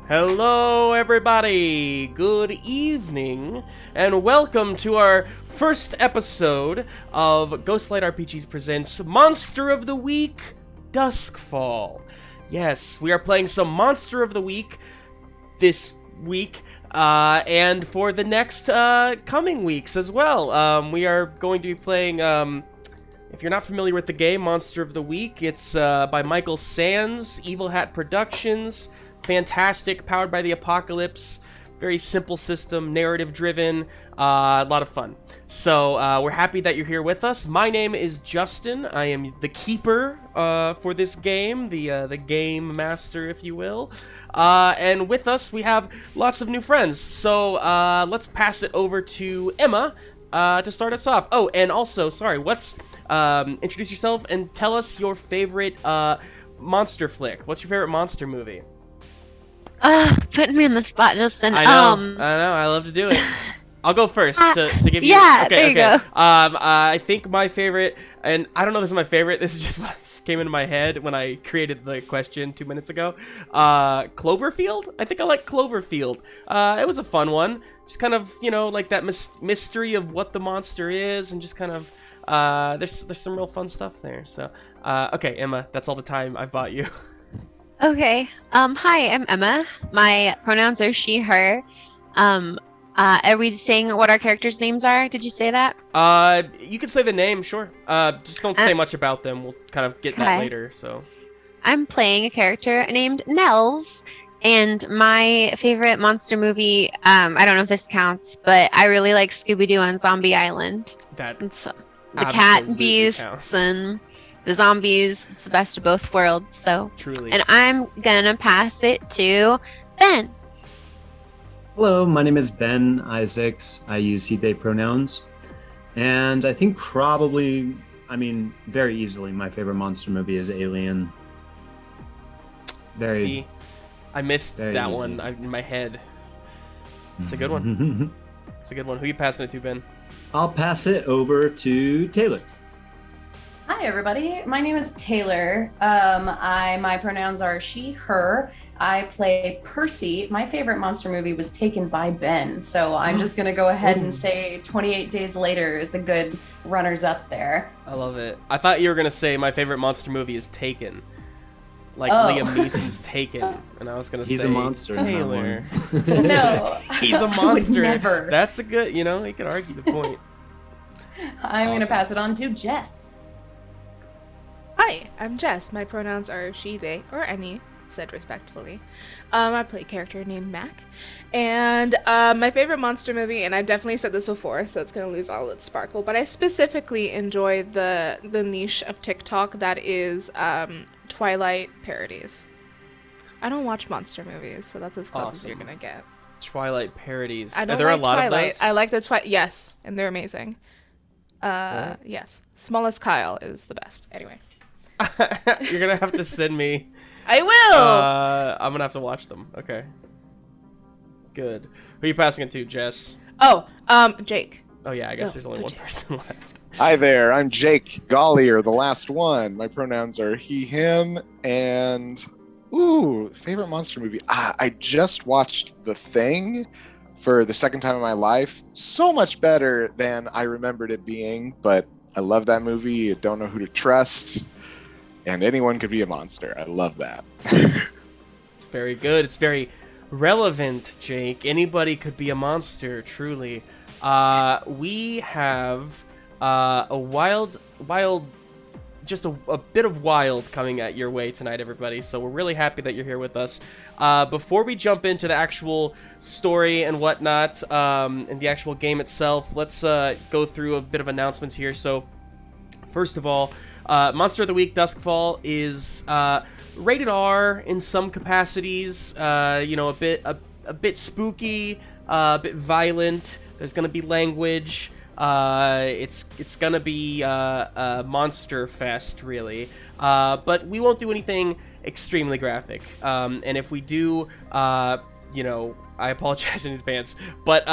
Hello everybody, good evening, and welcome to our first episode of Ghostlight RPGs presents Monster of the Week, Duskfall. Yes, we are playing some Monster of the Week this week, and for the next coming weeks as well. We are going to be playing, if you're not familiar with the game, Monster of the Week, it's by Michael Sands, Evil Hat Productions. Fantastic, powered by the apocalypse, very simple system, narrative driven, a lot of fun. So we're happy that you're here with us. My name is Justin. I am the keeper for this game, the game master, if you will. And with us we have lots of new friends. So let's pass it over to Emma to start us off. Oh, and also, sorry, introduce yourself and tell us your favorite monster flick. What's your favorite monster movie? Putting me on the spot, Justin. I know, I love to do it. I'll go first to give you... Yeah, there you go. I think my favorite, and I don't know if this is my favorite, this is just what came into my head when I created the question 2 minutes ago. Cloverfield? I think I like Cloverfield. It was a fun one. Just kind of, like that mystery of what the monster is, and just kind of, there's some real fun stuff there. So, okay, Emma, that's all the time I bought you. Okay. Hi, I'm Emma. My pronouns are she, her. Are we saying what our characters' names are? Did you say that? You can say the name, sure. Just don't say much about them. We'll kind of get that later, so. I'm playing a character named Nels, and my favorite monster movie, I don't know if this counts, but I really like Scooby-Doo on Zombie Island. It's the cat beasts counts. And the zombies. It's the best of both worlds, so. Truly. And I'm gonna pass it to Ben. Hello, my name is Ben Issacs. I use he, they pronouns. And I think very easily, my favorite monster movie is Alien. See, I missed that easy. One in my head. It's a good one. It's a good one. Who are you passing it to, Ben? I'll pass it over to Taylor. Hi, everybody. My name is Taylor. My pronouns are she, her. I play Percy. My favorite monster movie was Taken by Ben. So I'm just going to go ahead and say 28 Days Later is a good runners-up there. I love it. I thought you were going to say my favorite monster movie is Taken. Liam Neeson's Taken. And I was going to say, he's a monster. Taylor. No. He's a monster. Never. That's a good, you could argue the point. I'm going to pass it on to Jess. Hi, I'm Jess. My pronouns are she, they, or any, said respectfully. I play a character named Mac. And my favorite monster movie, and I've definitely said this before, so it's going to lose all its sparkle, but I specifically enjoy the niche of TikTok that is Twilight parodies. I don't watch monster movies, so that's as close as you're going to get. Twilight parodies. I don't Are there like a lot Twilight. of those? I like the Twilight. Yes, and they're amazing. Yes. Smallest Kyle is the best. Anyway. You're gonna have to send me. I will! I'm gonna have to watch them. Okay. Good. Who are you passing it to, Jess? Oh, Jake. Oh yeah, I guess Go, there's only go, one Jake. person left. Hi there, I'm Jake Golliher, the last one. My pronouns are he, him, and favorite monster movie. I just watched The Thing for the second time in my life. So much better than I remembered it being, but I love that movie. I don't know who to trust, and anyone could be a monster. I love that. It's very good. It's very relevant, Jake. Anybody could be a monster, truly. We have a wild, just a bit of wild coming at your way tonight, everybody. So we're really happy that you're here with us. Before we jump into the actual story and whatnot, and the actual game itself, let's go through a bit of announcements here. So, first of all, Monster of the Week Duskfall is rated R in some capacities. You know, a bit spooky, a bit violent. There's gonna be language. It's gonna be a monster fest, really. But we won't do anything extremely graphic. And if we do, you know, I apologize in advance. But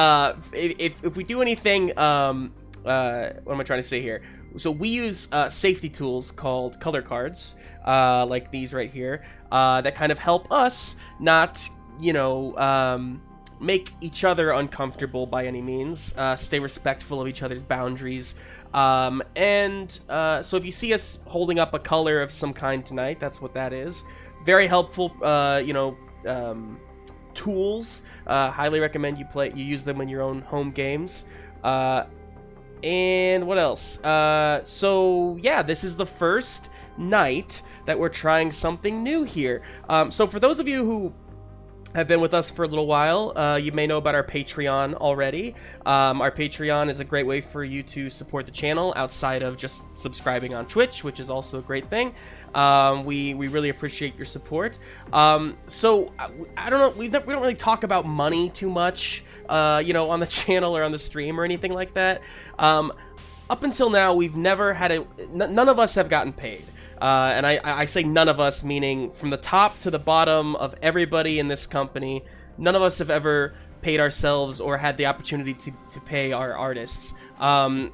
if we do anything, what am I trying to say here? So we use safety tools called color cards, like these right here, that kind of help us not, you know, make each other uncomfortable by any means, stay respectful of each other's boundaries, so if you see us holding up a color of some kind tonight, that's what that is. Very helpful, you know, tools. Highly recommend you use them in your own home games. And what else? So yeah, this is the first night that we're trying something new here. So for those of you who have been with us for a little while, you may know about our Patreon already. Our Patreon is a great way for you to support the channel outside of just subscribing on Twitch, which is also a great thing. We really appreciate your support. So I don't know, we don't really talk about money too much, you know, on the channel or on the stream or anything like that. Up until now, we've never had none of us have gotten paid. And I say none of us, meaning from the top to the bottom of everybody in this company, none of us have ever paid ourselves or had the opportunity to pay our artists. The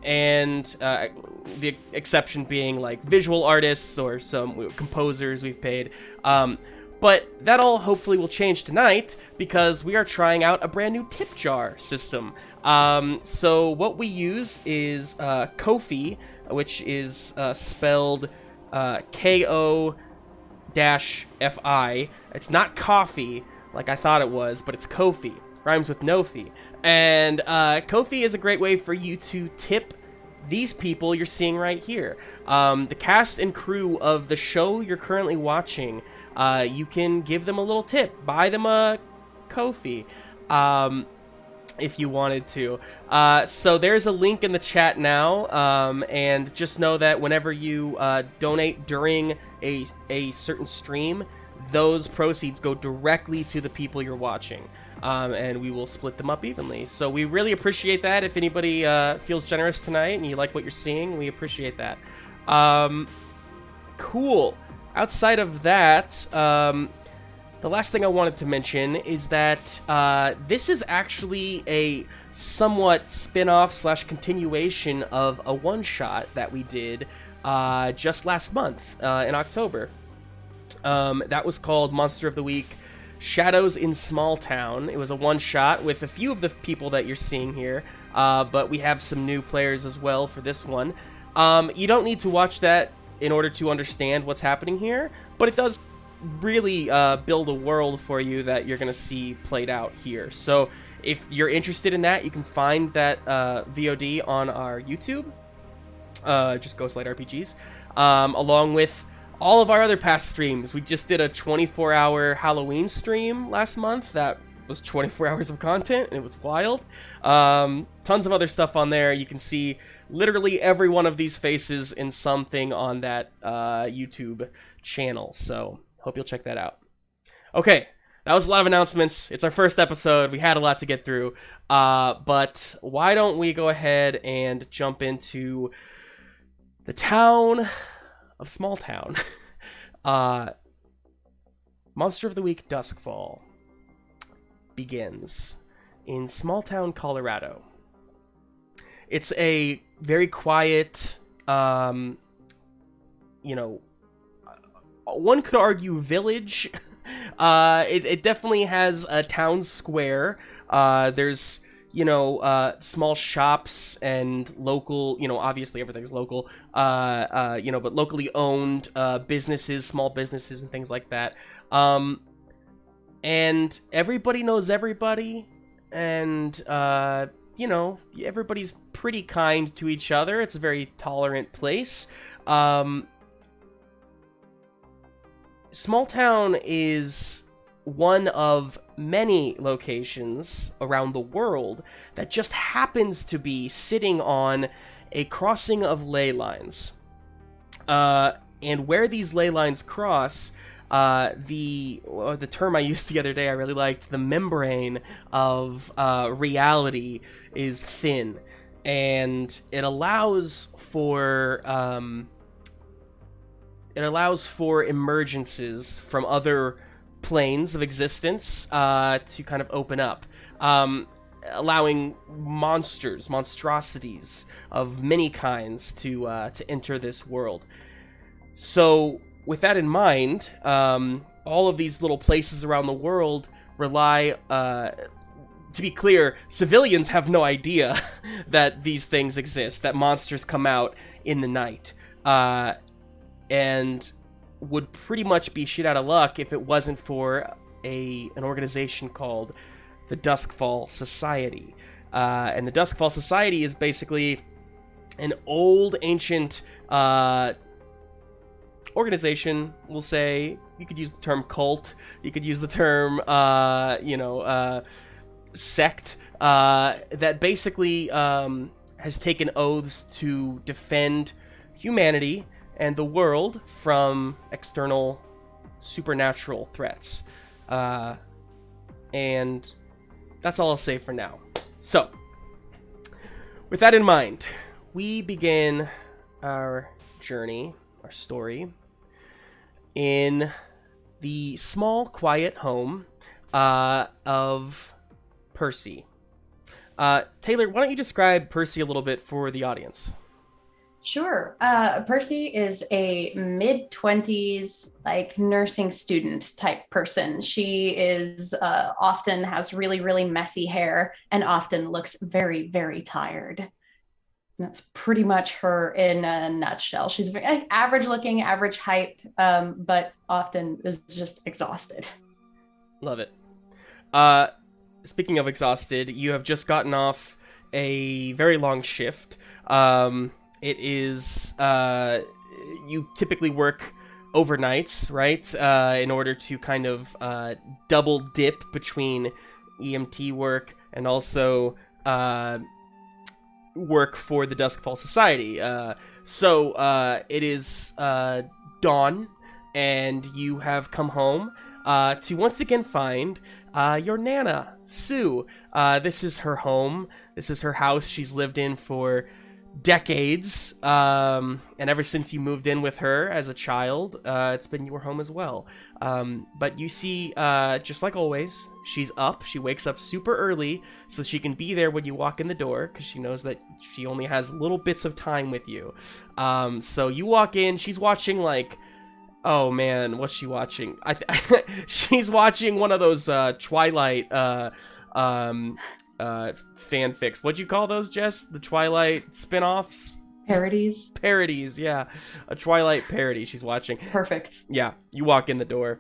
exception being like visual artists or some composers we've paid. But that all hopefully will change tonight because we are trying out a brand new tip jar system. So what we use is Ko-fi, which is spelled Ko-fi. It's not coffee like I thought it was, but it's Ko-fi. Rhymes with no fee. And Ko-fi is a great way for you to tip these people you're seeing right here. The cast and crew of the show you're currently watching, you can give them a little tip. Buy them a Ko-fi. If you wanted to. So there's a link in the chat now, and just know that whenever you donate during a certain stream, those proceeds go directly to the people you're watching, and we will split them up evenly. So we really appreciate that. If anybody feels generous tonight and you like what you're seeing, we appreciate that. Cool. Outside of that, the last thing I wanted to mention is that this is actually a somewhat spin-off / continuation of a one-shot that we did just last month in October. That was called Monster of the Week Shadows in Smalltown. It was a one-shot with a few of the people that you're seeing here, but we have some new players as well for this one. You don't need to watch that in order to understand what's happening here, but it does really build a world for you that you're going to see played out here. So if you're interested in that, you can find that VOD on our YouTube, just Ghostlight RPGs, along with all of our other past streams. We just did a 24-hour Halloween stream last month that was 24 hours of content, and it was wild. Tons of other stuff on there. You can see literally every one of these faces in something on that YouTube channel, so hope you'll check that out. Okay, that was a lot of announcements. It's our first episode. We had a lot to get through. But why don't we go ahead and jump into the town of Smalltown. Monster of the Week Duskfall begins in Smalltown, Colorado. It's a very quiet, one could argue village. It definitely has a town square. There's, small shops and local, obviously everything's local, but locally owned businesses, small businesses and things like that. And everybody knows everybody, and, everybody's pretty kind to each other. It's a very tolerant place. Smalltown is one of many locations around the world that just happens to be sitting on a crossing of ley lines. And where these ley lines cross, the term I used the other day I really liked, the membrane of reality is thin, and it allows for emergences from other planes of existence to kind of open up, allowing monstrosities of many kinds to enter this world. So with that in mind, all of these little places around the world rely, to be clear, civilians have no idea that these things exist, that monsters come out in the night, and would pretty much be shit out of luck if it wasn't for an organization called the Duskfall Society. And the Duskfall Society is basically an old, ancient organization, we'll say. You could use the term cult, you could use the term, sect, that basically has taken oaths to defend humanity and the world from external supernatural threats. And that's all I'll say for now. So, with that in mind, we begin our journey, our story, in the small, quiet home of Percy. Taylor, why don't you describe Percy a little bit for the audience? Sure. Percy is a mid-20s, nursing student type person. She is often has really, really messy hair and often looks very, very tired. That's pretty much her in a nutshell. She's very average looking, average height, but often is just exhausted. Love it. Speaking of exhausted, you have just gotten off a very long shift. It is, you typically work overnights, right? In order to kind of double dip between EMT work and also work for the Duskfall Society. So it is dawn, and you have come home to once again find your Nana, Sue. This is her home. This is her house she's lived in for decades, and ever since you moved in with her as a child, it's been your home as well. But you see, just like always, she's up. She wakes up super early so she can be there when you walk in the door, because she knows that she only has little bits of time with you. So you walk in, she's watching oh man, what's she watching? She's watching one of those Twilight fanfics. What'd you call those, Jess? The Twilight spin-offs? Parodies, yeah. A Twilight parody she's watching. Perfect. Yeah, you walk in the door.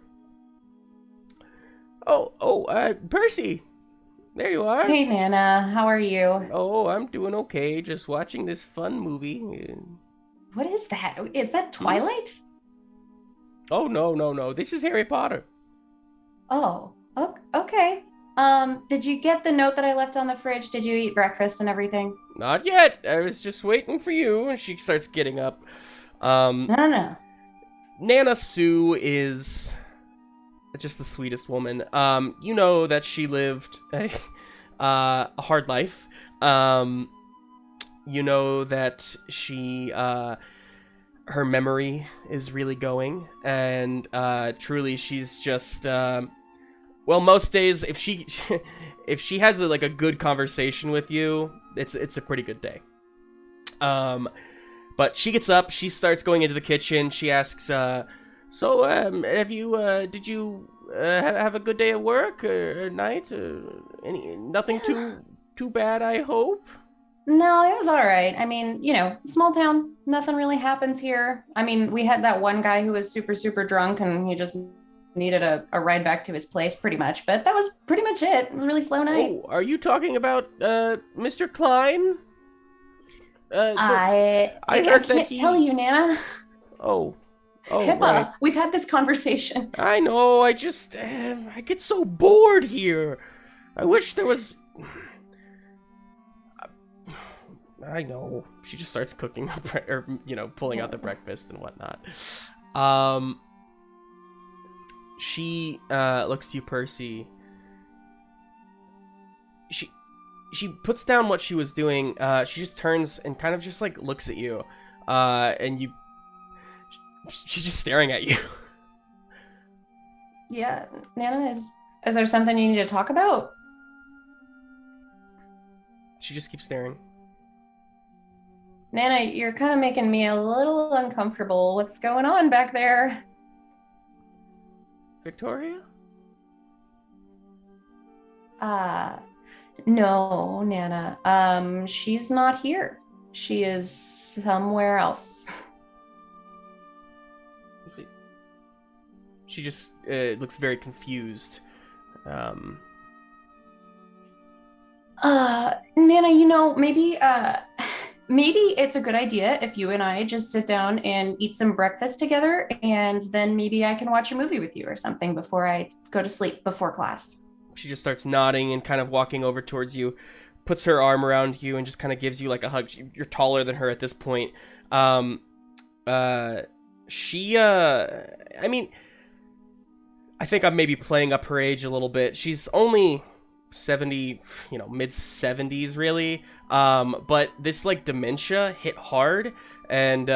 Percy! There you are. Hey, Nana. How are you? Oh, I'm doing okay. Just watching this fun movie. What is that? Is that Twilight? Oh, no. This is Harry Potter. Oh, okay. Did you get the note that I left on the fridge? Did you eat breakfast and everything? Not yet. I was just waiting for you. And she starts getting up. No. Nana Sue is just the sweetest woman. You know that she lived a hard life. You know that she, her memory is really going, and truly she's just, well, most days if she if she has like a good conversation with you, it's a pretty good day. But she gets up, she starts going into the kitchen. She asks, "So, have you did you have a good day at work or night? Nothing too bad, I hope." No, it was all right. I mean, you know, small town, nothing really happens here. I mean, we had that one guy who was super, super drunk and he just needed a ride back to his place pretty much. But that was pretty much it. A really slow night. Oh, are you talking about Mr. Klein? I heard that can't tell you, Nana. Oh, HIPAA. right. We've had this conversation. I know. I just I get so bored here. I wish there was. I know. She just starts cooking or pulling out the breakfast and whatnot. She looks to you, Percy. She puts down what she was doing. She just turns and kind of just like looks at you, and she's just staring at you. Yeah, Nana, is there something you need to talk about? She just keeps staring. Nana, you're kind of making me a little uncomfortable. What's going on back there? Victoria? No, Nana. She's not here. She is somewhere else. She just looks very confused. Nana, maybe it's a good idea if you and I just sit down and eat some breakfast together, and then maybe I can watch a movie with you or something before I go to sleep before class. She just starts nodding and kind of walking over towards you, puts her arm around you and just kind of gives you like a hug. You're taller than her at this point. I mean, I think I'm maybe playing up her age a little bit. She's only 70, mid 70s really. But this like dementia hit hard, and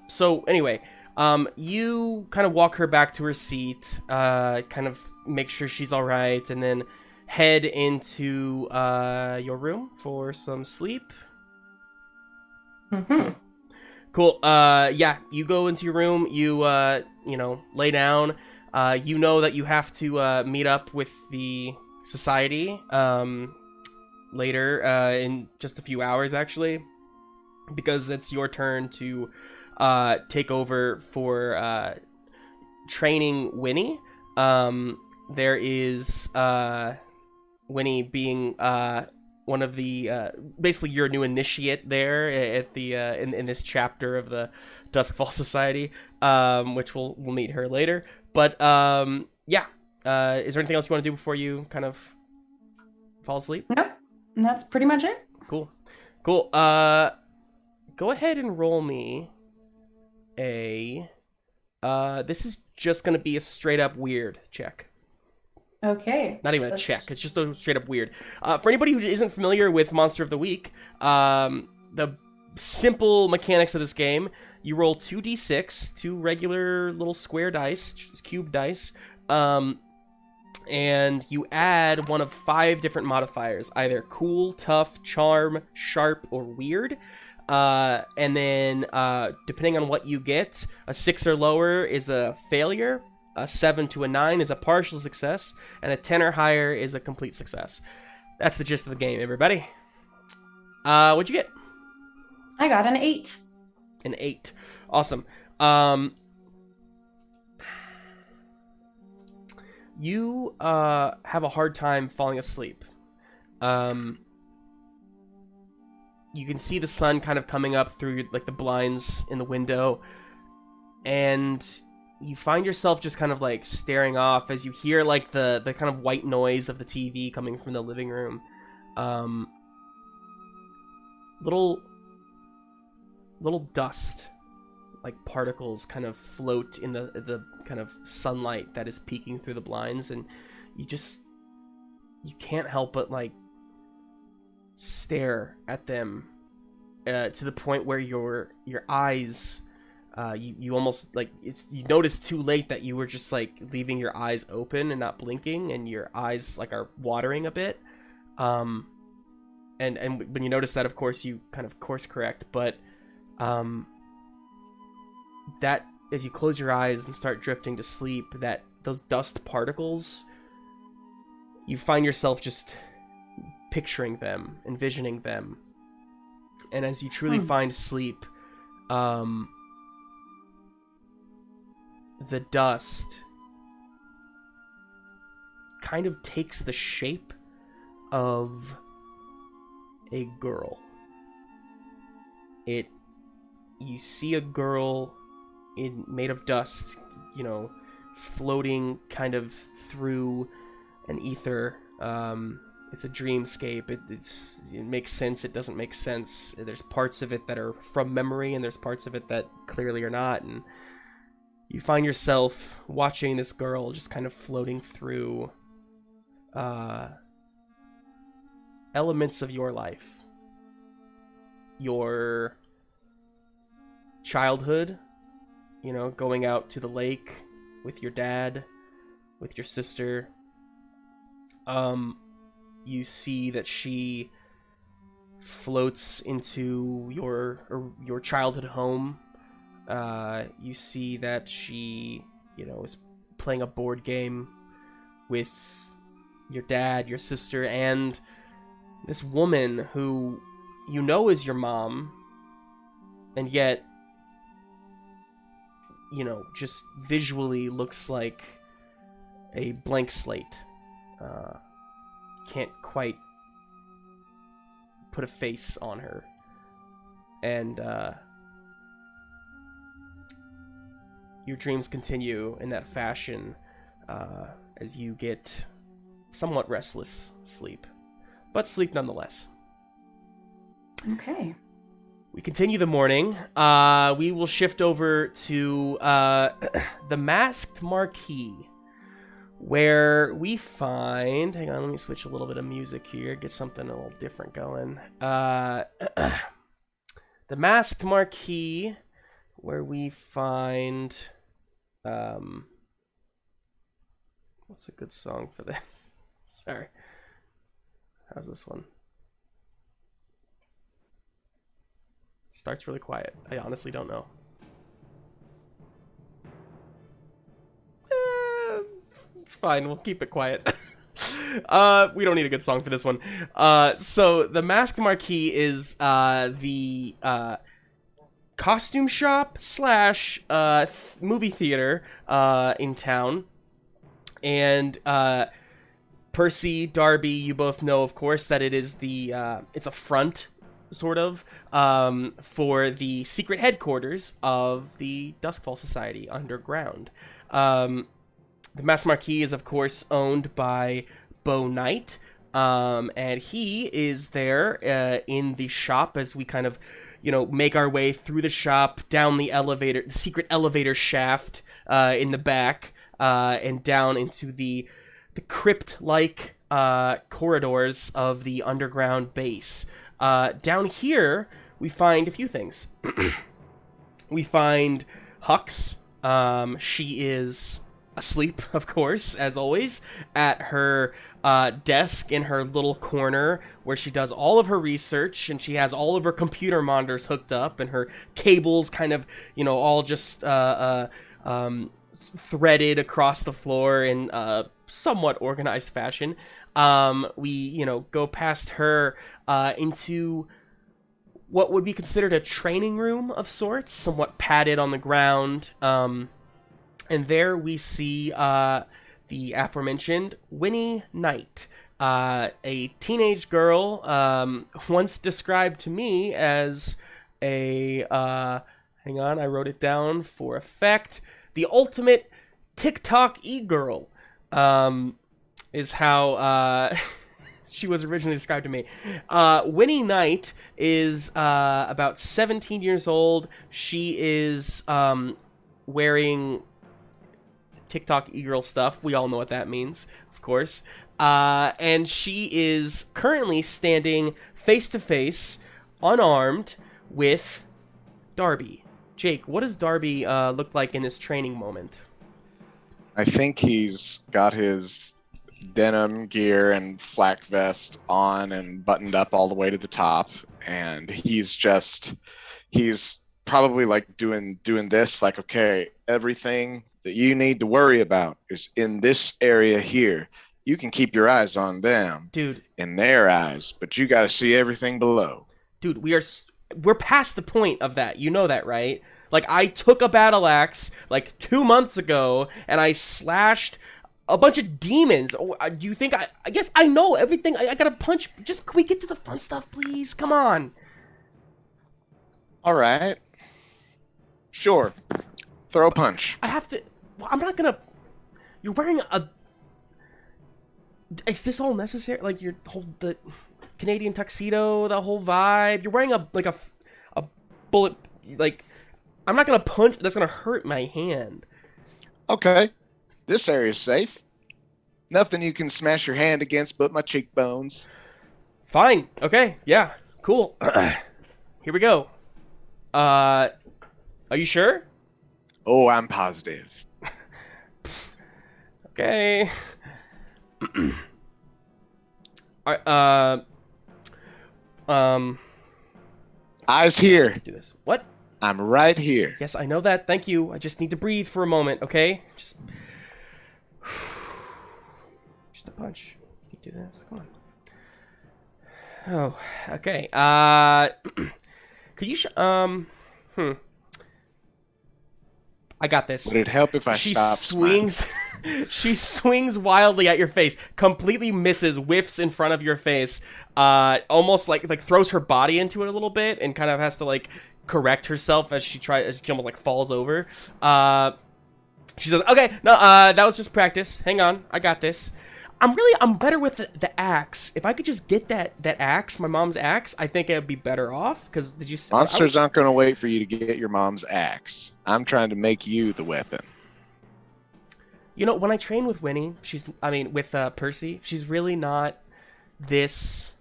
so anyway, you kind of walk her back to her seat, kind of make sure she's all right, and then head into your room for some sleep. Mm-hmm. Cool. You go into your room, you lay down. You know that you have to meet up with the society later, in just a few hours actually, because it's your turn to take over for training Winnie. There is Winnie being one of the basically your new initiate there at the in this chapter of the Duskfall Society, which we'll meet her later. But is there anything else you want to do before you kind of fall asleep? Nope, that's pretty much it. Cool. Go ahead and roll me a this is just gonna be a straight up weird check. Okay. Not even a check. It's just a straight up weird. For anybody who isn't familiar with Monster of the Week, the simple mechanics of this game, you roll 2d6, two regular little square dice, just cube dice, and you add one of 5 different modifiers, either cool, tough, charm, sharp, or weird. And then, depending on what you get, a 6 or lower is a failure, a 7 to a 9 is a partial success, and a 10 or higher is a complete success. That's the gist of the game, everybody. What'd you get? I got an 8. An 8. Awesome. You have a hard time falling asleep. You can see the sun kind of coming up through like the blinds in the window, and you find yourself just kind of like staring off as you hear like the kind of white noise of the TV coming from the living room. Little dust like particles kind of float in the kind of sunlight that is peeking through the blinds, and you can't help but like stare at them to the point where your eyes you almost like you notice too late that you were just like leaving your eyes open and not blinking, and your eyes like are watering a bit. And when you notice that, of course, you kind of course correct, but that as you close your eyes and start drifting to sleep, that those dust particles, you find yourself just picturing them, envisioning them. And as you truly find sleep, the dust kind of takes the shape of a girl. You see a girl made of dust, you know, floating kind of through an ether. It's a dreamscape. It makes sense. It doesn't make sense. There's parts of it that are from memory, and there's parts of it that clearly are not. And you find yourself watching this girl just kind of floating through elements of your life. Your childhood, you know, going out to the lake with your dad, with your sister. You see that she floats into your childhood home. You see that she, you know, is playing a board game with your dad, your sister, and this woman who you know is your mom, and yet, you know, just visually looks like a blank slate. Can't quite put a face on her. And your dreams continue in that fashion as you get somewhat restless sleep, but sleep nonetheless. Okay. We continue the morning. We will shift over to the Masked Marquee, where we find... Hang on, let me switch a little bit of music here, get something a little different going. The Masked Marquee, where we find... what's a good song for this? Sorry. How's this one? Starts really quiet. I honestly don't know. It's fine. We'll keep it quiet. We don't need a good song for this one. So the Masked Marquee is the costume shop / movie theater in town. And Percy, Darby, you both know, of course, that it is it's a front, sort of, for the secret headquarters of the Duskfall Society underground. The Masked Marquee is, of course, owned by Bo Knight, and he is there in the shop as we kind of, you know, make our way through the shop, down the secret elevator shaft in the back, and down into the crypt-like corridors of the underground base. Down here, we find a few things. We find Hux. She is asleep, of course, as always, at her desk in her little corner where she does all of her research, and she has all of her computer monitors hooked up, and her cables kind of, you know, all just threaded across the floor in somewhat organized fashion. We, you know, go past her into what would be considered a training room of sorts, somewhat padded on the ground. And there we see the aforementioned Winnie Knight, a teenage girl once described to me as a, hang on, I wrote it down for effect, the ultimate TikTok e-girl, is how she was originally described to me. Winnie Knight is about 17 years old. She is wearing TikTok e-girl stuff. We all know what that means, of course. And she is currently standing face-to-face, unarmed, with Darby. Jake, what does Darby look like in this training moment? I think he's got his denim gear and flak vest on and buttoned up all the way to the top, and he's probably like doing this, like, okay, everything that you need to worry about is in this area here. You can keep your eyes on them, dude, in their eyes, but you got to see everything below. Dude, we're past the point of that. You know that, right? Like, I took a battle axe like 2 months ago and I slashed a bunch of demons. Oh, do you think I guess I know everything? I gotta punch. Just, can we get to the fun stuff, please? Come on. All right. Sure. Throw a punch. I have to. I'm not gonna. You're wearing a. Is this all necessary? Like, your whole the Canadian tuxedo, the whole vibe. You're wearing a bullet. Like, I'm not gonna punch. That's gonna hurt my hand. Okay. This area's safe. Nothing you can smash your hand against but my cheekbones. Fine. Okay. Yeah. Cool. Here we go. Are you sure? Oh, I'm positive. Okay. Eyes here. Do this. What? I'm right here. Yes, I know that. Thank you. I just need to breathe for a moment, okay? Just a punch. You can do this. Come on. Oh, okay. Could you I got this. Would it help if I stopped? She swings wildly at your face, completely misses, whiffs in front of your face, almost like throws her body into it a little bit, and kind of has to like correct herself as she almost like falls over. She says, "Okay, no, that was just practice. Hang on, I got this. I'm better with the axe. If I could just get that axe, my mom's axe, I think I'd be better off. Because did you? Monsters aren't going to wait for you to get your mom's axe. I'm trying to make you the weapon. You know, when I train with Winnie, with Percy, she's really not this.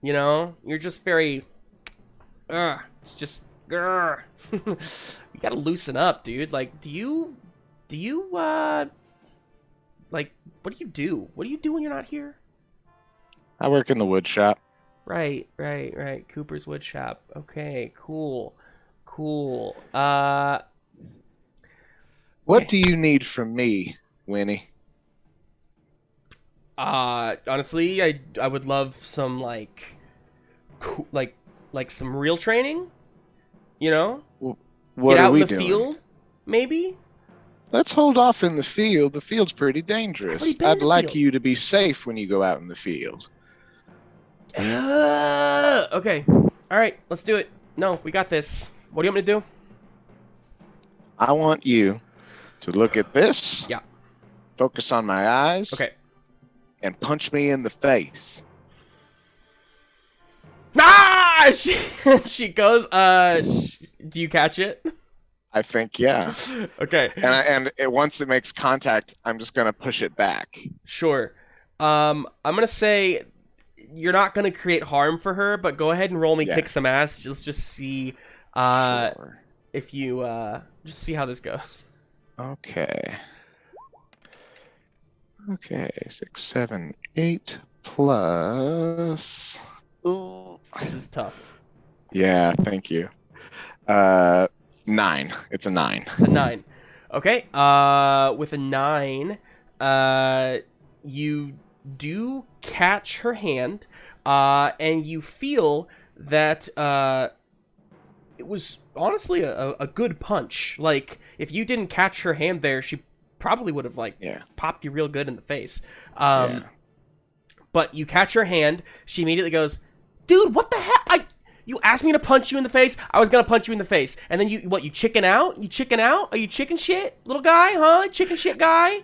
You know, you're just very. It's just. You gotta loosen up, dude. Like, do you like, what do you do? What do you do when you're not here? I work in the wood shop. Right. Cooper's wood shop. Okay, cool. What do you need from me, Winnie? Honestly, I would love some like some real training. You know? What Get out are we in the doing? field, maybe? Let's hold off in the field. The field's pretty dangerous. I'd like you to be safe when you go out in the field. Okay. All right, let's do it. No, we got this. What do you want me to do? I want you to look at this. Yeah. Focus on my eyes. Okay. And punch me in the face. Ah! She goes. Do you catch it? I think, yeah. Okay. And once it makes contact, I'm just gonna push it back. Sure. I'm gonna say you're not gonna create harm for her, but go ahead and roll me kick some ass. Just see Sure. if you just see how this goes. Okay. 6, 7, 8 plus. Ooh. This is tough. Yeah, thank you. 9. It's a 9. It's a 9. Okay. With a 9, you do catch her hand, and you feel that it was honestly a good punch. Like, if you didn't catch her hand there, she probably would have popped you real good in the face. But you catch her hand. She immediately goes, "Dude, what the heck? You asked me to punch you in the face. I was gonna punch you in the face, and then you chicken out? You chicken out? Are you chicken shit, little guy? Huh? Chicken shit guy?"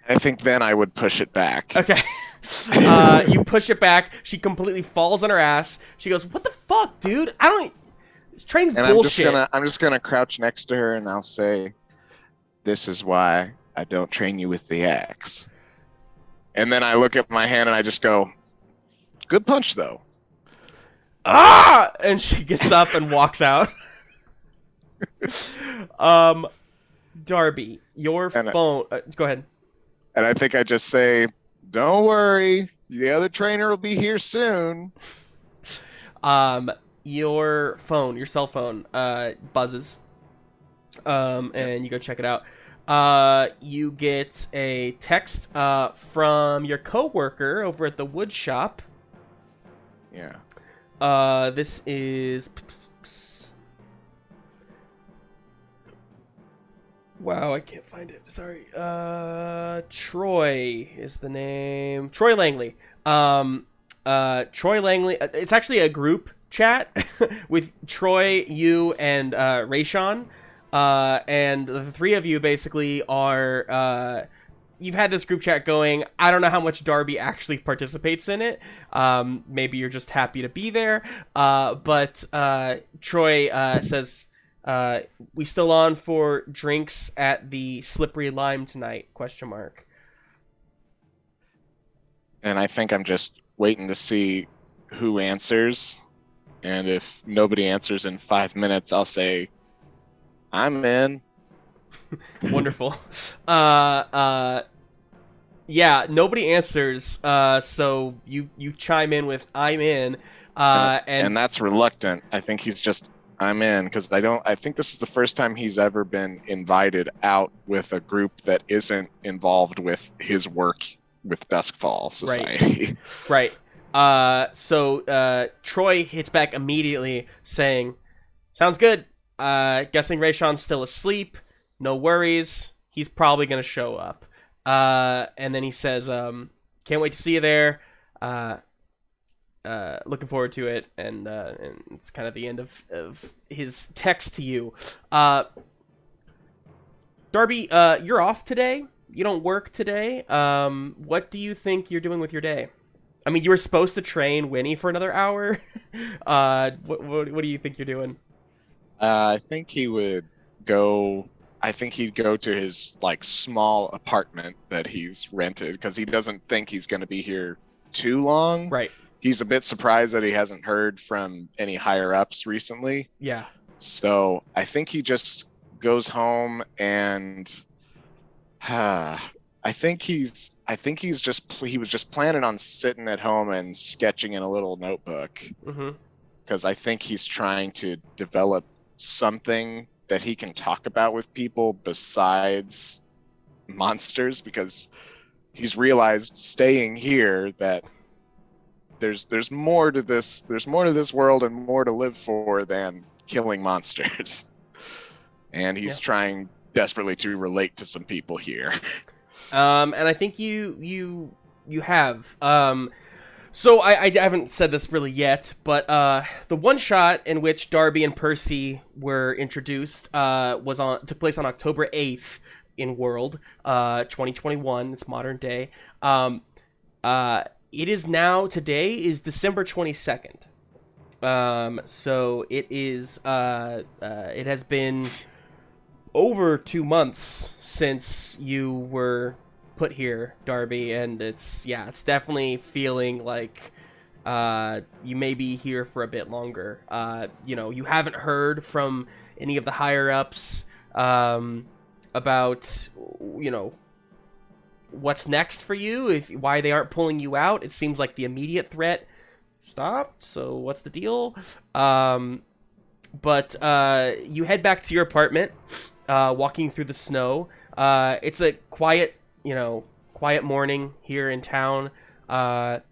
I think then I would push it back. Okay. You push it back. She completely falls on her ass. She goes, "What the fuck, dude? I don't. This train's And bullshit." I'm just gonna crouch next to her and I'll say, "This is why I don't train you with the axe." And then I look at my hand and I just go, "Good punch, though." Ah! And she gets up and walks out. Darby, your phone. Go ahead. And I think I just say, "Don't worry, the other trainer will be here soon." Your phone, your cell phone, buzzes. And you go check it out. You get a text from your coworker over at the wood shop. Yeah. This is. Wow, I can't find it. Sorry. Troy is the name. Troy Langley. Troy Langley. It's actually a group chat with Troy, you, and Rayshawn. And the three of you basically are. You've had this group chat going. I don't know how much Darby actually participates in it. Maybe you're just happy to be there. But Troy says, "We still on for drinks at the Slippery Lime tonight?" ? And I think I'm just waiting to see who answers. And if nobody answers in 5 minutes, I'll say, "I'm in." Wonderful. Yeah, nobody answers. So you chime in with "I'm in," and that's reluctant. I think he's just, "I'm in," because I think this is the first time he's ever been invited out with a group that isn't involved with his work with Duskfall Society. Right. So Troy hits back immediately saying, "Sounds good. Guessing Rayshawn's still asleep. No worries. He's probably going to show up." And then he says, "Can't wait to see you there. Looking forward to it." And it's kind of the end of his text to you. Darby, you're off today. You don't work today. What do you think you're doing with your day? I mean, you were supposed to train Winnie for another hour. What do you think you're doing? I think he would go. I think he'd go to his small apartment that he's rented because he doesn't think he's going to be here too long. Right. He's a bit surprised that he hasn't heard from any higher ups recently. Yeah. So I think he just goes home and I think he was just planning on sitting at home and sketching in a little notebook. Mm-hmm. Because I think he's trying to develop something that he can talk about with people besides monsters, because he's realized staying here that there's more to this world and more to live for than killing monsters. And he's trying desperately to relate to some people here. And I think you have. So I haven't said this really yet, but the one shot in which Darby and Percy were introduced took place on October 8th in World 2021. It's modern day. It is now, today is December 22nd. So it is it has been over 2 months since you were put here, Darby, and it's definitely feeling like you may be here for a bit longer. You haven't heard from any of the higher ups about what's next for you, why they aren't pulling you out. It seems like the immediate threat stopped, so what's the deal? But you head back to your apartment, walking through the snow. It's a quiet morning here in town. Not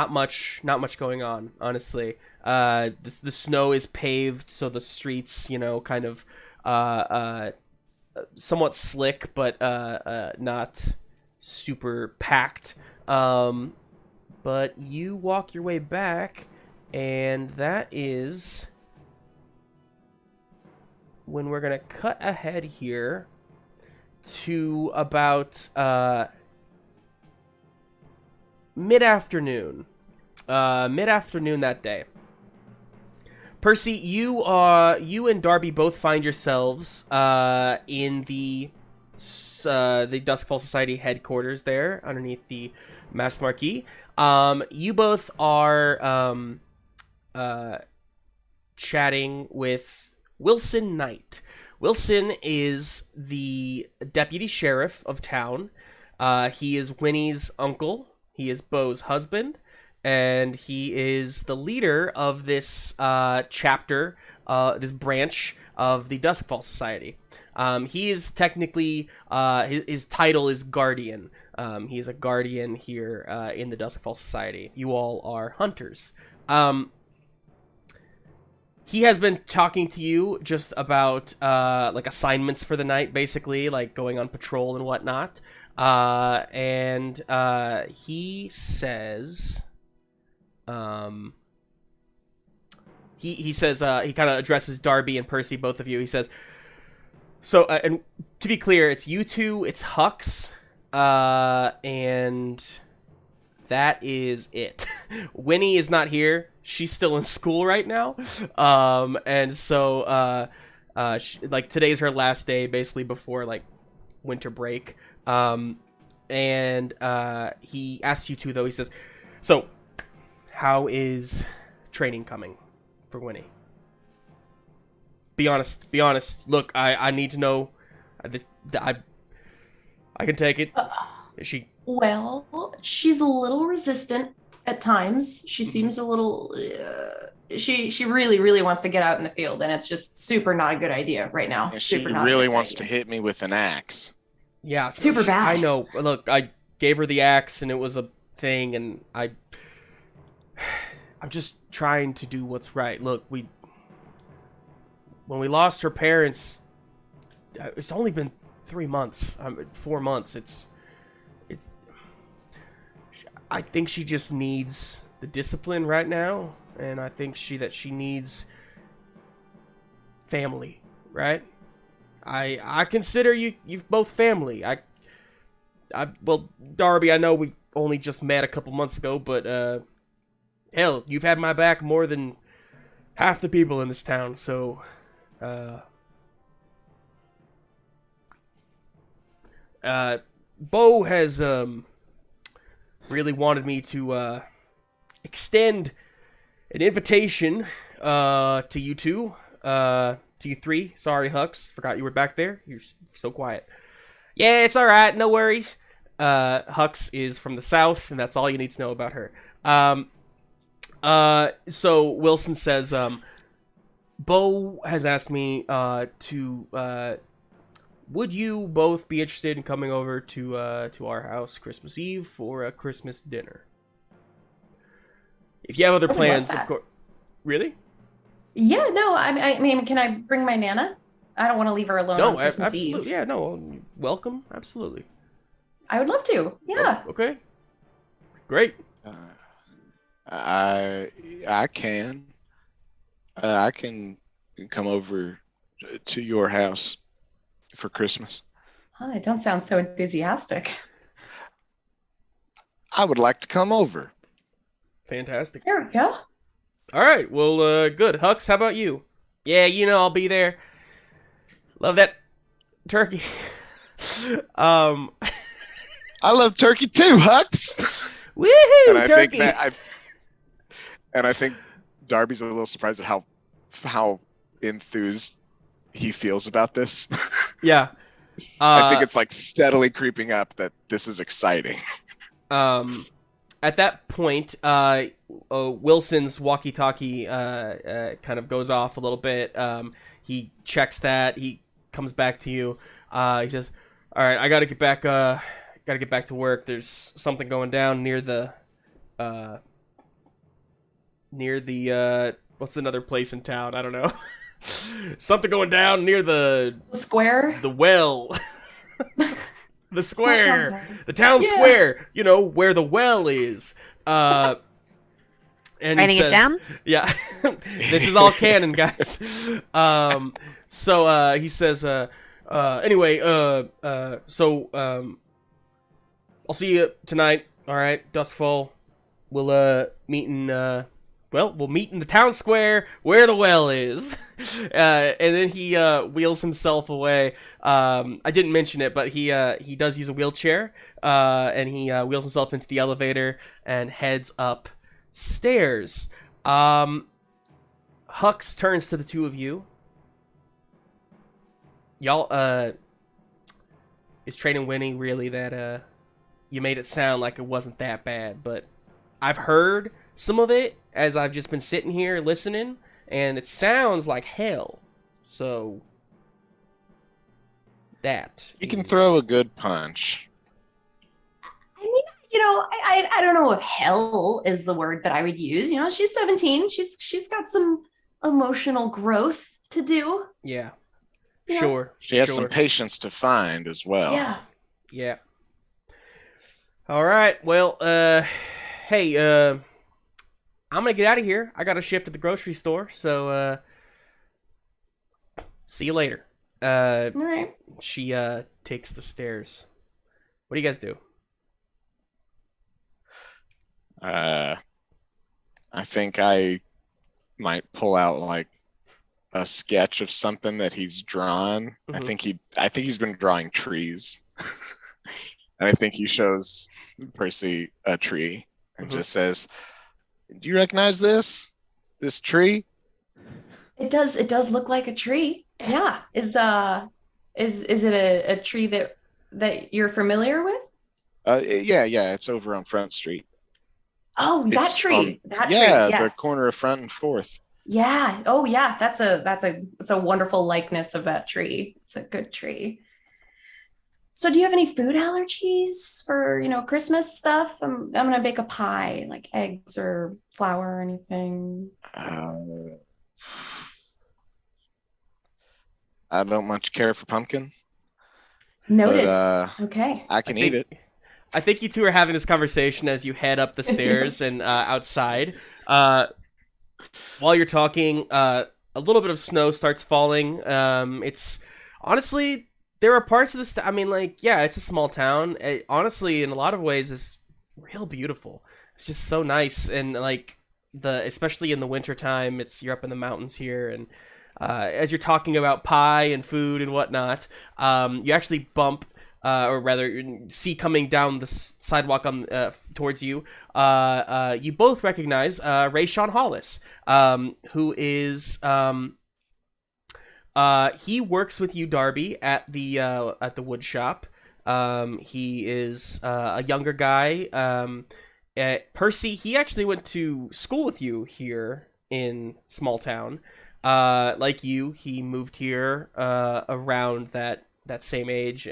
much going on, honestly. The snow is paved, so the streets, kind of somewhat slick, but not super packed. But you walk your way back, and that is when we're gonna cut ahead here to about mid-afternoon. Mid-afternoon that day. Percy, you and Darby both find yourselves in the Duskfall Society headquarters there, underneath the Masked Marquee. You both are chatting with Wilson Knight. Wilson is the deputy sheriff of town. He is Winnie's uncle. He is Beau's husband. And he is the leader of this chapter, this branch of the Duskfall Society. He is technically, his title is Guardian. He is a guardian here in the Duskfall Society. You all are hunters. He has been talking to you just about like assignments for the night, basically, like going on patrol and whatnot. And he says... He says, he kind of addresses Darby and Percy, both of you. He says, so, and to be clear, it's you two, it's Hux, and that is it. Winnie is not here. She's still in school right now. And so, like, today's her last day, basically, before, like, winter break. And he asks you two, though, he says, so... how is training coming for Winnie? Be honest. Look, I need to know. I can take it. Is she... Well, she's a little resistant at times. She seems a little... she really, really wants to get out in the field, and it's just super not a good idea right now. And she really wants to hit me with an axe. Yeah. Super bad. I know. Look, I gave her the axe, and it was a thing, and I'm just trying to do what's right. Look, when we lost her parents, it's only been 3 months, 4 months. It's. I think she just needs the discipline right now, and I think that she needs family, right? I consider you've both family. Well, Darby, I know we only just met a couple months ago, but hell, you've had my back more than half the people in this town, so, Beau has, really wanted me to, extend an invitation, to you two, to you three. Sorry, Hux, forgot you were back there. You're so quiet. Yeah, it's alright, no worries. Hux is from the south, and that's all you need to know about her. So Wilson says, Beau has asked me, would you both be interested in coming over to our house Christmas Eve for a Christmas dinner? If you have other plans, of course. Really? Yeah, no, I mean, can I bring my Nana? I don't want to leave her alone on Christmas absolutely. Eve. Yeah, no, welcome, absolutely. I would love to, yeah. Oh, okay. Great. I can come over to your house for Christmas. Oh, it don't sound so enthusiastic. I would like to come over. Fantastic. There we go. All right, well, good. Hux, how about you? Yeah, I'll be there. Love that turkey. I love turkey too, Hux. Woohoo! And Turkey. I think Darby's a little surprised at how enthused he feels about this. Yeah. I think it's like steadily creeping up that this is exciting. At that point, Wilson's walkie-talkie kind of goes off a little bit. He checks that. He comes back to you. He says, "All right, I gotta get back. Gotta get back to work. There's something going down near the what's another place in town? I don't know. Something going down near the square, the well." The square, the town square, where the well is. And Writing it down? Yeah, this is all canon, guys. So he says, Anyway, so I'll see you tonight. All right, Duskfall. We'll meet in we'll meet in the town square where the well is. And then he wheels himself away. I didn't mention it, but he does use a wheelchair. And he wheels himself into the elevator and heads upstairs. Hux turns to the two of you. Y'all, is Training Winnie really that, you made it sound like it wasn't that bad, but I've heard some of it as I've just been sitting here listening, and it sounds like hell. So, that. You can throw a good punch. I mean, I don't know if hell is the word that I would use. She's 17. She's got some emotional growth to do. Yeah. Yeah. Sure. She has some patience to find as well. Yeah. Yeah. All right. Well, hey, I'm gonna get out of here. I got a shift at the grocery store, so see you later. All right. She takes the stairs. What do you guys do? I think I might pull out like a sketch of something that he's drawn. Mhm. I think he's been drawing trees. And I think he shows Percy a tree and Mhm. just says, "Do you recognize this tree?" It does look like a tree. Yeah. Is it a tree that you're familiar with? Yeah, it's over on Front Street. Oh, that It's tree. on- That yeah, tree. Yes. the corner of Front and Fourth. Yeah. Oh, yeah. That's a wonderful likeness of that tree. It's a good tree. So, do you have any food allergies for Christmas stuff? I'm gonna bake a pie, like eggs or flour or anything. I don't much care for pumpkin, Noted. but Okay. I can eat it. I think you two are having this conversation as you head up the stairs and outside. While you're talking, a little bit of snow starts falling. It's honestly, there are parts of this. It's a small town. It, honestly, in a lot of ways, is real beautiful. It's just so nice, and especially in the wintertime, you're up in the mountains here, and as you're talking about pie and food and whatnot, you actually bump. Or rather, see coming down the sidewalk towards you. You both recognize Ray Sean Hollis, who is he works with you, Darby, at the wood shop. He is a younger guy. Percy, he actually went to school with you here in Smalltown. Like you, he moved here around that same age,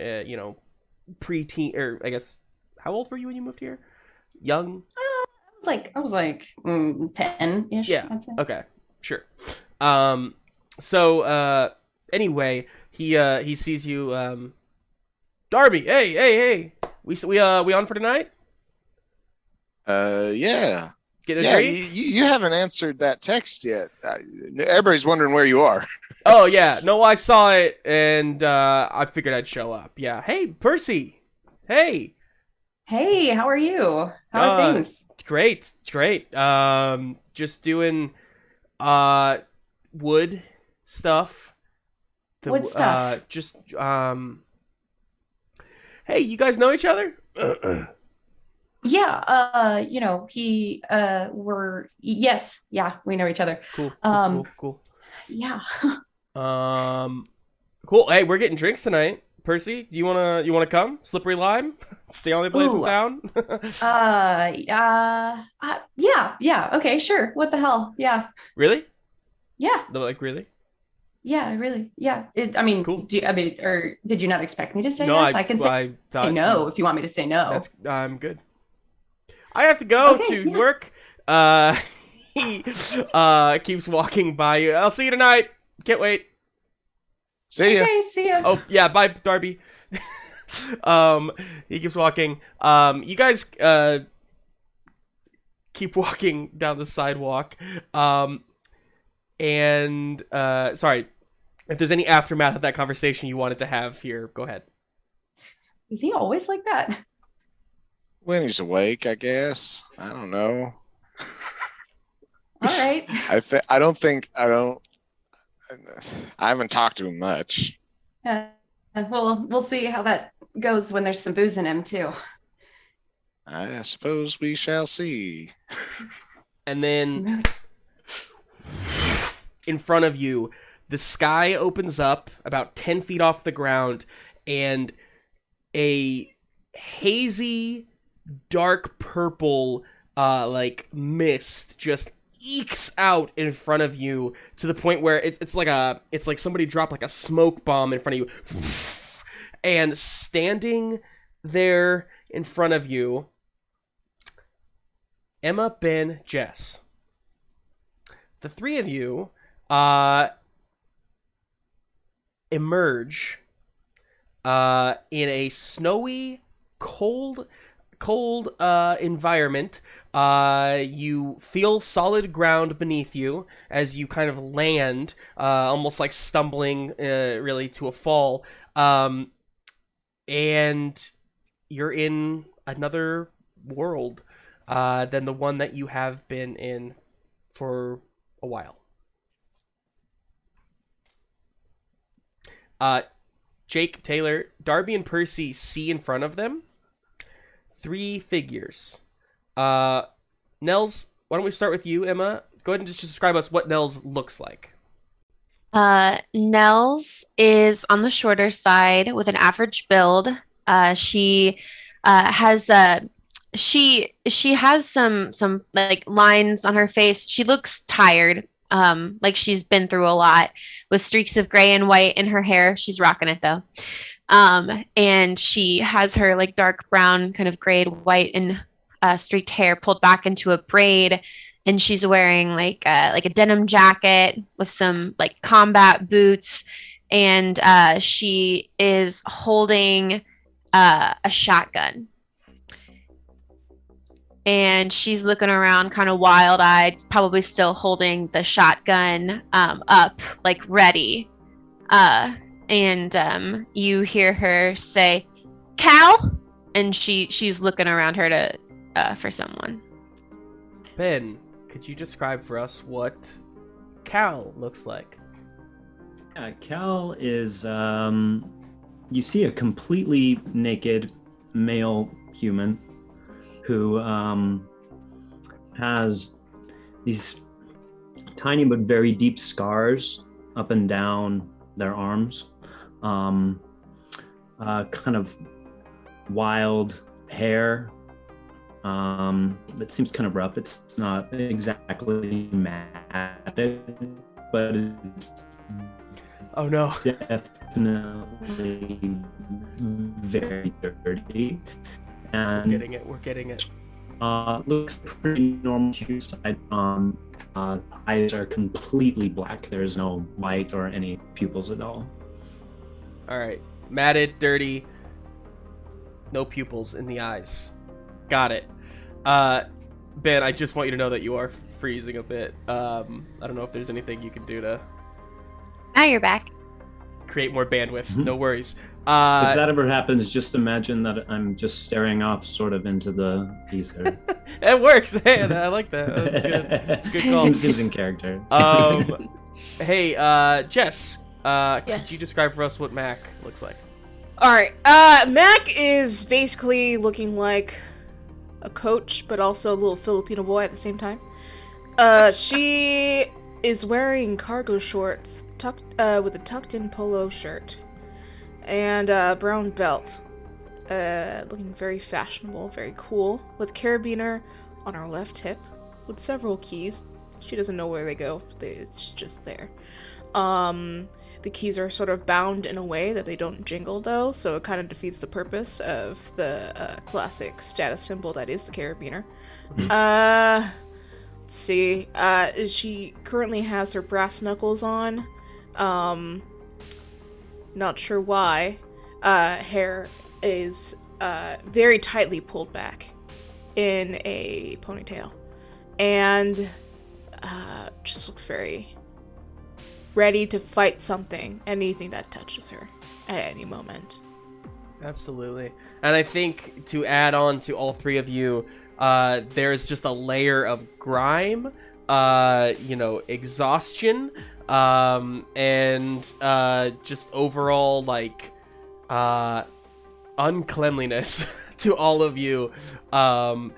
pre-teen, or I guess, how old were you when you moved here? Young? I was like 10-ish. Yeah. I'd say. Okay. Sure. Anyway, he sees you, Darby. Hey. We on for tonight? Yeah. Get a Yeah, treat? you haven't answered that text yet. Everybody's wondering where you are. Oh yeah, no, I saw it, and I figured I'd show up. Yeah, hey, Percy. Hey, How are you? How are things? great. Just doing wood stuff. Wood stuff. Hey, you guys know each other? Yeah. We know each other. Cool. Yeah. Cool. Hey, we're getting drinks tonight. Percy, do you wanna come? Slippery Lime? It's the only place in Ooh. town. Yeah. Okay, sure. What the hell? Yeah. Really? Yeah. Really? Yeah, really. Yeah. Cool. Or did you not expect me to say No, yes? I can say no if you want me to say no. I'm good. I have to go Okay, to yeah. work. He keeps walking by you. I'll see you tonight. Can't wait. See ya. Okay, see ya. Oh yeah, bye, Darby. He keeps walking. You guys keep walking down the sidewalk. Sorry. If there's any aftermath of that conversation you wanted to have here, go ahead. Is he always like that? When he's awake, I guess. I don't know. All right. I haven't talked to him much. Well, we'll see how that goes when there's some booze in him too. I suppose we shall see. And then in front of you, the sky opens up about 10 feet off the ground, and a hazy, dark purple, mist just ekes out in front of you to the point where it's like somebody dropped like a smoke bomb in front of you. And standing there in front of you, Emma, Ben, Jess. The three of you emerge in a snowy, cold environment. You feel solid ground beneath you as you kind of land, almost like stumbling really to a fall. And you're in another world than the one that you have been in for a while. Jake, Taylor, Darby, and Percy see in front of them 3 figures. Nels, why don't we start with you, Emma? Go ahead and just describe us what Nels looks like. Nels is on the shorter side with an average build. She has some like lines on her face. She looks tired, like she's been through a lot, with streaks of gray and white in her hair. She's rocking it though. And she has her like dark brown, kind of grayed white and streaked hair pulled back into a braid. And she's wearing like a denim jacket with some like combat boots. And she is holding a shotgun. And she's looking around kind of wild-eyed, probably still holding the shotgun up, like ready. And you hear her say, "Cal?" And she's looking around her to for someone. Ben, could you describe for us what Cal looks like? Yeah, Cal is, you see a completely naked male human who has these tiny but very deep scars up and down their arms, kind of wild hair that seems kind of rough. It's not exactly matted, but it's Oh no. definitely very dirty. And We're getting it. looks pretty normal to your side. Eyes are completely black. There's no white or any pupils at all. Alright. Matted, dirty, no pupils in the eyes. Got it. Ben, I just want you to know that you are freezing a bit. I don't know if there's anything you can do to Now you're back. create more bandwidth. No worries. If that ever happens, just imagine that I'm just staring off sort of into the ether. It works. Hey, I like that. That's good. That's a good call. Seems in character. Hey, Jess, Yes. could you describe for us what Mac looks like? All right. Mac is basically looking like a coach, but also a little Filipino boy at the same time. She is wearing cargo shorts with a tucked-in polo shirt and a brown belt. Looking very fashionable, very cool, with carabiner on her left hip, with several keys. She doesn't know where they go. It's just there. The keys are sort of bound in a way that they don't jingle, though, so it kind of defeats the purpose of the classic status symbol that is the carabiner. Let's see. She currently has her brass knuckles on. Not sure why. Hair is very tightly pulled back in a ponytail. And just look very ready to fight anything that touches her at any moment. Absolutely. And I think to add on to all three of you, there's just a layer of grime, exhaustion, and just overall, like, uncleanliness to all of you. Probably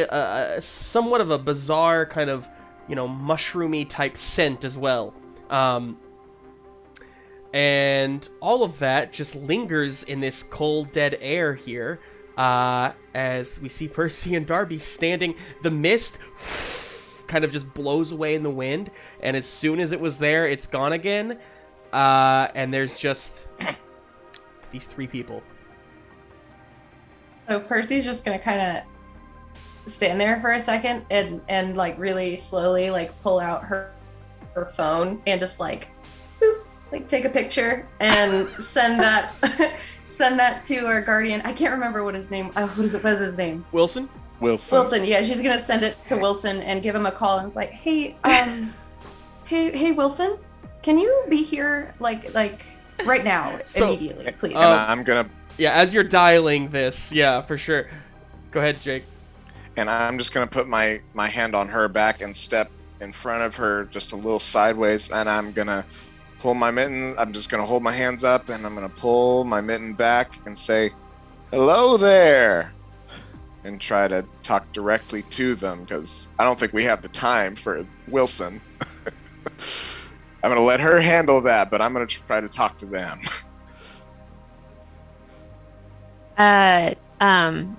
a somewhat of a bizarre kind of, mushroomy type scent as well. And all of that just lingers in this cold, dead air here, as we see Percy and Darby standing. The mist kind of just blows away in the wind, and as soon as it was there, it's gone again, and there's just these three people. So Percy's just gonna kind of stand there for a second and like really slowly like pull out her phone and just like take a picture and send that to our guardian. I can't remember what his name. What is his name? Wilson. Yeah, she's gonna send it to Wilson and give him a call, and it's like, hey, hey, Wilson, can you be here like right now, immediately, please? And I'm gonna. Yeah, as you're dialing this, yeah, for sure. Go ahead, Jake. And I'm just gonna put my hand on her back and step in front of her just a little sideways, and I'm gonna pull my mitten. I'm just gonna hold my hands up, and I'm gonna pull my mitten back and say, "Hello there," and try to talk directly to them, because I don't think we have the time for Wilson. I'm gonna let her handle that, but I'm gonna try to talk to them.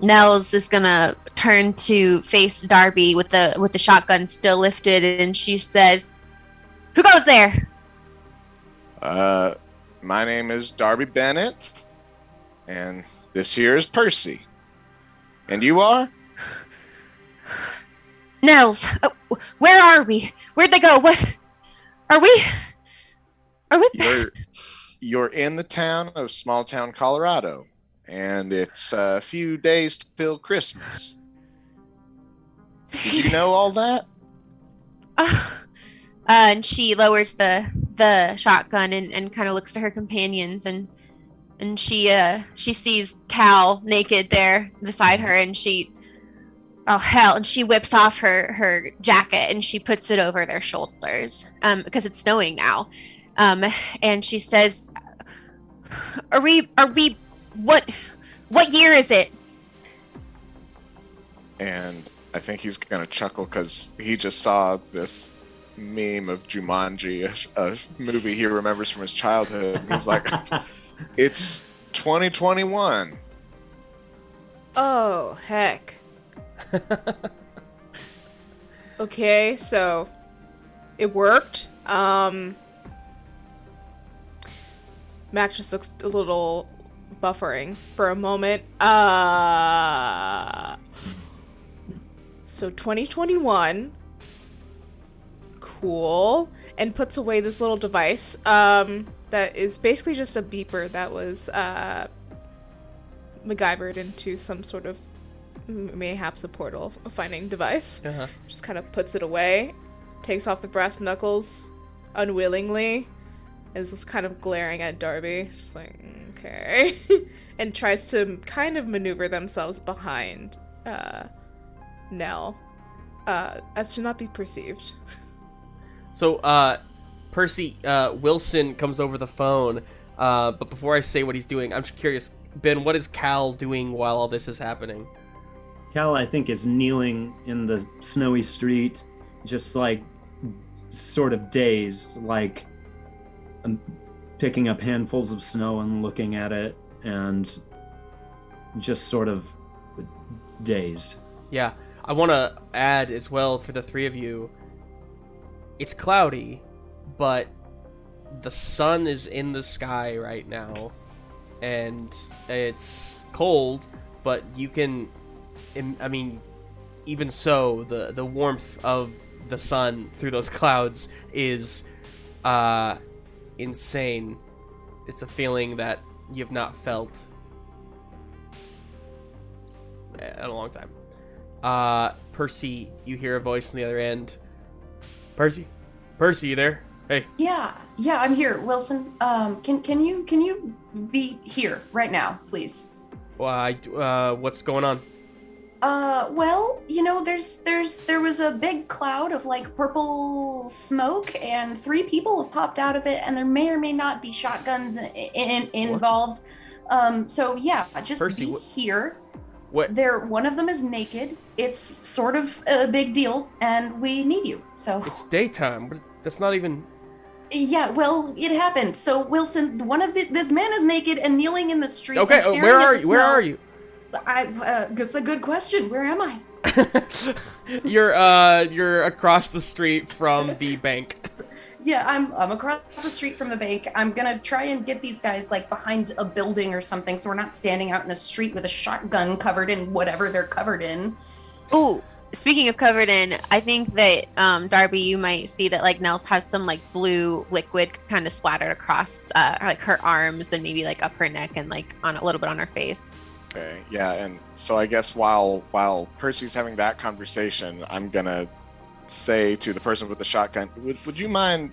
Nell's is gonna turn to face Darby with the shotgun still lifted, and she says, "Who goes there?" My name is Darby Bennett, and this here is Percy. And you are? Nell's. Where are we? Where'd they go? What? Are we? You're in the town of Smalltown, Colorado, and it's a few days till Christmas. Did you know all that? And she lowers the shotgun and kind of looks to her companions, and she sees Cal naked there beside her, and she whips off her jacket and she puts it over their shoulders because it's snowing now, and she says, are we what year is it? And I think he's gonna chuckle because he just saw this meme of Jumanji, a movie he remembers from his childhood. He's like, it's 2021. Oh, heck. Okay, so it worked. Mac just looks a little buffering for a moment. So 2021. Cool. And puts away this little device that is basically just a beeper that was MacGyvered into some sort of mayhaps a portal finding device. Just kind of puts it away, takes off the brass knuckles unwillingly, is just kind of glaring at Darby, just like, okay, and tries to kind of maneuver themselves behind Nell as to not be perceived. So, Percy, Wilson comes over the phone, but before I say what he's doing, I'm just curious, Ben, what is Cal doing while all this is happening? Cal, I think, is kneeling in the snowy street, just like sort of dazed, like picking up handfuls of snow and looking at it, and just sort of dazed. Yeah, I want to add as well for the three of you, it's cloudy, but the sun is in the sky right now, and it's cold, but you can, I mean, even so, the warmth of the sun through those clouds is insane. It's a feeling that you've not felt in a long time. Percy, you hear a voice on the other end. Percy? Percy, you there? Hey. Yeah, I'm here, Wilson. Can you be here right now, please? What's going on? Well, there was a big cloud of like purple smoke, and 3 people have popped out of it, and there may or may not be shotguns involved. So yeah, just Percy, be here. What? One of them is naked. It's sort of a big deal, and we need you. So It's daytime. That's not even. yeah, well, it happened. So Wilson, this man is naked and kneeling in the street. Okay, and staring where at are the you? Where snow. are you? That's a good question. Where am I? You're across the street from the bank. Yeah, I'm across the street from the bank. I'm gonna try and get these guys like behind a building or something, so we're not standing out in the street with a shotgun covered in whatever they're covered in. Oh, speaking of covered in, I think that Darby, you might see that like Nels has some like blue liquid kind of splattered across like her arms and maybe like up her neck and like on a little bit on her face. Okay, yeah, and so I guess while Percy's having that conversation, I'm gonna say to the person with the shotgun, would you mind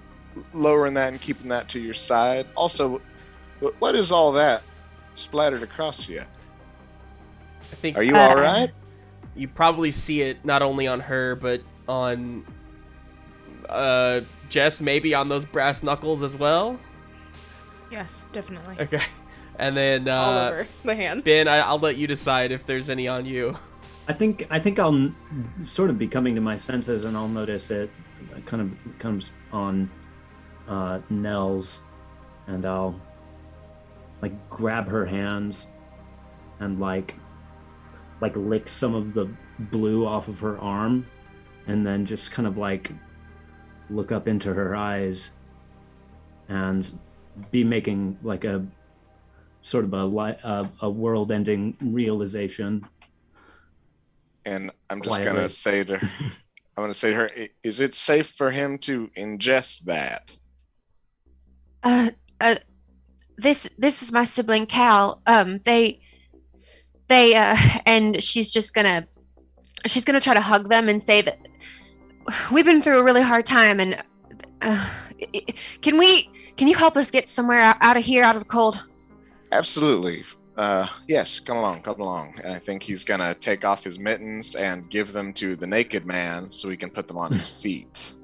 lowering that and keeping that to your side? Also, what is all that splattered across you? I think. Are you all right? You probably see it not only on her, but on Jess, maybe on those brass knuckles as well. Yes, definitely. Okay. And then All over the hand. Ben, I'll let you decide if there's any on you. I think I'll sort of be coming to my senses, and I'll notice it kind of comes on Nell's, and I'll like grab her hands and like lick some of the blue off of her arm, and then just kind of like look up into her eyes and be making like a sort of a world-ending realization. And I'm just Quietly. gonna say to her, is it safe for him to ingest that? This is my sibling Cal. They and she's gonna try to hug them and say that we've been through a really hard time, and can you help us get somewhere out of here, out of the cold? Absolutely. Yes, come along. And I think he's gonna take off his mittens and give them to the naked man so he can put them on his feet.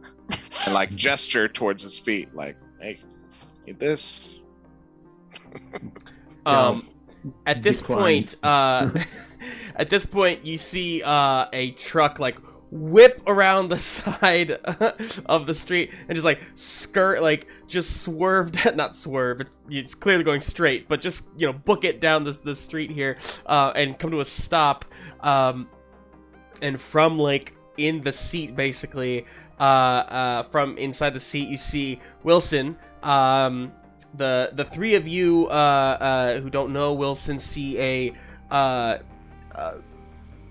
And like gesture towards his feet, like, hey, eat this. At this Declines. point, you see a truck like whip around the side of the street and just like not swerve. It's clearly going straight, but just book it down the street here and come to a stop. And from like in the seat, basically, from inside the seat, you see Wilson. The 3 of you who don't know Wilson see a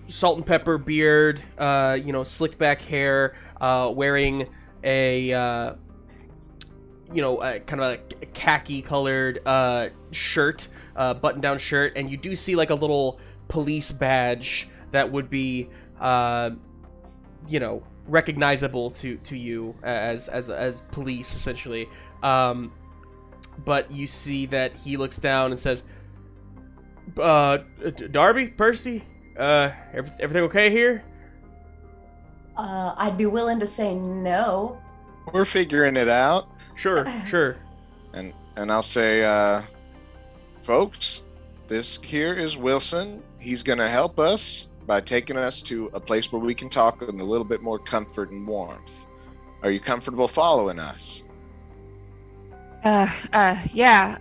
salt and pepper beard, slicked back hair, wearing a kind of a khaki colored shirt, button down shirt, and you do see like a little police badge that would be recognizable to you as police essentially. But you see that he looks down and says, Darby, Percy, everything okay here? I'd be willing to say no. We're figuring it out. Sure. And I'll say, folks, this here is Wilson. He's gonna help us by taking us to a place where we can talk in a little bit more comfort and warmth. Are you comfortable following us? Yeah.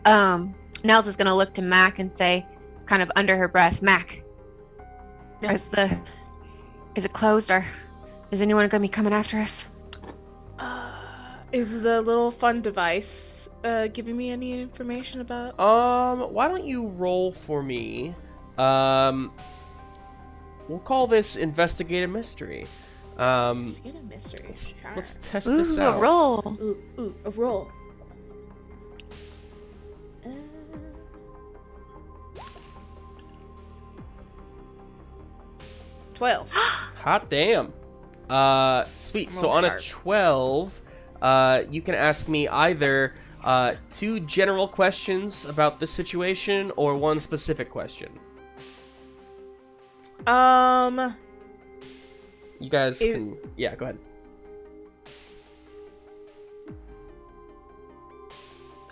Nels is gonna look to Mac and say, kind of under her breath, Mac, Yeah. is it closed, or is anyone gonna be coming after us? Is the little fun device giving me any information about? Why don't you roll for me? We'll call this investigate a mystery. Let's get a mystery. Let's test this Ooh, out. a roll. Ooh, a roll. 12. Hot damn. Sweet. So Roll on sharp. a 12, you can ask me either 2 general questions about the situation or 1 specific question. You guys can... Yeah, go ahead.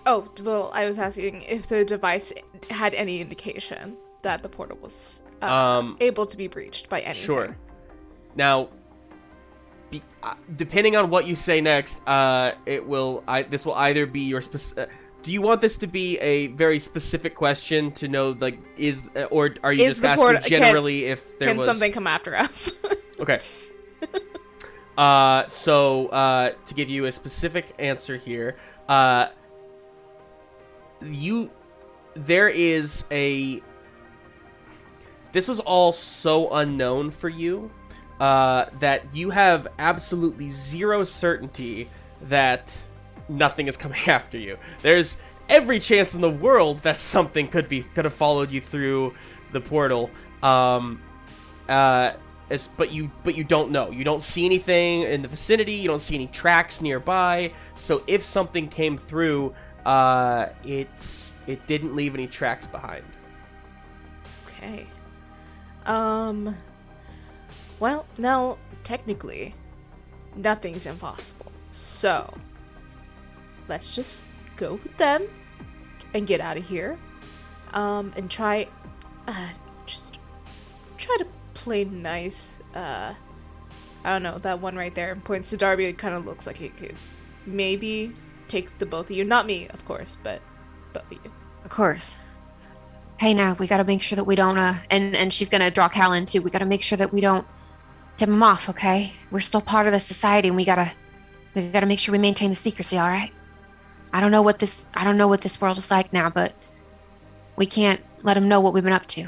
Oh, well, I was asking if the device had any indication that the portal was able to be breached by anything. Sure. Now, depending on what you say next, this will either be your specific... do you want this to be a very specific question to know, like, or are you just asking generally if there was... Can something come after us? Okay. So, to give you a specific answer here, there is a... This was all so unknown for you, that you have absolutely zero certainty that nothing is coming after you. There's every chance in the world that something could have followed you through the portal. But you don't know. You don't see anything in the vicinity. You don't see any tracks nearby. So if something came through, it didn't leave any tracks behind. Okay. Well, now technically, nothing's impossible. So let's just go with them and get out of here. And try to play nice. I don't know, that one right there points to Darby. It kind of looks like it could maybe take the both of you. Not me, of course, but both of you. Of course. Hey, now, we gotta make sure that we don't, and she's gonna draw Callan, too. We gotta make sure that we don't tip him off, okay? We're still part of the society, and we gotta make sure we maintain the secrecy, alright? I don't know what this world is like now, but we can't let him know what we've been up to.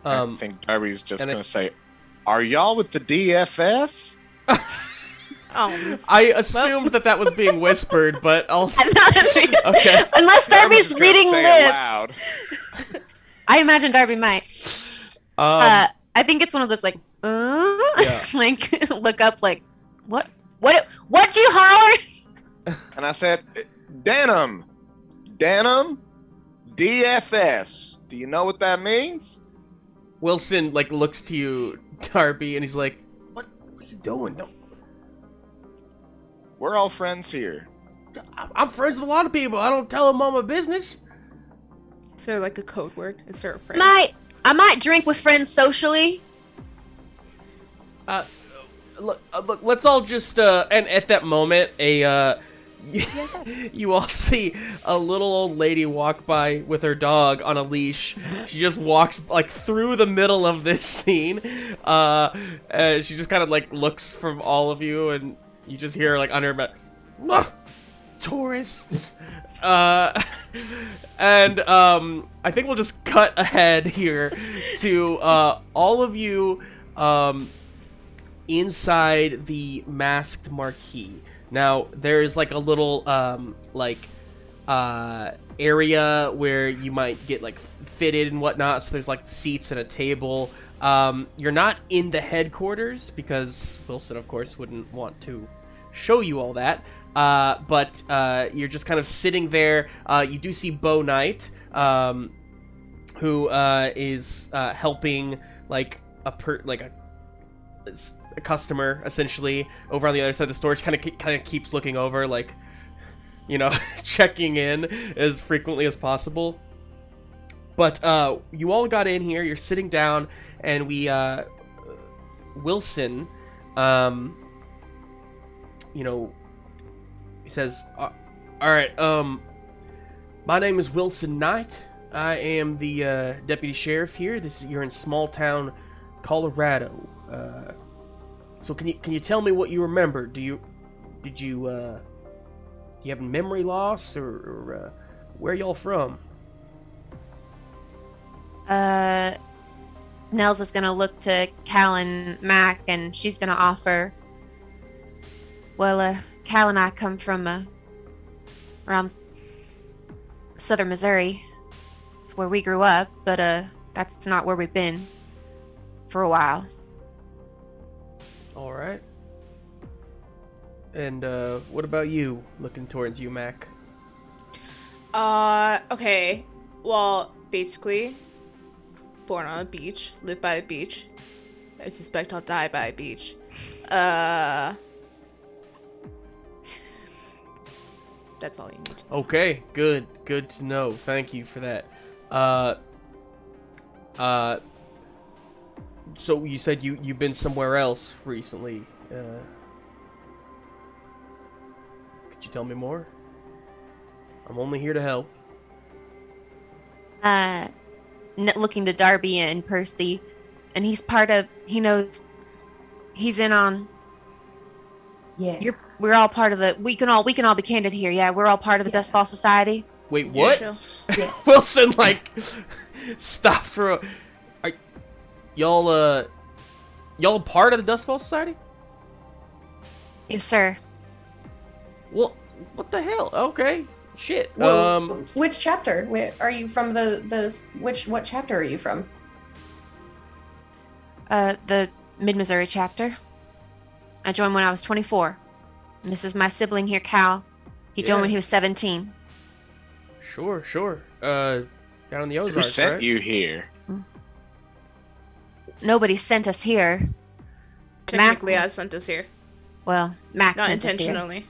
I think Darby's just going to say, are y'all with the DFS? I assumed that was being whispered, but also... Okay. Unless Darby's reading lips. I imagine Darby might. I think it's one of those, like, like, look up, like, what'd you holler? And I said, Denim, DFS. Do you know what that means? Wilson, like, looks to you, Darby, and he's like, what are you doing? Don't... We're all friends here. I'm friends with a lot of people. I don't tell them all my business. Is there, like, a code word? Is there a phrase? I might drink with friends socially. Look, let's all just, and at that moment, you all see a little old lady walk by with her dog on a leash. She just walks, like, through the middle of this scene. She just kind of, like, looks from all of you, and you just hear, like, under her breath, tourists. And I think we'll just cut ahead here to all of you inside the Masked Marquee. Now, there's like a little area where you might get like fitted and whatnot. So there's like seats and a table. You're not in the headquarters because Wilson, of course, wouldn't want to show you all that. But you're just kind of sitting there. You do see Bo Knight, who is helping like a customer essentially over on the other side of the store. Kind of keeps looking over, like, you know, checking in as frequently as possible. But you all got in here. You're sitting down, and Wilson, you know, he says, all right, my name is Wilson Knight. I am the deputy sheriff here. You're in Smalltown, Colorado. So can you tell me what you remember? Do you have memory loss, or where y'all from? Nels is gonna look to Cal and Mac, and she's gonna offer. Well, Cal and I come from around southern Missouri. It's where we grew up, but that's not where we've been for a while. All right. And what about you? Looking towards you, Mac. Okay. Well, basically, born on a beach, live by a beach. I suspect I'll die by a beach. That's all you need to know. Okay, good to know. Thank you for that. So you said you've been somewhere else recently. Could you tell me more? I'm only here to help. Looking to Darby and Percy, and he knows he's in on. Yeah. We're all part of the. We can all be candid here. Yeah, we're all part of the Duskfall Society. Wait, what? Yes. Yes. Wilson stops for y'all part of the Duskfall Society? Yes, sir. Well, what the hell? Okay, shit. Which chapter? Are you from what chapter are you from? The Mid-Missouri chapter. I joined when I was 24. And this is my sibling here, Cal. He joined when he was 17. Sure. Down in the Ozarks, Who sent right? you here? Nobody sent us here. Technically, I sent us here. Well, Max Not sent us here. intentionally.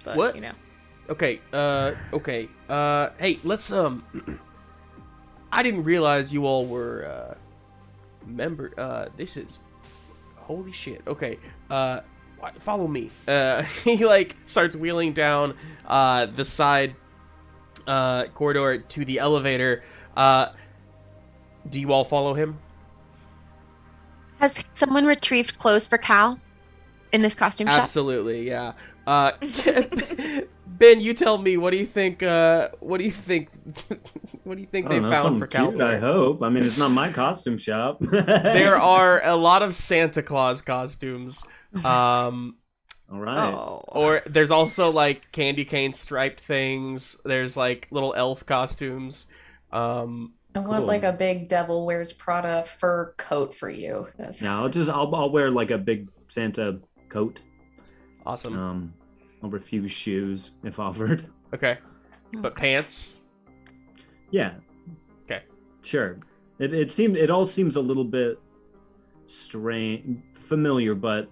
But, What? you know. Okay, hey, let's, I didn't realize you all were, this is, holy shit, okay, follow me. He, starts wheeling down, the side, corridor to the elevator. Do you all follow him? Has someone retrieved clothes for Cal in this costume shop? Absolutely, yeah. Ben, you tell me. What do you think? What do you think? What do you think I they don't know, found something for Cal? cute, I hope. I mean, it's not my costume shop. There are a lot of Santa Claus costumes. All right. Oh. Or there's also candy cane striped things. There's little elf costumes. I want Cool. a big Devil Wears Prada fur coat for you. Now I'll wear a big Santa coat. Awesome. I'll refuse shoes if offered. Okay, but pants. Yeah. Okay. Sure. It all seems a little bit strange, familiar, but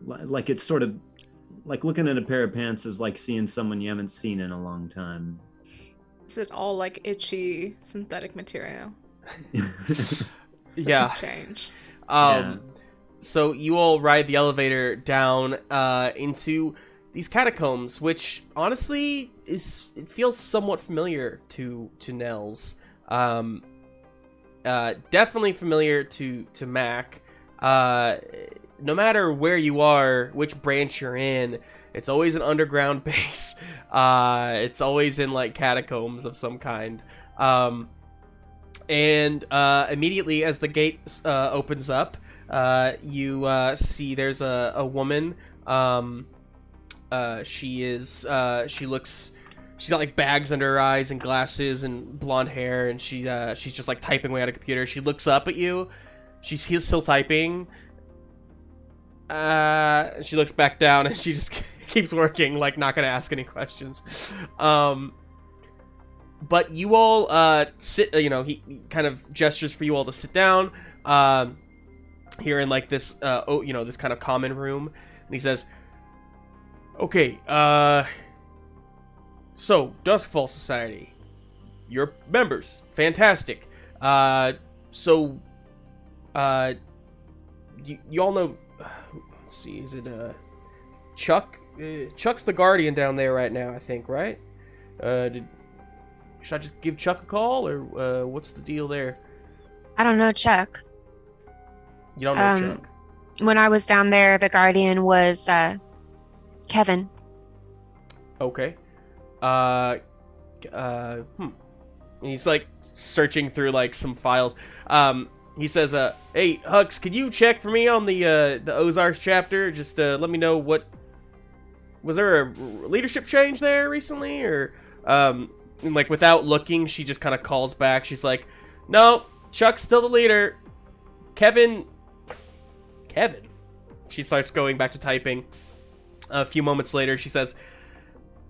it's sort of looking at a pair of pants is like seeing someone you haven't seen in a long time. Is it all itchy synthetic material? Yeah. Change. Yeah. So you all ride the elevator down into these catacombs, which honestly it feels somewhat familiar to Nell's. Definitely familiar to Mac. No matter where you are, which branch you're in, it's always an underground base. It's always in catacombs of some kind. And immediately as the gate opens up, you see there's a woman. She's got bags under her eyes and glasses and blonde hair, and she's just typing away at a computer. She looks up at you. She's still typing. She looks back down and she just keeps working, not gonna ask any questions. But you all sit. He kind of gestures for you all to sit down. Here in this this kind of common room, and he says, "Okay, so Duskfall Society, you're members, fantastic. So, you all know. Let's see, is it Chuck? Chuck's the guardian down there right now, I think, right? Should I just give Chuck a call, or what's the deal there? I don't know, Chuck. You don't know Chuck. When I was down there, the guardian was Kevin. Okay. And he's searching through some files. He says, "Hey Hux, could you check for me on the Ozarks chapter? Just let me know was there a leadership change there recently, or and without looking, she just kind of calls back. She's like, no, Chuck's still the leader. Kevin. She starts going back to typing. A few moments later, she says,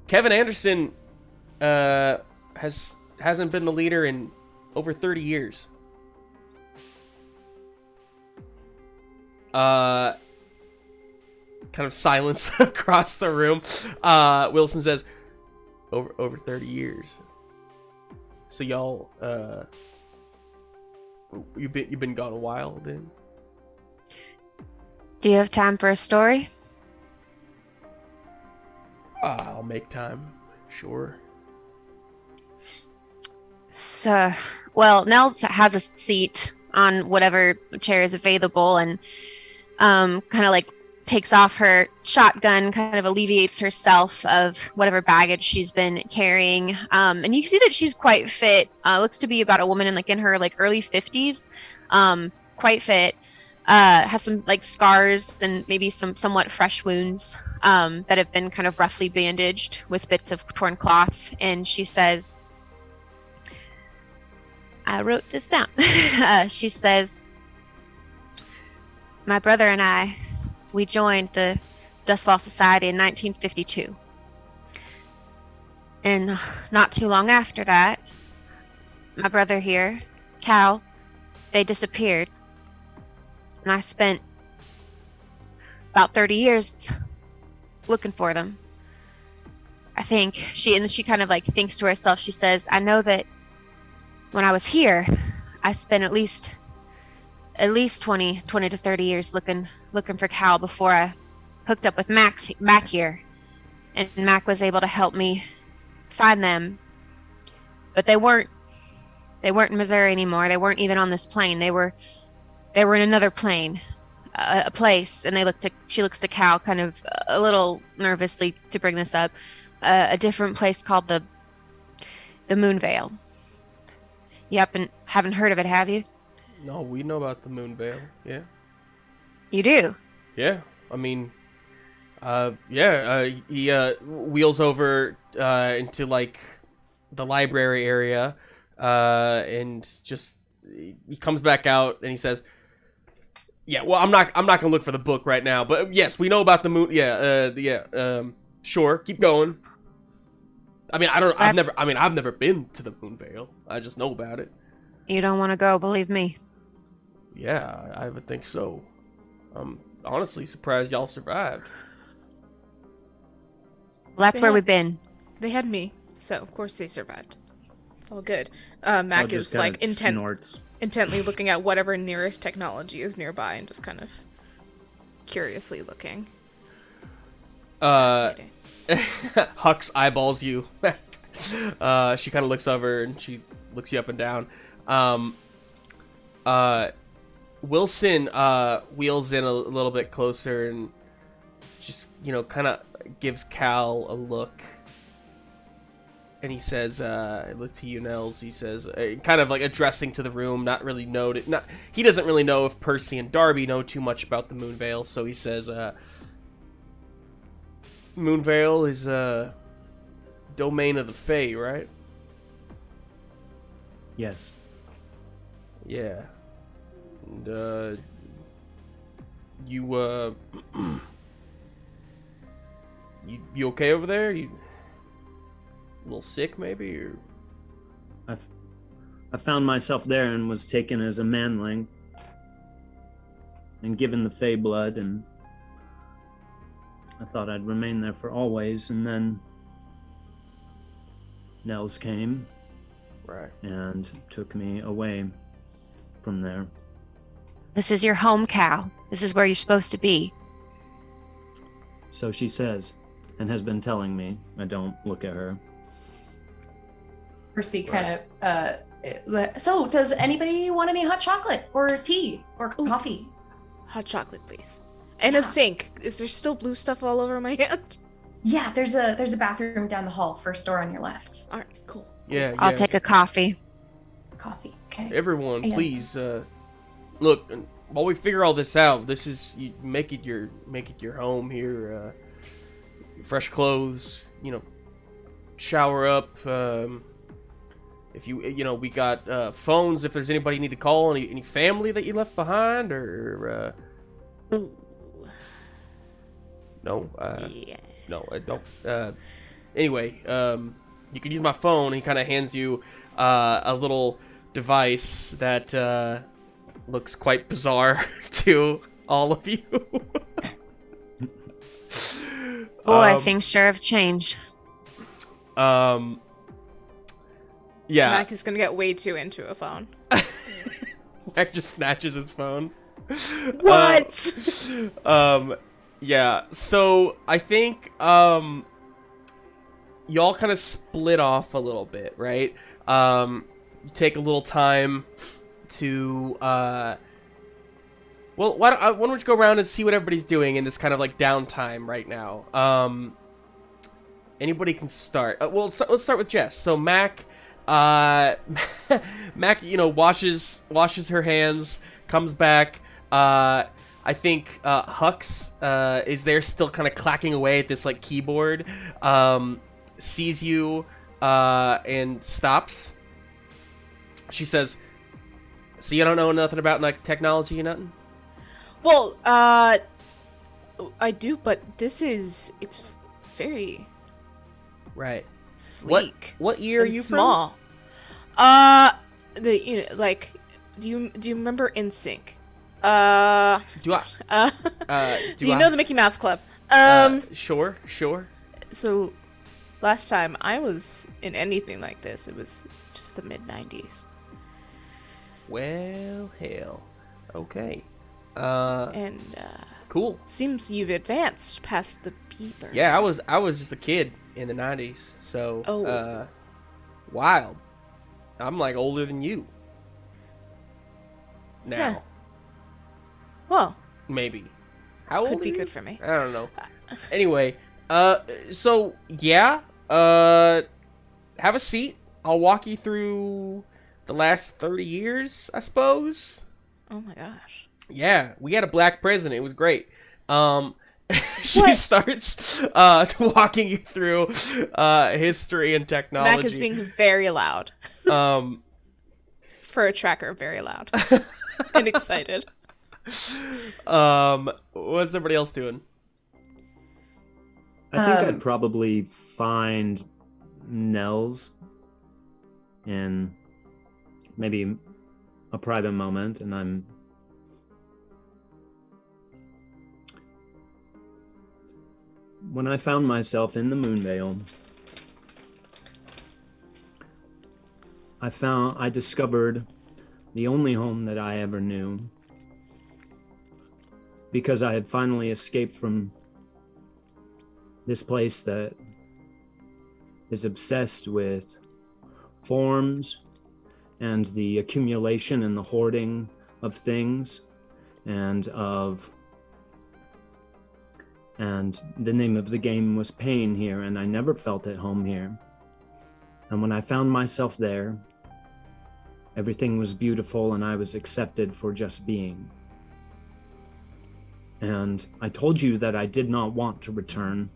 Kevin Anderson hasn't been the leader in over 30 years. Kind of silence across the room. Wilson says, over 30 years. So y'all, you've been gone a while then? Do you have time for a story? I'll make time. Sure. So, well, Nell has a seat on whatever chair is available and kind of like takes off her shotgun, kind of alleviates herself of whatever baggage she's been carrying. And you can see that she's quite fit. Looks to be about a woman in her early 50s. Quite fit. Has some scars and maybe some somewhat fresh wounds that have been kind of roughly bandaged with bits of torn cloth. And she says, I wrote this down. She says, my brother and I, we joined the Duskfall Society in 1952. And not too long after that, my brother here, Cal, they disappeared. And I spent about 30 years looking for them. I think she kind of thinks to herself. She says, I know that when I was here, I spent at least 20 to 30 years looking for Cal before I hooked up with Mac here. And Mac was able to help me find them. But they weren't in Missouri anymore. They weren't even on this plane. They were in another plane, a place, and she looks to Cal kind of a little nervously to bring this up, a different place called the Moonvale. You haven't heard of it, have you? No, we know about the Moonvale, yeah. You do? Yeah, I mean, he wheels over into the library area, and just he comes back out and he says, "Yeah, well, I'm not gonna look for the book right now, but yes, we know about the moon. Sure, keep going. I mean, I've never been to the Moonvale. I just know about it. You don't want to go, believe me. Yeah, I would think so. I'm honestly surprised y'all survived. Well, that's where we've been. They had me, so of course they survived. It's all good. Mac is intently looking at whatever nearest technology is nearby and just kind of curiously looking. Hux eyeballs you. She kind of looks over and she looks you up and down. Wilson wheels in a little bit closer and just, kind of gives Cal a look. And he says, look to you, Nels. He says, kind of addressing to the room, he doesn't really know if Percy and Darby know too much about the Moonvale, so he says, Moonvale is a domain of the Fae, right? Yes. Yeah. And, you okay over there? You a little sick, maybe, or? I found myself there and was taken as a manling and given the Fae blood, and I thought I'd remain there for always, and then Nels came, right, and took me away from there. This is your home, Cal. This is where you're supposed to be. So she says, and has been telling me. I don't look at her. Percy kind of, so does anybody want any hot chocolate or tea or coffee? Hot chocolate, please. And a sink. Is there still blue stuff all over my hand? Yeah, there's a bathroom down the hall, first door on your left. All right, cool. Yeah, I'll take a coffee. Coffee, okay. Everyone, please, look, while we figure all this out, you make it your home here. Fresh clothes, shower up. If we got phones. If there's anybody you need to call, any family that you left behind, or No. Yeah. No, I don't. Anyway, you can use my phone. He kind of hands you a little device that looks quite bizarre to all of you. Boy, things sure have changed. Yeah. Mac is gonna get way too into a phone. Mac just snatches his phone. What? Yeah. So I think y'all kind of split off a little bit, right? You take a little time to well, why don't we just go around and see what everybody's doing in this kind of like downtime right now? Anybody can start. Well, let's start with Jess. So Mac, Mac, washes her hands, comes back. I think Hux is there still kind of clacking away at this like keyboard. Sees you and stops. She says, "So you don't know nothing about like technology or nothing?" Well, I do, but it's very Right. sleek. What year are and you small. Do you remember NSYNC? from? Do you know the Mickey Mouse Club? Sure. So last time I was in anything like this, it was just the mid-90s. Well, hell. Okay. And Cool. seems you've advanced past the beeper. Yeah, I was just a kid in the 90s, so Oh. Wild. I'm like older than you. Now. Huh. Well, Maybe. How old could are be you? good for me. I don't know. Anyway, so yeah, have a seat. I'll walk you through the last 30 years, I suppose. Oh my gosh. Yeah, we had a black president. It was great. She What? starts walking you through history and technology. Mac is being very loud. Um, For a tracker, very loud. And excited. what's everybody else doing? I think I'd probably find Nell's in maybe a private moment, and when I found myself in the Moonvale, I discovered the only home that I ever knew, because I had finally escaped from this place that is obsessed with forms and the accumulation and the hoarding of things, and the name of the game was pain here, and I never felt at home here. And when I found myself there, everything was beautiful and I was accepted for just being. And I told you that I did not want to return,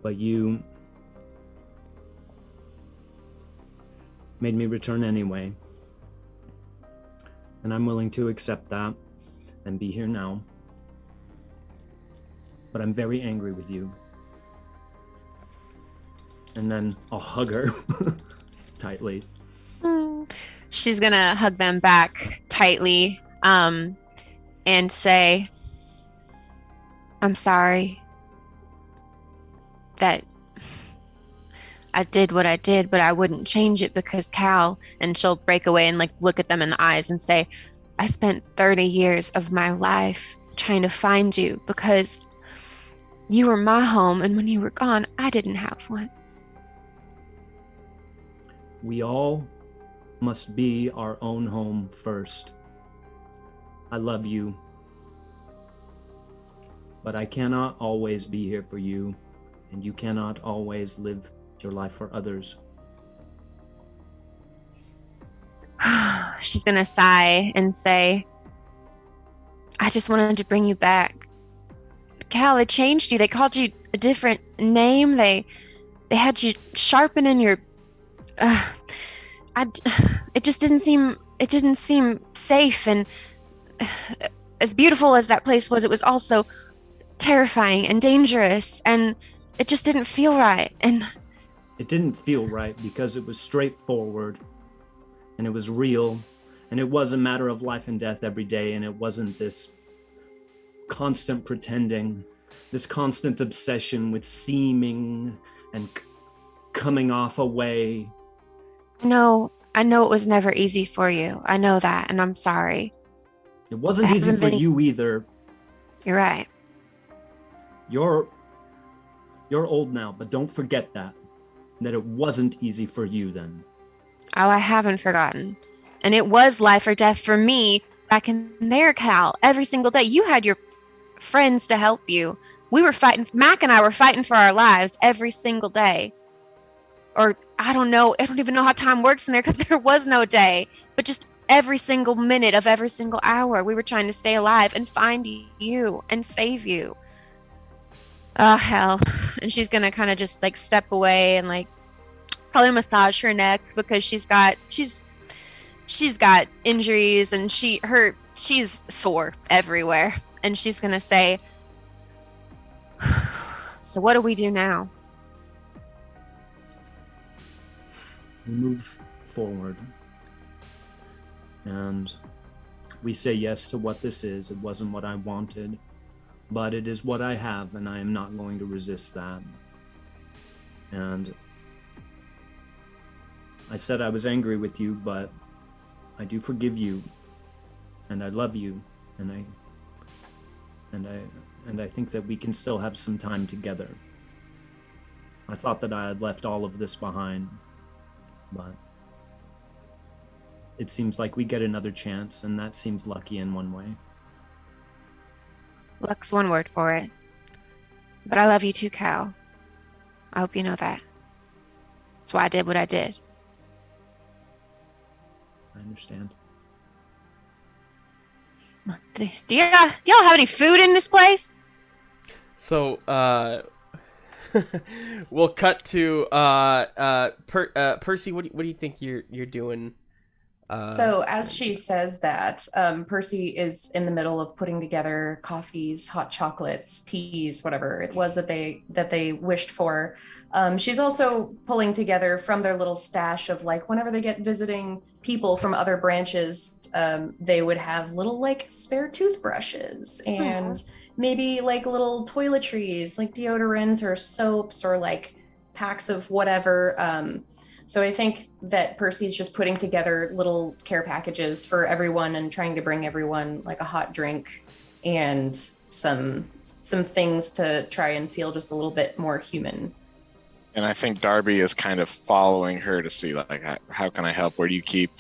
but you made me return anyway. And I'm willing to accept that and be here now. But I'm very angry with you. And then I'll hug her tightly. She's gonna hug them back tightly, and say, "I'm sorry that I did what I did, but I wouldn't change it because Cal," and she'll break away and like look at them in the eyes and say, "I spent 30 years of my life trying to find you because you were my home, and when you were gone, I didn't have one." We all must be our own home first. I love you, but I cannot always be here for you, and you cannot always live your life for others. She's gonna sigh and say, "I just wanted to bring you back. Cal, they changed you. They called you a different name. They had you sharpening your it just didn't seem safe, and as beautiful as that place was, it was also terrifying and dangerous, and it just didn't feel right. And It didn't feel right because it was straightforward, and it was real, and it was a matter of life and death every day, and it wasn't this constant pretending, this constant obsession with seeming and coming off away. I know it was never easy for you. I know that, and I'm sorry. It wasn't It easy hasn't for been- you either. You're right. You're old now, but don't forget that it wasn't easy for you then. Oh, I haven't forgotten. And it was life or death for me back in there, Cal. Every single day. You had your friends to help you. We were fighting. Mac and I were fighting for our lives every single day. Or I don't know. I don't even know how time works in there because there was no day. But just every single minute of every single hour, we were trying to stay alive and find you and save you. Oh, hell. And she's going to kind of just like step away and like probably massage her neck because she's got injuries and she's sore everywhere. And she's going to say, so what do we do now? We move forward. And we say yes to what this is. It wasn't what I wanted, but it is what I have, and I am not going to resist that. And I said I was angry with you, but I do forgive you, and I love you, and I think that we can still have some time together. I thought that I had left all of this behind, but it seems like we get another chance, and that seems lucky in one way. Luck's one word for it. But I love you too, Cal. I hope you know that. That's why I did what I did. I understand. Do y'all have any food in this place? So, we'll cut to Percy. What do you think you're doing? So as she says that, Percy is in the middle of putting together coffees, hot chocolates, teas, whatever it was that they wished for. She's also pulling together from their little stash of like whenever they get visiting people from other branches, they would have little like spare toothbrushes and maybe like little toiletries, like deodorants or soaps or like packs of whatever. So I think that Percy's just putting together little care packages for everyone and trying to bring everyone like a hot drink and some things to try and feel just a little bit more human. And I think Darby is kind of following her to see like how can I help? Where do you keep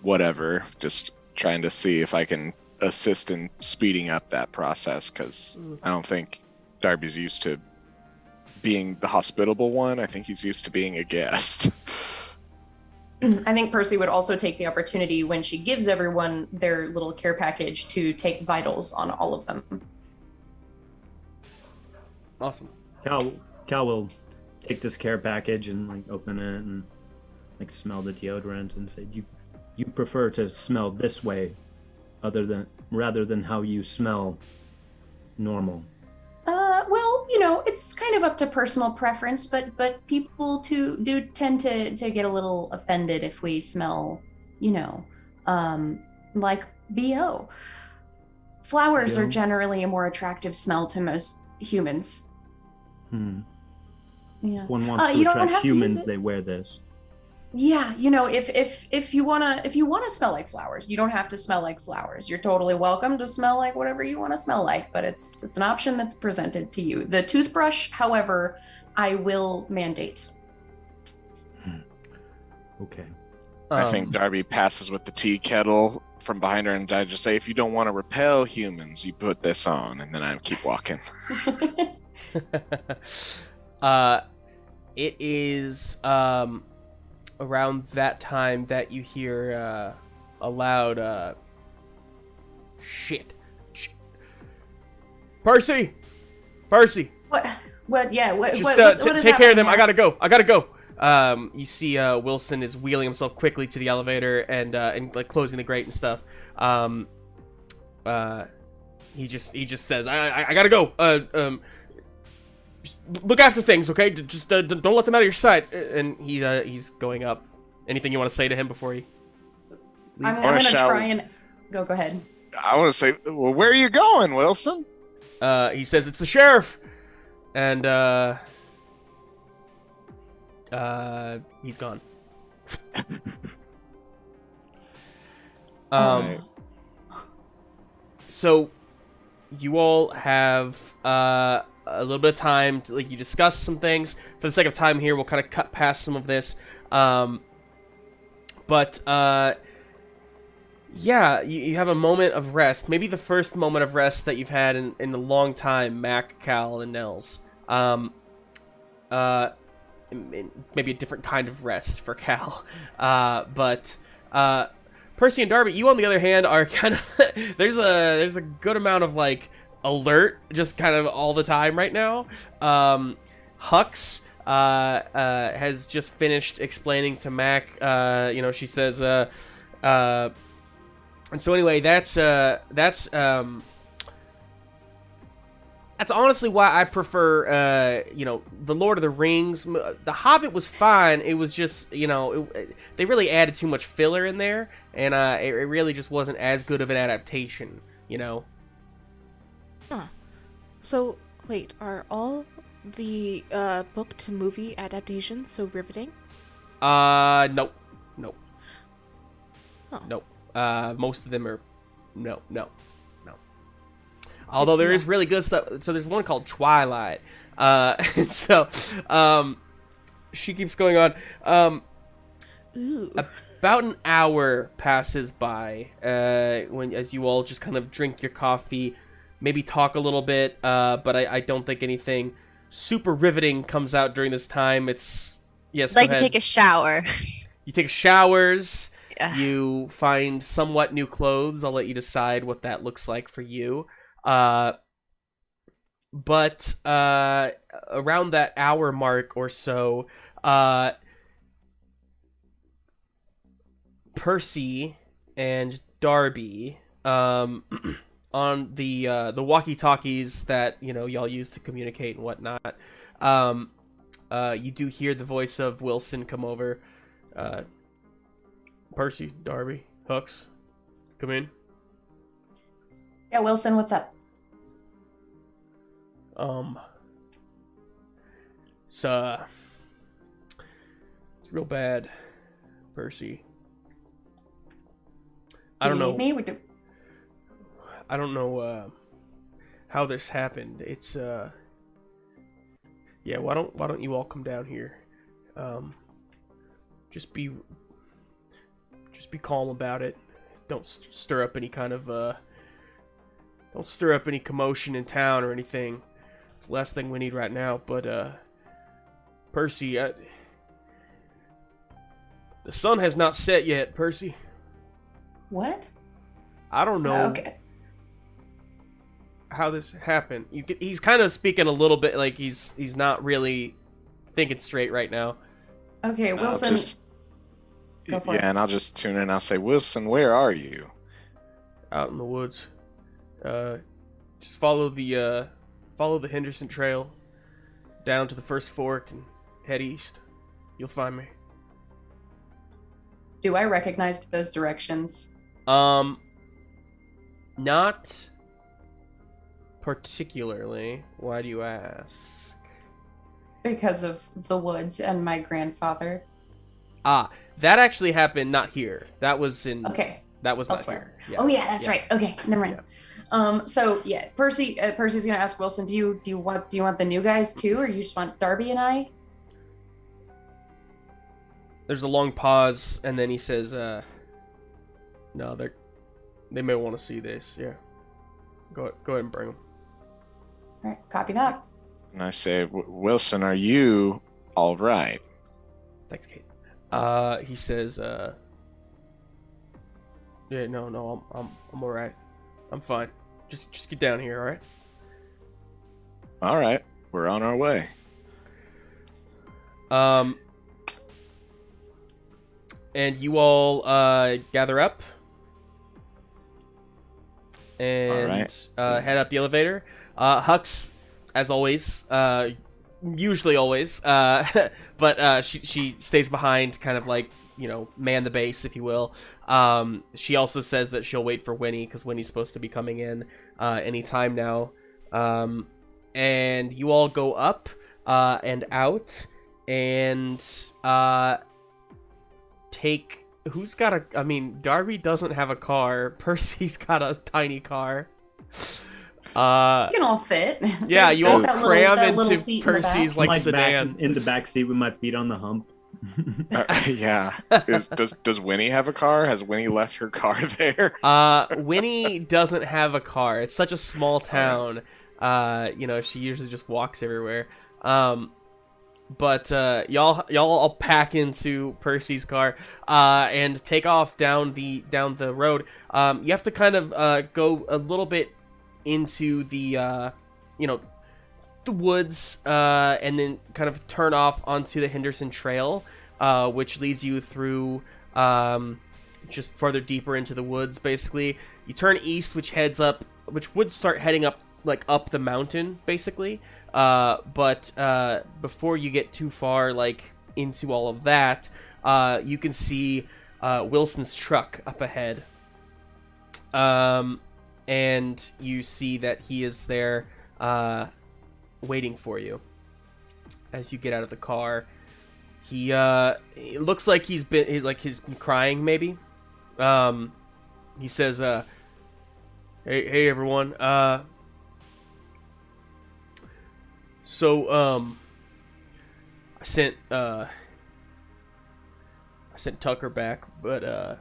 whatever? Just trying to see if I can assist in speeding up that process because I don't think Darby's used to being the hospitable one. I think he's used to being a guest. I think Percy would also take the opportunity when she gives everyone their little care package to take vitals on all of them. Awesome. Cal will take this care package and like open it and like smell the deodorant and say, you prefer to smell this way rather than how you smell normal. Well, it's kind of up to personal preference, but people do tend to get a little offended if we smell, like BO. Flowers BO? are generally a more attractive smell to most humans. Yeah. If one wants to you don't attract have to use humans, it. they wear this. Yeah, if you wanna smell like flowers, you don't have to smell like flowers. You're totally welcome to smell like whatever you want to smell like, but it's an option that's presented to you. The toothbrush, however, I will mandate. Okay. I think Darby passes with the tea kettle from behind her, and I just say, if you don't want to repel humans, you put this on, and then I keep walking. It is around that time that you hear a loud shit. Percy! What? Yeah. What? Just what is take care of them. happening now? I gotta go. You see Wilson is wheeling himself quickly to the elevator and like closing the grate and stuff. he just says, I gotta go. Just look after things, okay? Just don't let them out of your sight. And he's going up. Anything you want to say to him before he I'm leaves? gonna shall- try and go ahead. I want to say, well, where are you going, Wilson? He says it's the sheriff, and he's gone. Right. So you all have a little bit of time to, like, you discuss some things. For the sake of time here, we'll kind of cut past some of this. But yeah, you have a moment of rest. Maybe the first moment of rest that you've had in a long time, Mac, Cal, and Nels. Maybe a different kind of rest for Cal. But Percy and Darby, you on the other hand are kind of there's a good amount of like alert just kind of all the time right now. Hux has just finished explaining to Mac. She says, and so anyway, that's honestly why I prefer, the Lord of the Rings. The Hobbit was fine. It was just, they really added too much filler in there, and it really just wasn't as good of an adaptation, Huh. So, wait, are all the book to movie adaptations so riveting? Nope. Oh. Nope. Most of them are, no. Although there is really good stuff. So there's one called Twilight. And so, she keeps going on. Ooh. About an hour passes by, as you all just kind of drink your coffee, maybe talk a little bit, but I don't think anything super riveting comes out during this time. It's, yes, I'd like go to ahead. take a shower. You take showers. Yeah. You find somewhat new clothes. I'll let you decide what that looks like for you. But around that hour mark or so, Percy and Darby, on the walkie-talkies that y'all use to communicate and whatnot, you do hear the voice of Wilson come over. Percy, Darby, Hooks, come in. Yeah, Wilson, what's up? It's real bad, Percy. I Do don't you know. need me? We do- I don't know how this happened. It's yeah. Why don't you all come down here? Just be calm about it. Don't stir up any kind of don't stir up any commotion in town or anything. It's the last thing we need right now. But Percy, the sun has not set yet, Percy. What? I don't know Okay. how this happened. He's kind of speaking a little bit like he's not really thinking straight right now. Okay, Wilson. Go for it. And I'll just tune in. I'll say, Wilson, where are you? Out in the woods. Just follow the Henderson Trail down to the first fork and head east. You'll find me. Do I recognize those directions? Not particularly. Why do you ask? Because of the woods and my grandfather. Ah, that actually happened not here. That was in. Okay. That was not Elsewhere. here. Oh yeah, that's right. Okay, never mind. So yeah, Percy's gonna ask Wilson, do you want the new guys too, or you just want Darby and I? There's a long pause, and then he says, "No, they may want to see this. Yeah, go ahead and bring them." All right, copy that. And I say, Wilson, are you all right? Thanks, Kate. He says, "Yeah, no, I'm all right. I'm fine. Just get down here, all right?" All right, we're on our way. And you all gather up. and head up the elevator. Hux, as always, usually always, but she stays behind, kind of like, man the base, if you will. She also says that she'll wait for Winnie, because Winnie's supposed to be coming in anytime now. And you all go up and out, and take... Who's got a... I mean, Darby doesn't have a car. Percy's got a tiny car. You can all fit. Yeah, you all that cram little into seat in the Percy's, back. like, sedan. In the back seat with my feet on the hump. Yeah. Does Winnie have a car? Has Winnie left her car there? Winnie doesn't have a car. It's such a small town. She usually just walks everywhere. But y'all all pack into Percy's car and take off down the road. You have to kind of go a little bit into the the woods, and then kind of turn off onto the Henderson Trail, which leads you through just farther deeper into the woods. Basically, you turn east, which would start heading up, like up the mountain, basically. But before you get too far, like into all of that, you can see Wilson's truck up ahead. And you see that he is there, waiting for you. As you get out of the car, it looks like he's been crying, maybe. He says, hey everyone, so, I sent Tucker back, but,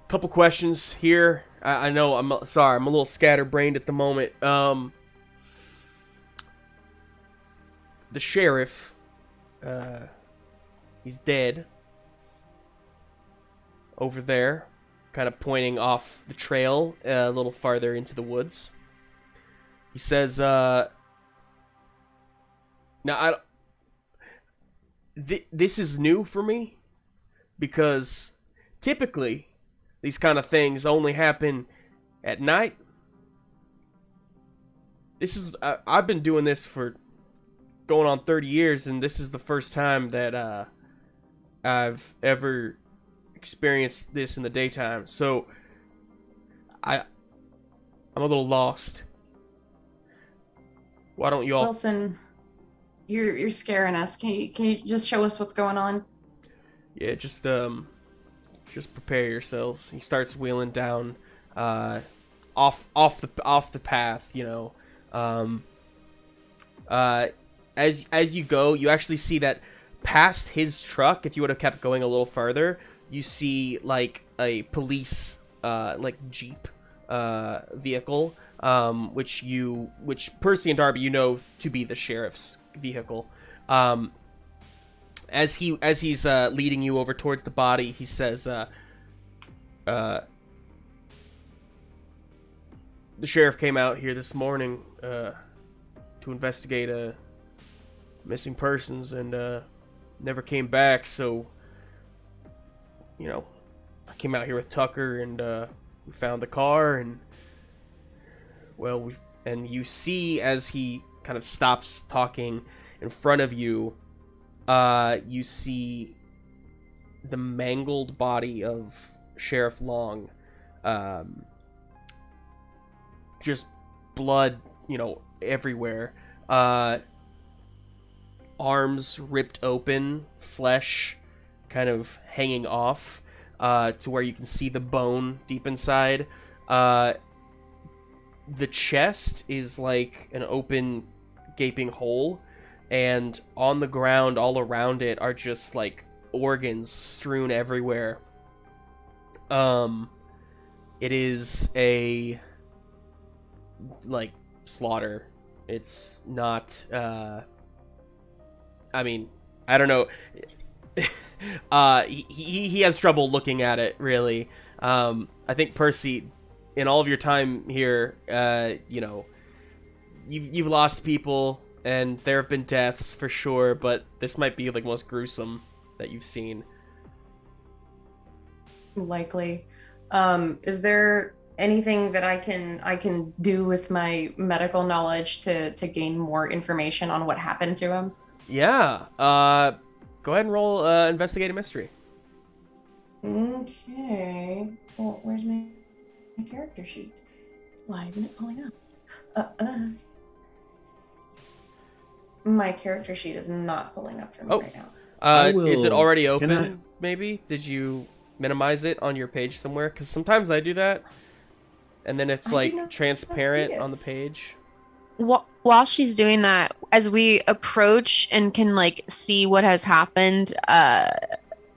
couple questions here. I know, I'm sorry, I'm a little scatterbrained at the moment. The sheriff, he's dead. Over there, kind of pointing off the trail a little farther into the woods. He says, this is new for me, because typically these kind of things only happen at night. I've been doing this for going on 30 years, and this is the first time that I've ever experienced this in the daytime. So I'm a little lost. Why don't you all... Wilson, you're scaring us. Can you just show us what's going on? Yeah, just prepare yourselves. He starts wheeling down off the path, as you go, you actually see that past his truck, if you would have kept going a little farther, you see like a police Jeep vehicle, which Percy and Darby to be the sheriff's vehicle. As he's leading you over towards the body, he says, the sheriff came out here this morning to investigate missing persons, and never came back. So, I came out here with Tucker, and we found the car, and you see as he kind of stops talking in front of you. You see the mangled body of Sheriff Long. Just blood, everywhere. Arms ripped open, flesh kind of hanging off, to where you can see the bone deep inside. The chest is like an open, gaping hole. And on the ground, all around it, are just, like, organs strewn everywhere. It is a, slaughter. It's not, I don't know. He has trouble looking at it, really. I think, Percy, in all of your time here, you've lost people, and there have been deaths for sure, but this might be most gruesome that you've seen. Likely. Is there anything that I can do with my medical knowledge to gain more information on what happened to him? Yeah. Go ahead and roll investigate a mystery. Okay. Well, where's my character sheet? Why isn't it pulling up? My character sheet is not pulling up for me right now. Is it already Can open? Maybe? Did you minimize it on your page somewhere? Because sometimes I do that, and then it's I do like not transparent see on the it. page. While she's doing that, as we approach and can like see what has happened,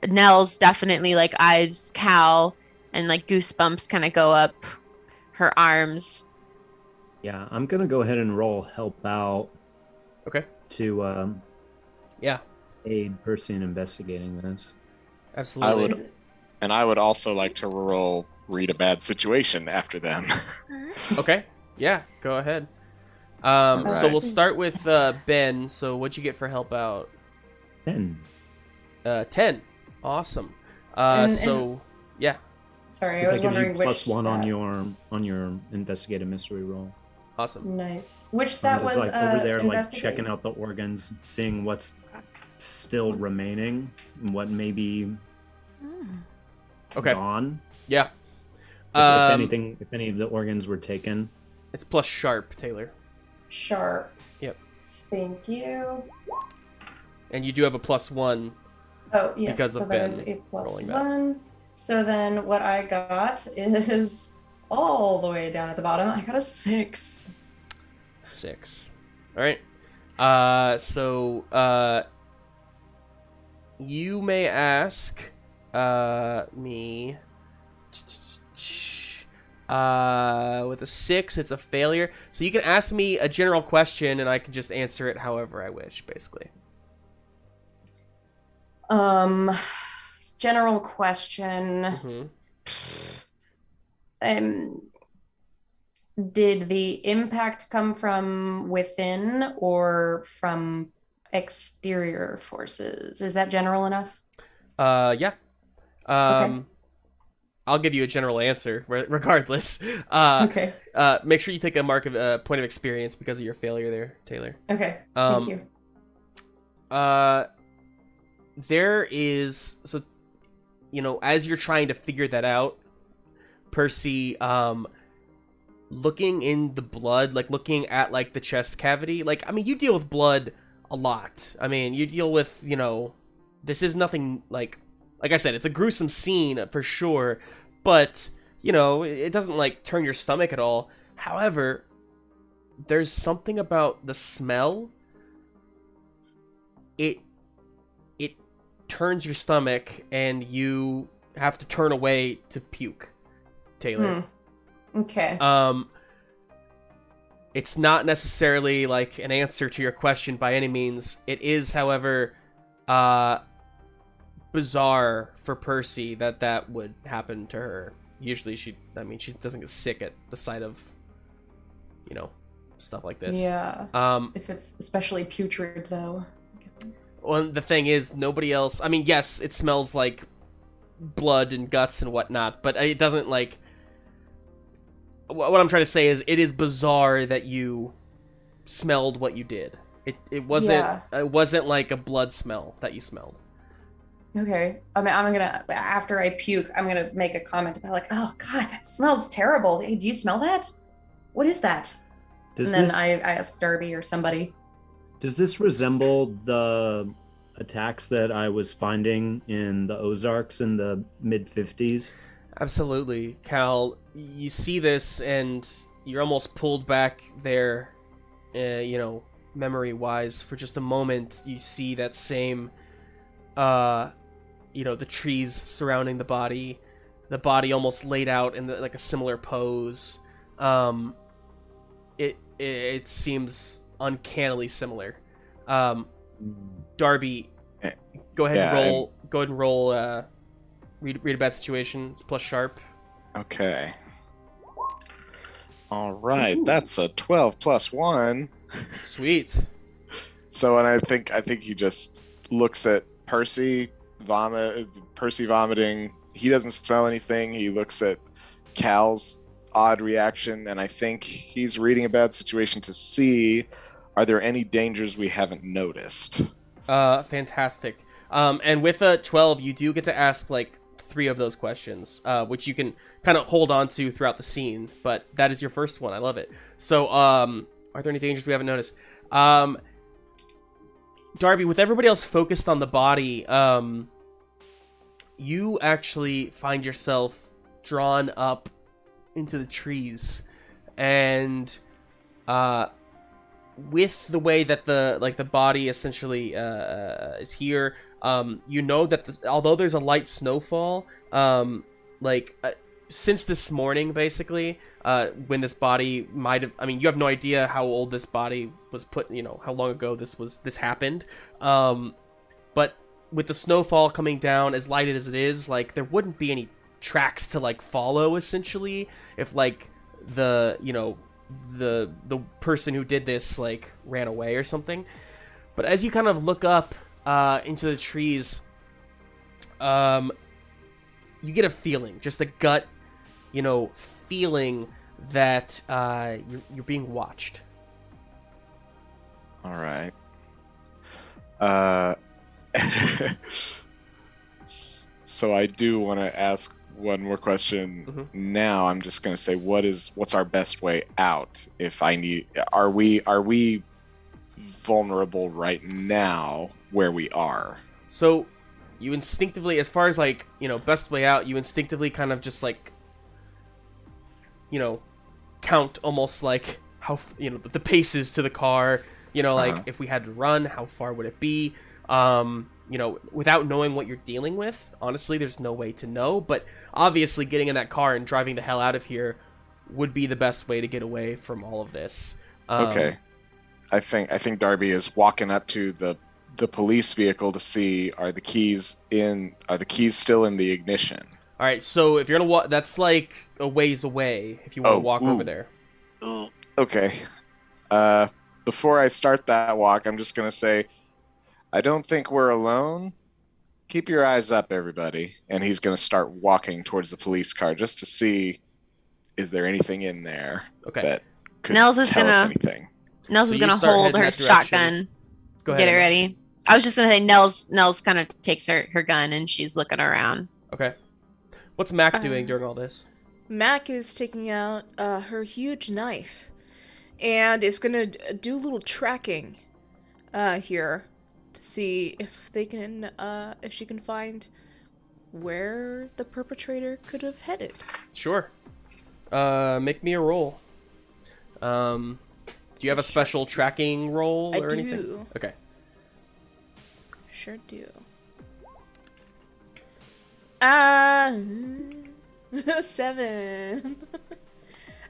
Nell's definitely like eyes cow and like goosebumps kind of go up her arms. Yeah, I'm gonna go ahead and roll help out Okay. to Yeah. aid Percy in investigating this. Absolutely. I would also like to roll read a bad situation after them. Okay. Yeah. Go ahead. So Alright. we'll start with Ben. So what'd you get for help out? 10. 10. Awesome. And- Yeah. Sorry, So I was that gives you wondering which +1 stat. on your investigative mystery roll. Awesome. Nice. Which I'm stat just was like over there, like investigate? checking out the organs, seeing what's still remaining, and what may be Okay. gone. Yeah. If any of the organs were taken. It's plus sharp, Taylor. Sharp. Yep. Thank you. And you do have a +1. Oh, yes. Because so of that Ben is a rolling that. +1. So then what I got is all the way down at the bottom. I got a 6. 6. All right. You may ask me. With a 6, it's a failure. So you can ask me a general question, and I can just answer it however I wish, basically. General question. Mm-hmm. Did the impact come from within or from exterior forces? Is that general enough? Yeah. Okay. I'll give you a general answer, regardless. Okay. Make sure you take a point of experience because of your failure there, Taylor. Okay. Thank you. There is as you're trying to figure that out, Percy, looking in the blood, like looking at like the chest cavity, like I mean, you deal with blood a lot. I mean, you deal with this is nothing like I said, it's a gruesome scene for sure, but it doesn't like turn your stomach at all. However, there's something about the smell. It turns your stomach and you have to turn away to puke, Taylor. Okay. It's not necessarily like an answer to your question by any means. It is, however, bizarre for Percy that would happen to her. Usually she doesn't get sick at the sight of stuff like this. Yeah. If it's especially putrid though. Well, the thing is, nobody else. I mean, yes, it smells like blood and guts and whatnot, but it doesn't like. What I'm trying to say is, it is bizarre that you smelled what you did. It wasn't. Yeah. It wasn't like a blood smell that you smelled. Okay. I mean, I'm gonna after I puke, I'm gonna make a comment about like, oh god, that smells terrible. Hey, do you smell that? What is that? And then I ask Darby or somebody. Does this resemble the attacks that I was finding in the Ozarks in the mid-50s? Absolutely, Cal. You see this, and you're almost pulled back there, memory-wise. For just a moment, you see that same, the trees surrounding the body almost laid out in like a similar pose. It seems uncannily similar. Darby, go ahead and roll. Go ahead and roll. Read a bad situation. It's plus sharp. Okay. All right, that's a 12 plus 1. Sweet. So, and I think he just looks at Percy vomiting, he doesn't smell anything. He looks at Cal's odd reaction, and I think he's reading a bad situation to see, are there any dangers we haven't noticed? Fantastic. And with a 12, you do get to ask like 3 of those questions, which you can kind of hold on to throughout the scene. But that is your first one. I love it. So, are there any dangers we haven't noticed? Darby, with everybody else focused on the body, you actually find yourself drawn up into the trees, and with the way that the body essentially is here, you know that although there's a light snowfall, since this morning, basically, when this body might have, I mean, you have no idea how old this body was put, how long ago this happened, but with the snowfall coming down, as lighted as it is, like, there wouldn't be any tracks to, like, follow, essentially, if, like, the person who did this, like, ran away or something. But as you kind of look up into the trees, you get a feeling, just a gut, feeling that you're being watched. All right. So I do want to ask one more question. Mm-hmm. Now I'm just going to say, what's our best way out? If I need, are we vulnerable right now where we are? So you instinctively, as far as like, best way out, you instinctively kind of just like, count almost like how, the paces to the car, like if we had to run, how far would it be? Without knowing what you're dealing with, honestly, there's no way to know. But obviously, getting in that car and driving the hell out of here would be the best way to get away from all of this. Okay, I think Darby is walking up to the police vehicle to see, are the keys still in the ignition? All right, so if you're gonna walk, that's like a ways away. If you want to walk over there. Okay. Before I start that walk, I'm just gonna say, I don't think we're alone. Keep your eyes up, everybody. And he's going to start walking towards the police car just to see, is there anything in there that could tell us anything. Nell's is going to hold her shotgun. Go ahead, get it ready. I was just going to say Nell's kind of takes her gun and she's looking around. Okay. What's Mac doing during all this? Mac is taking out her huge knife and is going to do a little tracking here. To see if she can find where the perpetrator could have headed. Sure. Make me a roll. Do you have a special tracking roll or anything? I do. Okay. Sure do. 7.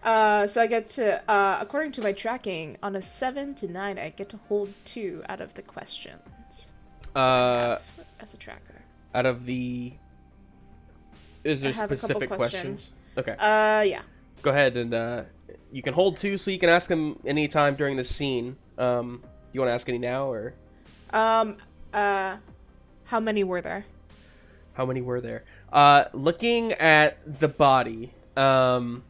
So I get to, according to my tracking, on a 7 to 9, I get to hold 2 out of the questions. As a tracker. Out of the... Is there specific questions? Okay. Yeah. Go ahead and, you can hold 2 so you can ask them anytime during the scene. You want to ask any now, or? How many were there? How many were there? Looking at the body, and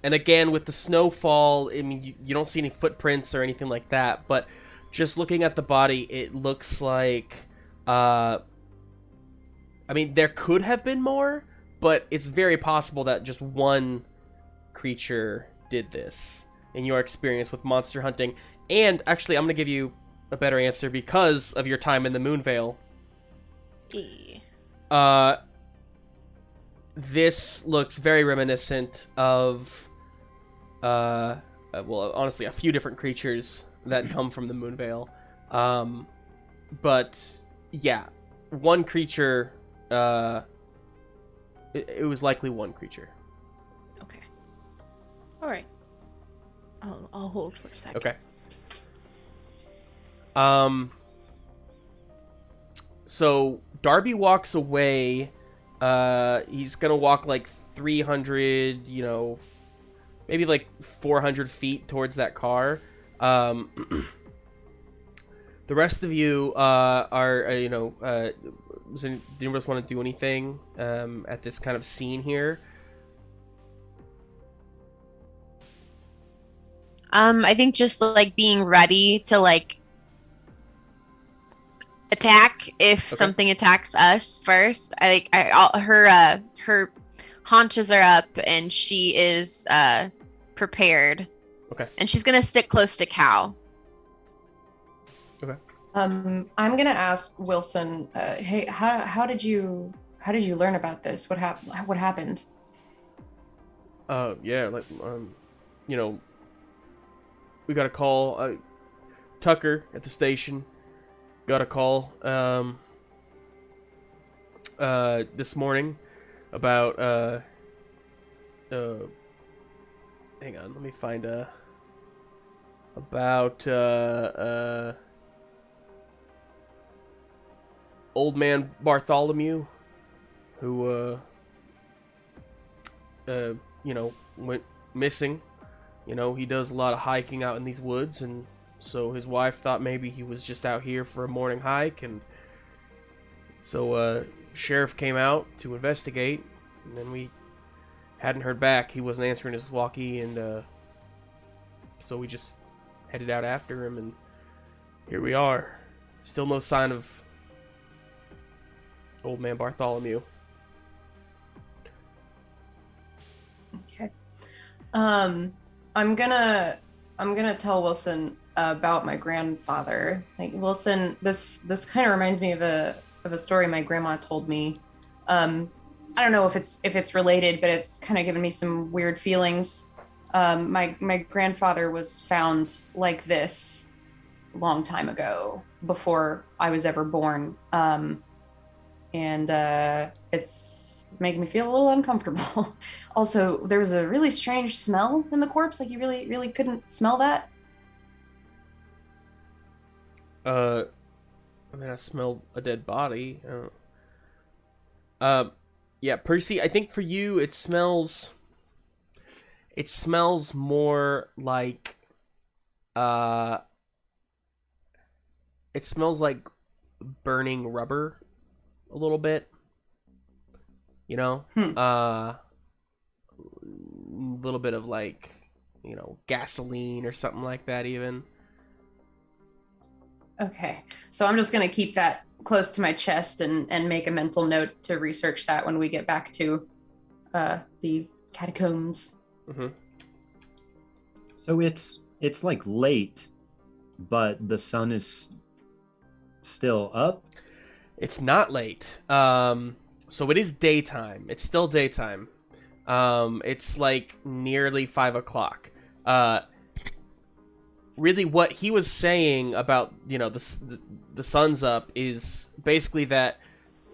again, with the snowfall, I mean, you don't see any footprints or anything like that, but just looking at the body, it looks like, I mean, there could have been more, but it's very possible that just one creature did this in your experience with monster hunting. And actually, I'm going to give you a better answer because of your time in the Moonvale. This looks very reminiscent of, well, honestly, a few different creatures that come from the Moonvale. But, yeah, one creature, it was likely one creature. Okay. Alright. I'll hold for a second. Okay. So, Darby walks away. He's gonna walk like 300, maybe like 400 feet towards that car. The rest of you are, do you guys want to do anything at this kind of scene here? I think just like being ready to like attack if something attacks us first. Her haunches are up and she is prepared. Okay. And she's gonna stick close to Cal. Okay. I'm gonna ask Wilson. Hey, how did you learn about this? What happened? Yeah, like we got a call. Tucker at the station got a call this morning about hang on, let me find about old man Bartholomew, who went missing. He does a lot of hiking out in these woods, and so his wife thought maybe he was just out here for a morning hike, and so sheriff came out to investigate, and then we hadn't heard back. He wasn't answering his walkie, and so we just headed out after him, and here we are. Still no sign of old man Bartholomew. Okay. I'm gonna tell Wilson about my grandfather. Like, Wilson, this kind of reminds me of a story my grandma told me. I don't know if it's related, but it's kind of given me some weird feelings. My grandfather was found like this a long time ago, before I was ever born. And it's making me feel a little uncomfortable. Also, there was a really strange smell in the corpse. Like, you really, really couldn't smell that. I smelled a dead body. Yeah, Percy, I think for you it smells more like it smells like burning rubber a little bit. A little bit of like, gasoline or something like that even. Okay, so I'm just gonna keep that close to my chest and make a mental note to research that when we get back to the catacombs. Mm-hmm. So it's like late, but the sun is still up? It's not late. So it is daytime. It's still daytime. It's like nearly 5 o'clock. Really, what he was saying about the sun's up is basically that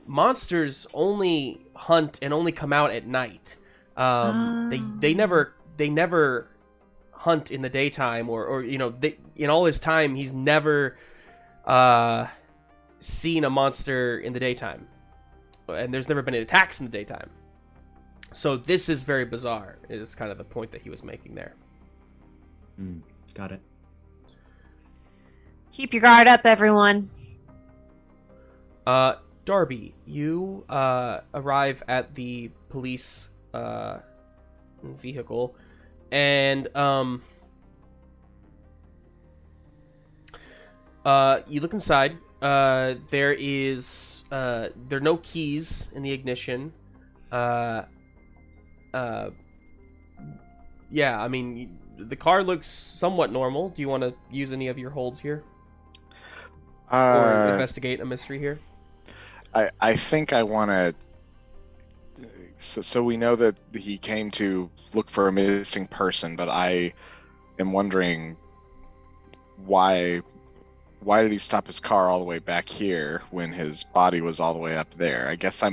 monsters only hunt and only come out at night. They never hunt in the daytime, or in all his time he's never seen a monster in the daytime, and there's never been attacks in the daytime. So this is very bizarre, is kind of the point that he was making there. Got it. Keep your guard up, everyone. Darby, you arrive at the police vehicle, and you look inside. There are no keys in the ignition. Yeah, I mean, the car looks somewhat normal. Do you want to use any of your holds here? Or investigate a mystery here? I think I want to. So we know that he came to look for a missing person, but I am wondering why did he stop his car all the way back here when his body was all the way up there? I guess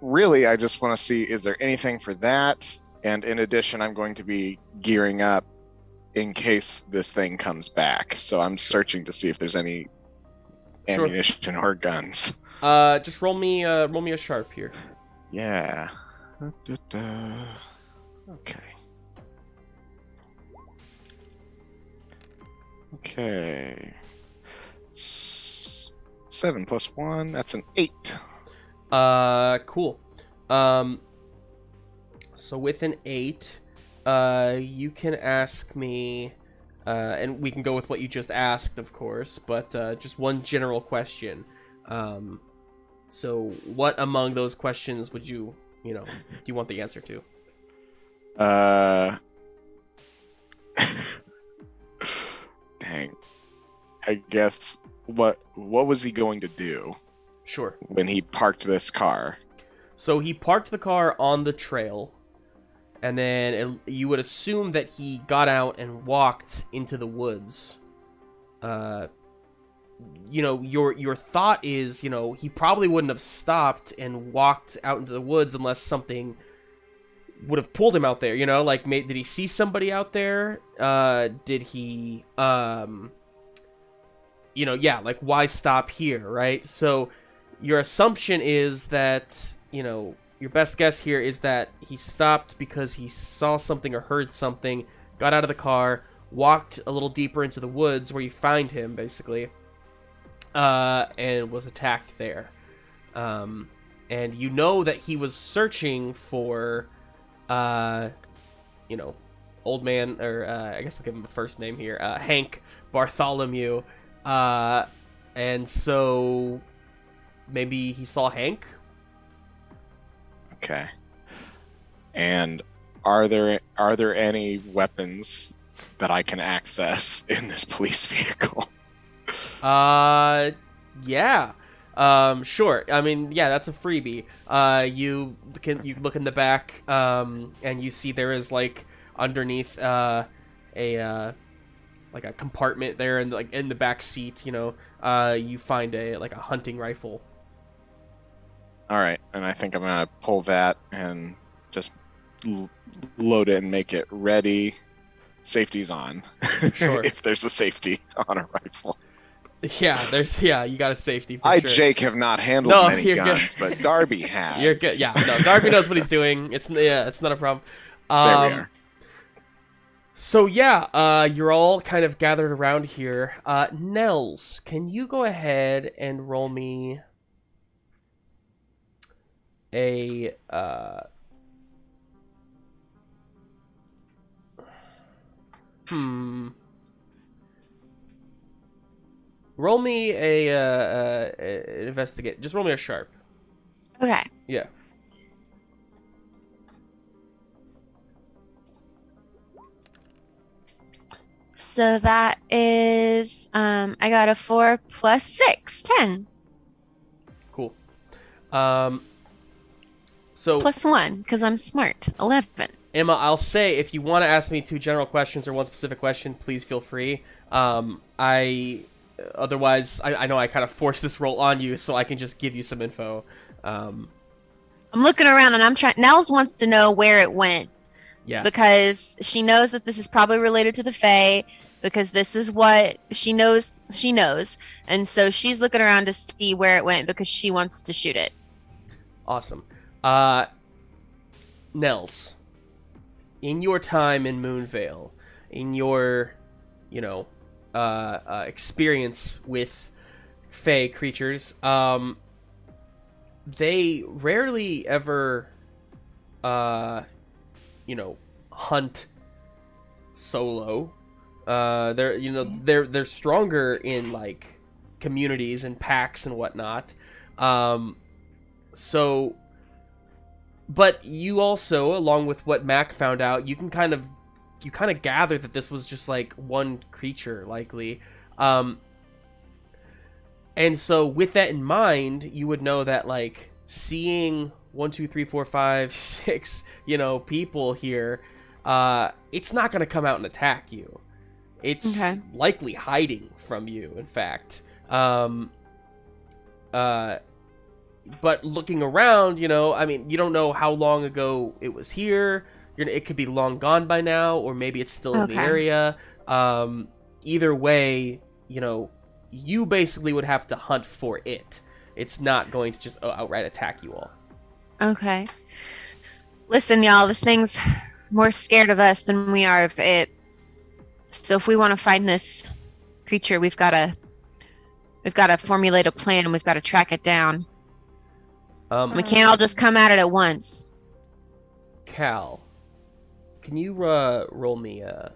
really, I just want to see, is there anything for that? And in addition, I'm going to be gearing up in case this thing comes back. So I'm searching to see if there's any ammunition or guns. Just roll me a sharp here. Yeah. Okay. Okay. 7 plus 1, that's an 8. Cool. So with an 8, you can ask me, and we can go with what you just asked, of course, but just one general question. So what among those questions would do you want the answer to? Dang. I guess what was he going to do Sure. when he parked this car? So he parked the car on the trail, and then you would assume that he got out and walked into the woods. Your thought is, he probably wouldn't have stopped and walked out into the woods unless something would have pulled him out there, did he see somebody out there? Did he, why stop here, right? So your assumption is that, your best guess here is that he stopped because he saw something or heard something, got out of the car, walked a little deeper into the woods where you find him, basically, and was attacked there. And you know that he was searching for, old man, or I guess I'll give him the first name here, Hank Bartholomew. And so maybe he saw Hank? Okay. And are there any weapons that I can access in this police vehicle? Yeah. Sure. I mean, yeah, that's a freebie. You look in the back, and you see there is underneath a compartment there, and in the back seat, you find a hunting rifle. All right, and I think I'm gonna pull that and just load it and make it ready. Safety's on. Sure. If there's a safety on a rifle. Yeah, you got a safety for sure. Jake, have not handled many guns, but Darby has. You're good. Yeah, no, Darby knows what he's doing. It's not a problem. There we are. So yeah, you're all kind of gathered around here. Nels, can you go ahead and roll me a roll me a investigate. Just roll me a sharp. Okay. Yeah. So that is, I got a 4 plus 6, 10. Cool. So Plus 1, because I'm smart, 11. Emma, I'll say if you want to ask me 2 general questions or 1 specific question, please feel free. Otherwise, I know I kind of forced this roll on you, so I can just give you some info. I'm looking around and I'm trying. Nels wants to know where it went. Yeah. Because she knows that this is probably related to the Fae, because this is what she knows. And so she's looking around to see where it went because she wants to shoot it. Awesome. Nels, in your time in Moonvale, in your, experience with Fae creatures, they rarely ever, hunt solo. They're stronger in communities and packs and whatnot. But you also, along with what Mac found out, you kind of gather that this was just one creature, likely. And so with that in mind, you would know that seeing 1, 2, 3, 4, 5, 6, people here, it's not going to come out and attack you. It's likely hiding from you, in fact. But looking around, you don't know how long ago it was here. It could be long gone by now, or maybe it's still in the area. Either way, you basically would have to hunt for it. It's not going to just outright attack you all. Okay. Listen, y'all, this thing's more scared of us than we are of it. So if we want to find this creature. We've got to formulate a plan, and we've got to track it down. We can't all just come at it at once. Cal, can you roll me a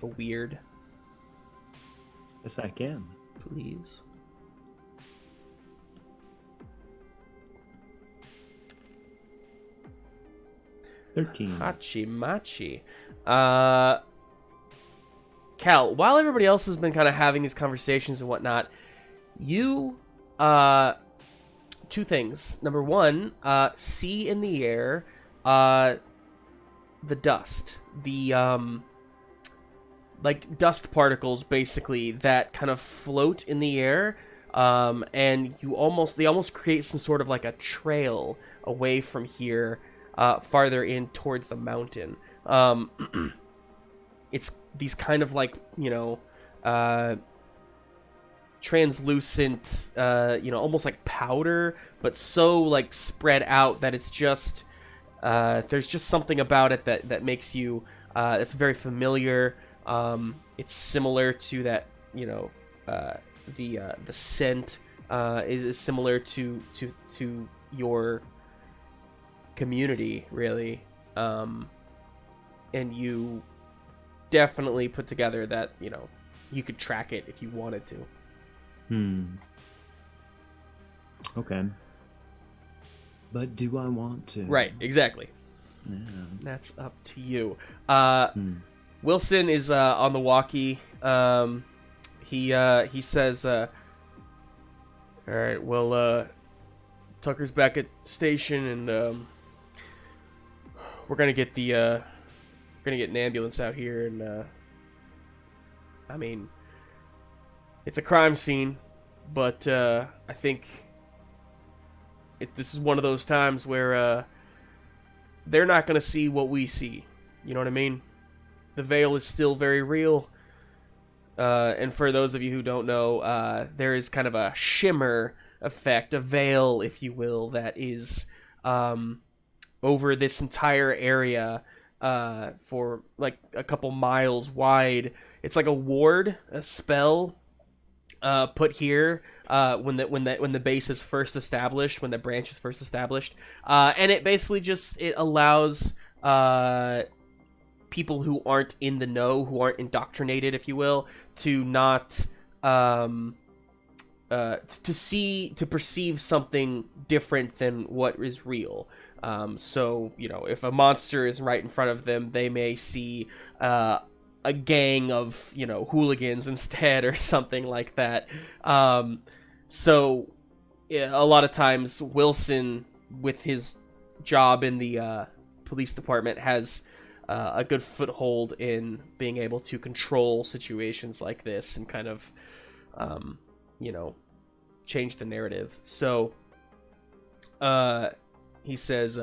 weird, Yes, I can. please? 13. Hachi machi. Cal, while everybody else has been kind of having these conversations and whatnot, you, two things. Number one, see in the air, the dust. The, like, dust particles, basically, that kind of float in the air, and they almost create some sort of, like, a trail away from here, farther in towards the mountain. It's these kind of, like, translucent, almost like powder, but so, like, spread out that it's just, there's just something about it that makes you, it's very familiar. It's similar to that, the scent, is similar to your community, really. And you definitely put together that, you could track it if you wanted to. Okay. But do I want to? Right, exactly. Yeah. That's up to you. Wilson is on the walkie. He says, all right, well, Tucker's back at station, and we're gonna get an ambulance out here, and I mean, it's a crime scene, but I think this is one of those times where they're not gonna see what we see. You know what I mean? The veil is still very real. And for those of you who don't know, there is kind of a shimmer effect, a veil, if you will, that is over this entire area for like a couple miles wide. It's like a ward, a spell put here when the base is first established, when the branch is first established, and it basically it allows people who aren't in the know, who aren't indoctrinated, if you will, to not to perceive something different than what is real. So, if a monster is right in front of them, they may see a gang of, hooligans instead, or something like that. So a lot of times Wilson, with his job in the police department, has a good foothold in being able to control situations like this and kind of, change the narrative. So, he says,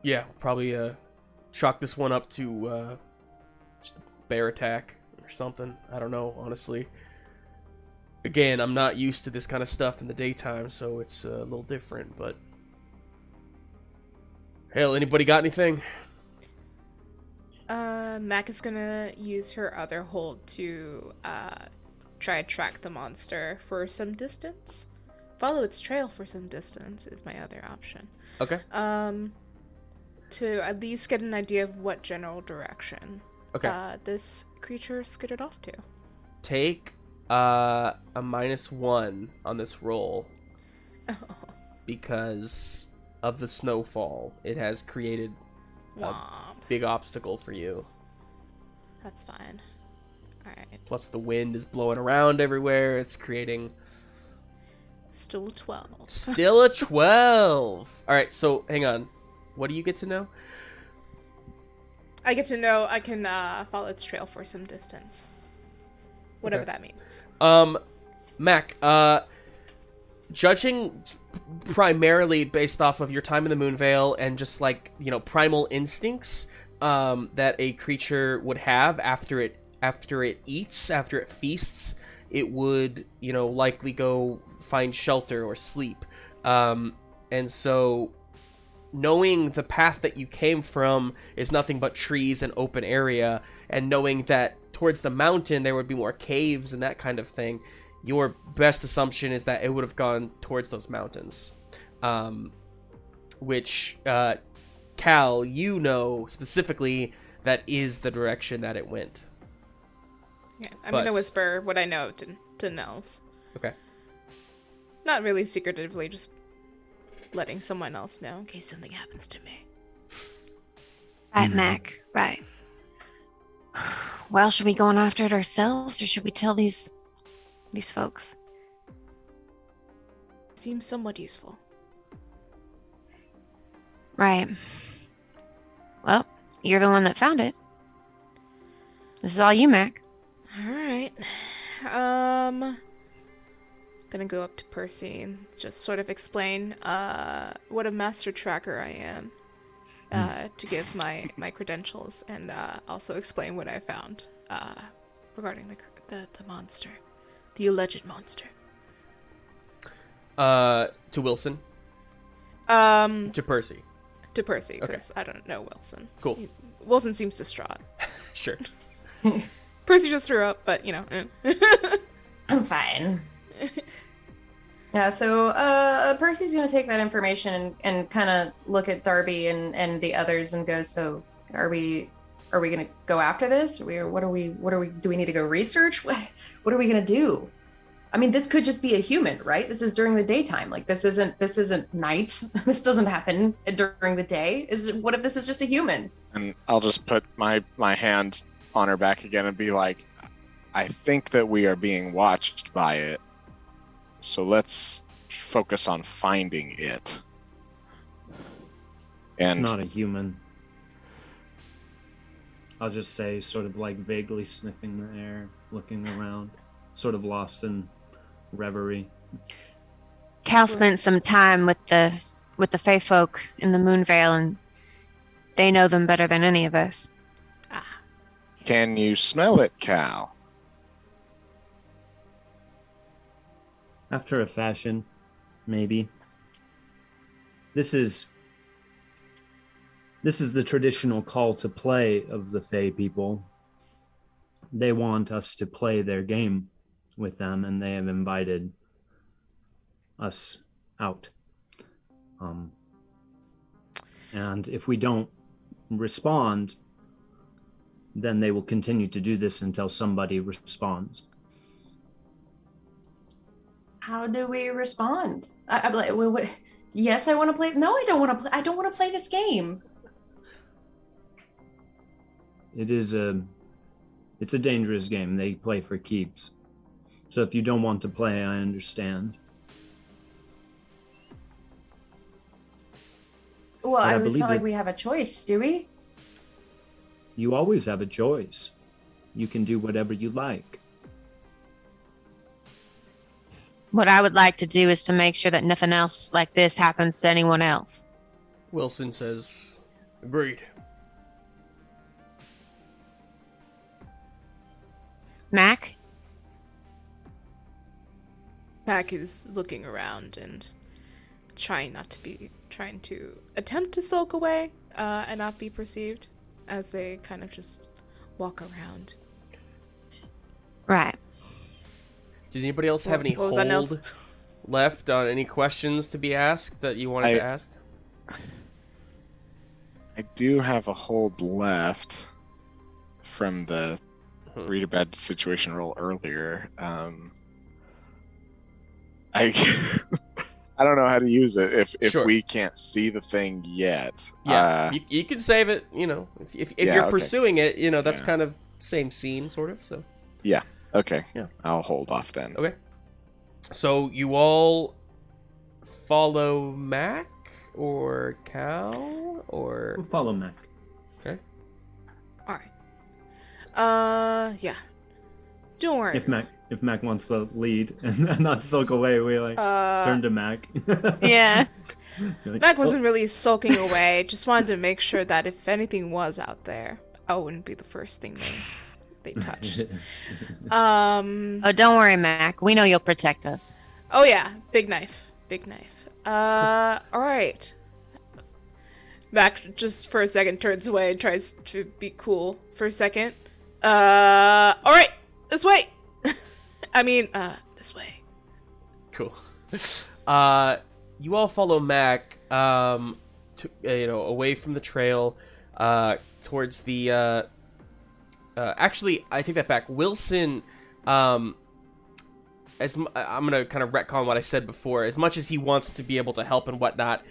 yeah, probably, chalk this one up to, just a bear attack or something. I don't know, honestly. Again, I'm not used to this kind of stuff in the daytime, so it's a little different, but hell, anybody got anything? Mac is gonna use her other hold to try to track the monster for some distance. Follow its trail for some distance is my other option. Okay. To at least get an idea of what general direction this creature scooted off to. Take a -1 on this roll because of the snowfall. It has created a big obstacle for you. That's fine. Alright. Plus the wind is blowing around everywhere. It's creating... Still a 12. Still a 12! Alright, so hang on. What do you get to know? I get to know I can follow its trail for some distance. Whatever that means. Mac, judging primarily based off of your time in the Moonvale and just like, primal instincts that a creature would have after it feasts, it would, likely go find shelter or sleep. And so knowing the path that you came from is nothing but trees and open area, and knowing that towards the mountain there would be more caves and that kind of thing, your best assumption is that it would have gone towards those mountains. Which, Cal, you know specifically that is the direction that it went. Yeah, I'm gonna whisper what I know to Nels. Okay. Not really secretively, just letting someone else know in case something happens to me. Right, Mac. Right. Well, should we go on after it ourselves, or should we tell these folks? Seems somewhat useful. Right. Well, you're the one that found it. This is all you, Mac. All right. Gonna go up to Percy and just sort of explain what a master tracker I am, to give my credentials, and also explain what I found regarding the monster, the alleged monster. To Wilson? To Percy? To Percy, Okay. because I don't know Wilson. Cool. Wilson seems distraught. Sure. Percy just threw up, but, you know. I'm fine. Yeah, so Percy's going to take that information and kind of look at Darby and the others and go, so are we going to go after this? Do we need to go research? What are we going to do? I mean, this could just be a human, right? This is during the daytime. Like, this isn't night. This doesn't happen during the day. What if this is just a human? And I'll just put my hand on her back again and be like, I think that we are being watched by it. So let's focus on finding it. And It's not a human. I'll just say, sort of like vaguely sniffing the air, looking around, sort of lost in reverie. Cal spent some time with the Fae folk in the Moonvale, and they know them better than any of us. can you smell it, Cal? After a fashion, maybe. This is the traditional call to play of the Fae people. They want us to play their game with them, and they have invited us out. And if we don't respond, then they will continue to do this until somebody responds. How do we respond? I'm like, what? Yes, I want to play. No, I don't want to play. I don't want to play this game. It's a dangerous game. They play for keeps. So if you don't want to play, I understand. Well, But I it's believe not like that- we have a choice, do we? You always have a choice. You can do whatever you like. What I would like to do is to make sure that nothing else like this happens to anyone else. Wilson says, agreed. Mac? Mac is looking around and trying to attempt to sulk away and not be perceived as they kind of just walk around. Right. Did anybody else have any What was that, Nels? hold left on any questions to be asked that you wanted to ask? I do have a hold left from the read a bad situation roll earlier. I I don't know how to use it if Sure. we can't see the thing yet. Yeah, you can save it, if Yeah, you're okay. pursuing it, that's Yeah. kind of same scene, sort of, so. Okay. Yeah. I'll hold off then. Okay. So you all follow Mac or Cal or... We'll follow Mac. Okay. All right. Yeah. Don't worry. If Mac wants to lead and not sulk away, we turn to Mac. Yeah. You're like, Mac wasn't really sulking away. Just wanted to make sure that if anything was out there, I wouldn't be the first thing they touched. Oh, don't worry, Mac. We know you'll protect us. Oh yeah, big knife. All right. Mac just for a second turns away and tries to be cool for a second. All right, this way. I mean, this way. Cool. You all follow Mac, away from the trail, towards the. Actually, I take that back. Wilson, I'm gonna kind of retcon what I said before. As much as he wants to be able to help and whatnot,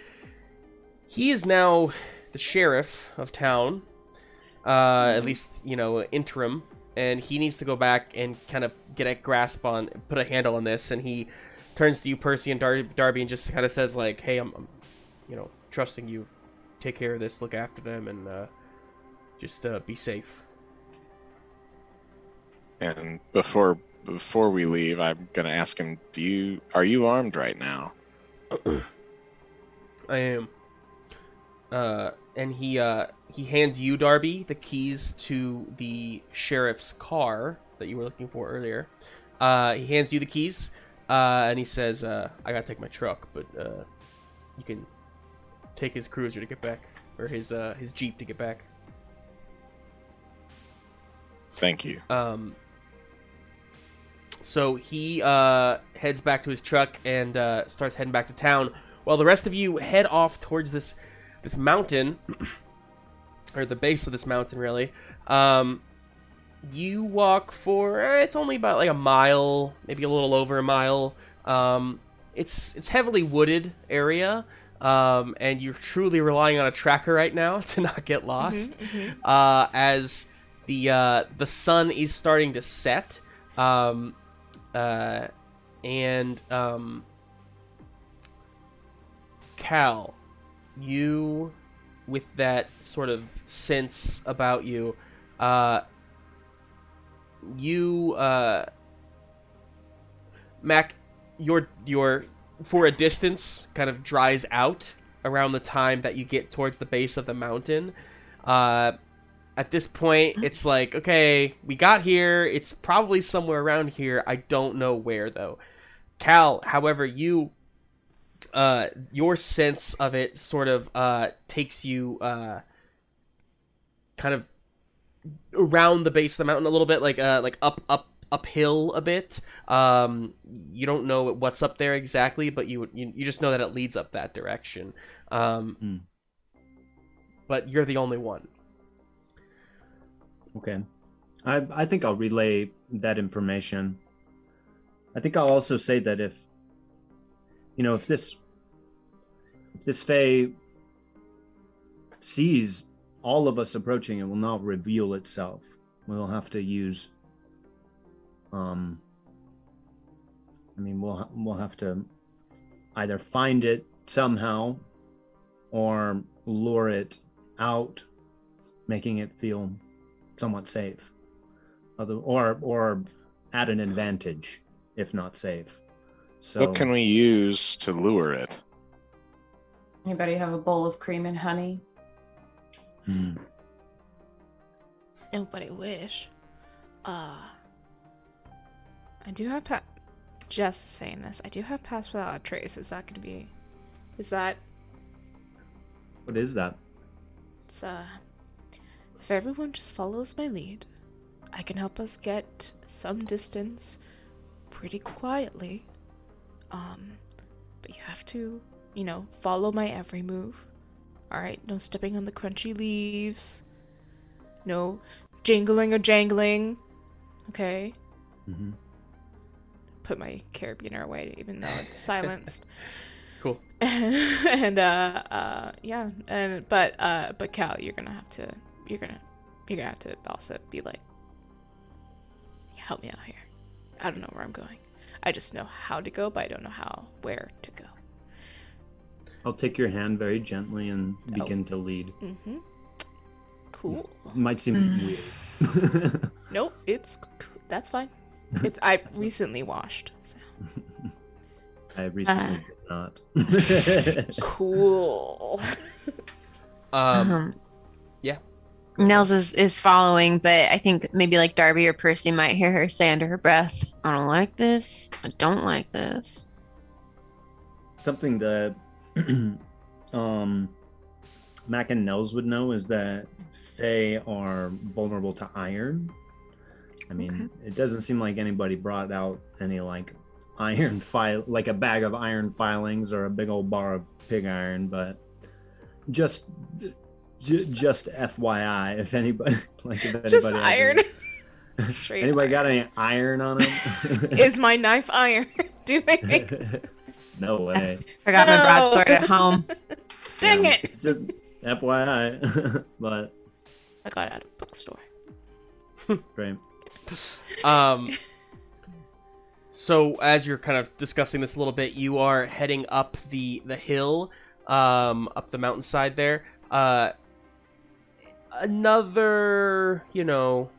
he is now the sheriff of town, at least, interim, and he needs to go back and kind of get a grasp on, put a handle on this, and he turns to you, Percy and Darby, and just kind of says, like, hey, I'm trusting you. Take care of this, look after them, and just be safe. And before we leave, I'm gonna ask him, are you armed right now? I am. And he hands you, Darby, the keys to the sheriff's car that you were looking for earlier. He hands you the keys, and he says, I gotta take my truck, but you can take his cruiser to get back, or his Jeep to get back. Thank you. So he heads back to his truck and starts heading back to town, while the rest of you head off towards this mountain, or the base of this mountain, really. You walk for it's only about like a mile, maybe a little over a mile. It's heavily wooded area, and you're truly relying on a tracker right now to not get lost. As the sun is starting to set. Cal, you, with that sort of sense about you, Mac, your for a distance kind of dries out around the time that you get towards the base of the mountain. At this point, it's like, okay, we got here. It's probably somewhere around here. I don't know where, though. Cal, however, your sense of it sort of takes you kind of around the base of the mountain a little bit, like uphill a bit. You don't know what's up there exactly, but you just know that it leads up that direction. But you're the only one. Okay. I think I'll relay that information. I think I'll also say that if this Fae sees all of us approaching, it will not reveal itself. We'll have to use we'll have to either find it somehow or lure it out, making it feel somewhat safe, or at an advantage, if not safe. So, what can we use to lure it? Anybody have a bowl of cream and honey? Nobody wish. I do have Jess is saying this. I do have Pass Without a Trace. Is that going to be? What is that? It's if everyone just follows my lead, I can help us get some distance pretty quietly. But you have to, follow my every move. Alright, no stepping on the crunchy leaves. No jingling or jangling. Okay? Mm-hmm. Put my carabiner away, even though it's silenced. Cool. But Cal, you're gonna have to also be like, help me out here. I don't know where I'm going. I just know how to go, but I don't know where to go. I'll take your hand very gently and begin to lead. Mm-hmm. Cool. It might seem weird. Nope, that's fine. I recently washed, so. I recently did not. Cool. Yeah. Nels is following, but I think maybe like Darby or Percy might hear her say under her breath, I don't like this. I don't like this. Something that Mac and Nels would know is that Fae are vulnerable to iron. I mean, it doesn't seem like anybody brought out any like iron file, like a bag of iron filings or a big old bar of pig iron, but just FYI, if anybody Just has iron. any, Straight anybody got iron. any iron on them? Is my knife iron? Do they make... No way. Forgot my No. broadsword at home. Dang Yeah, it! Just FYI, but I got it at a bookstore. great. So as you're kind of discussing this a little bit, you are heading up the hill, up the mountainside there. Another, 3/4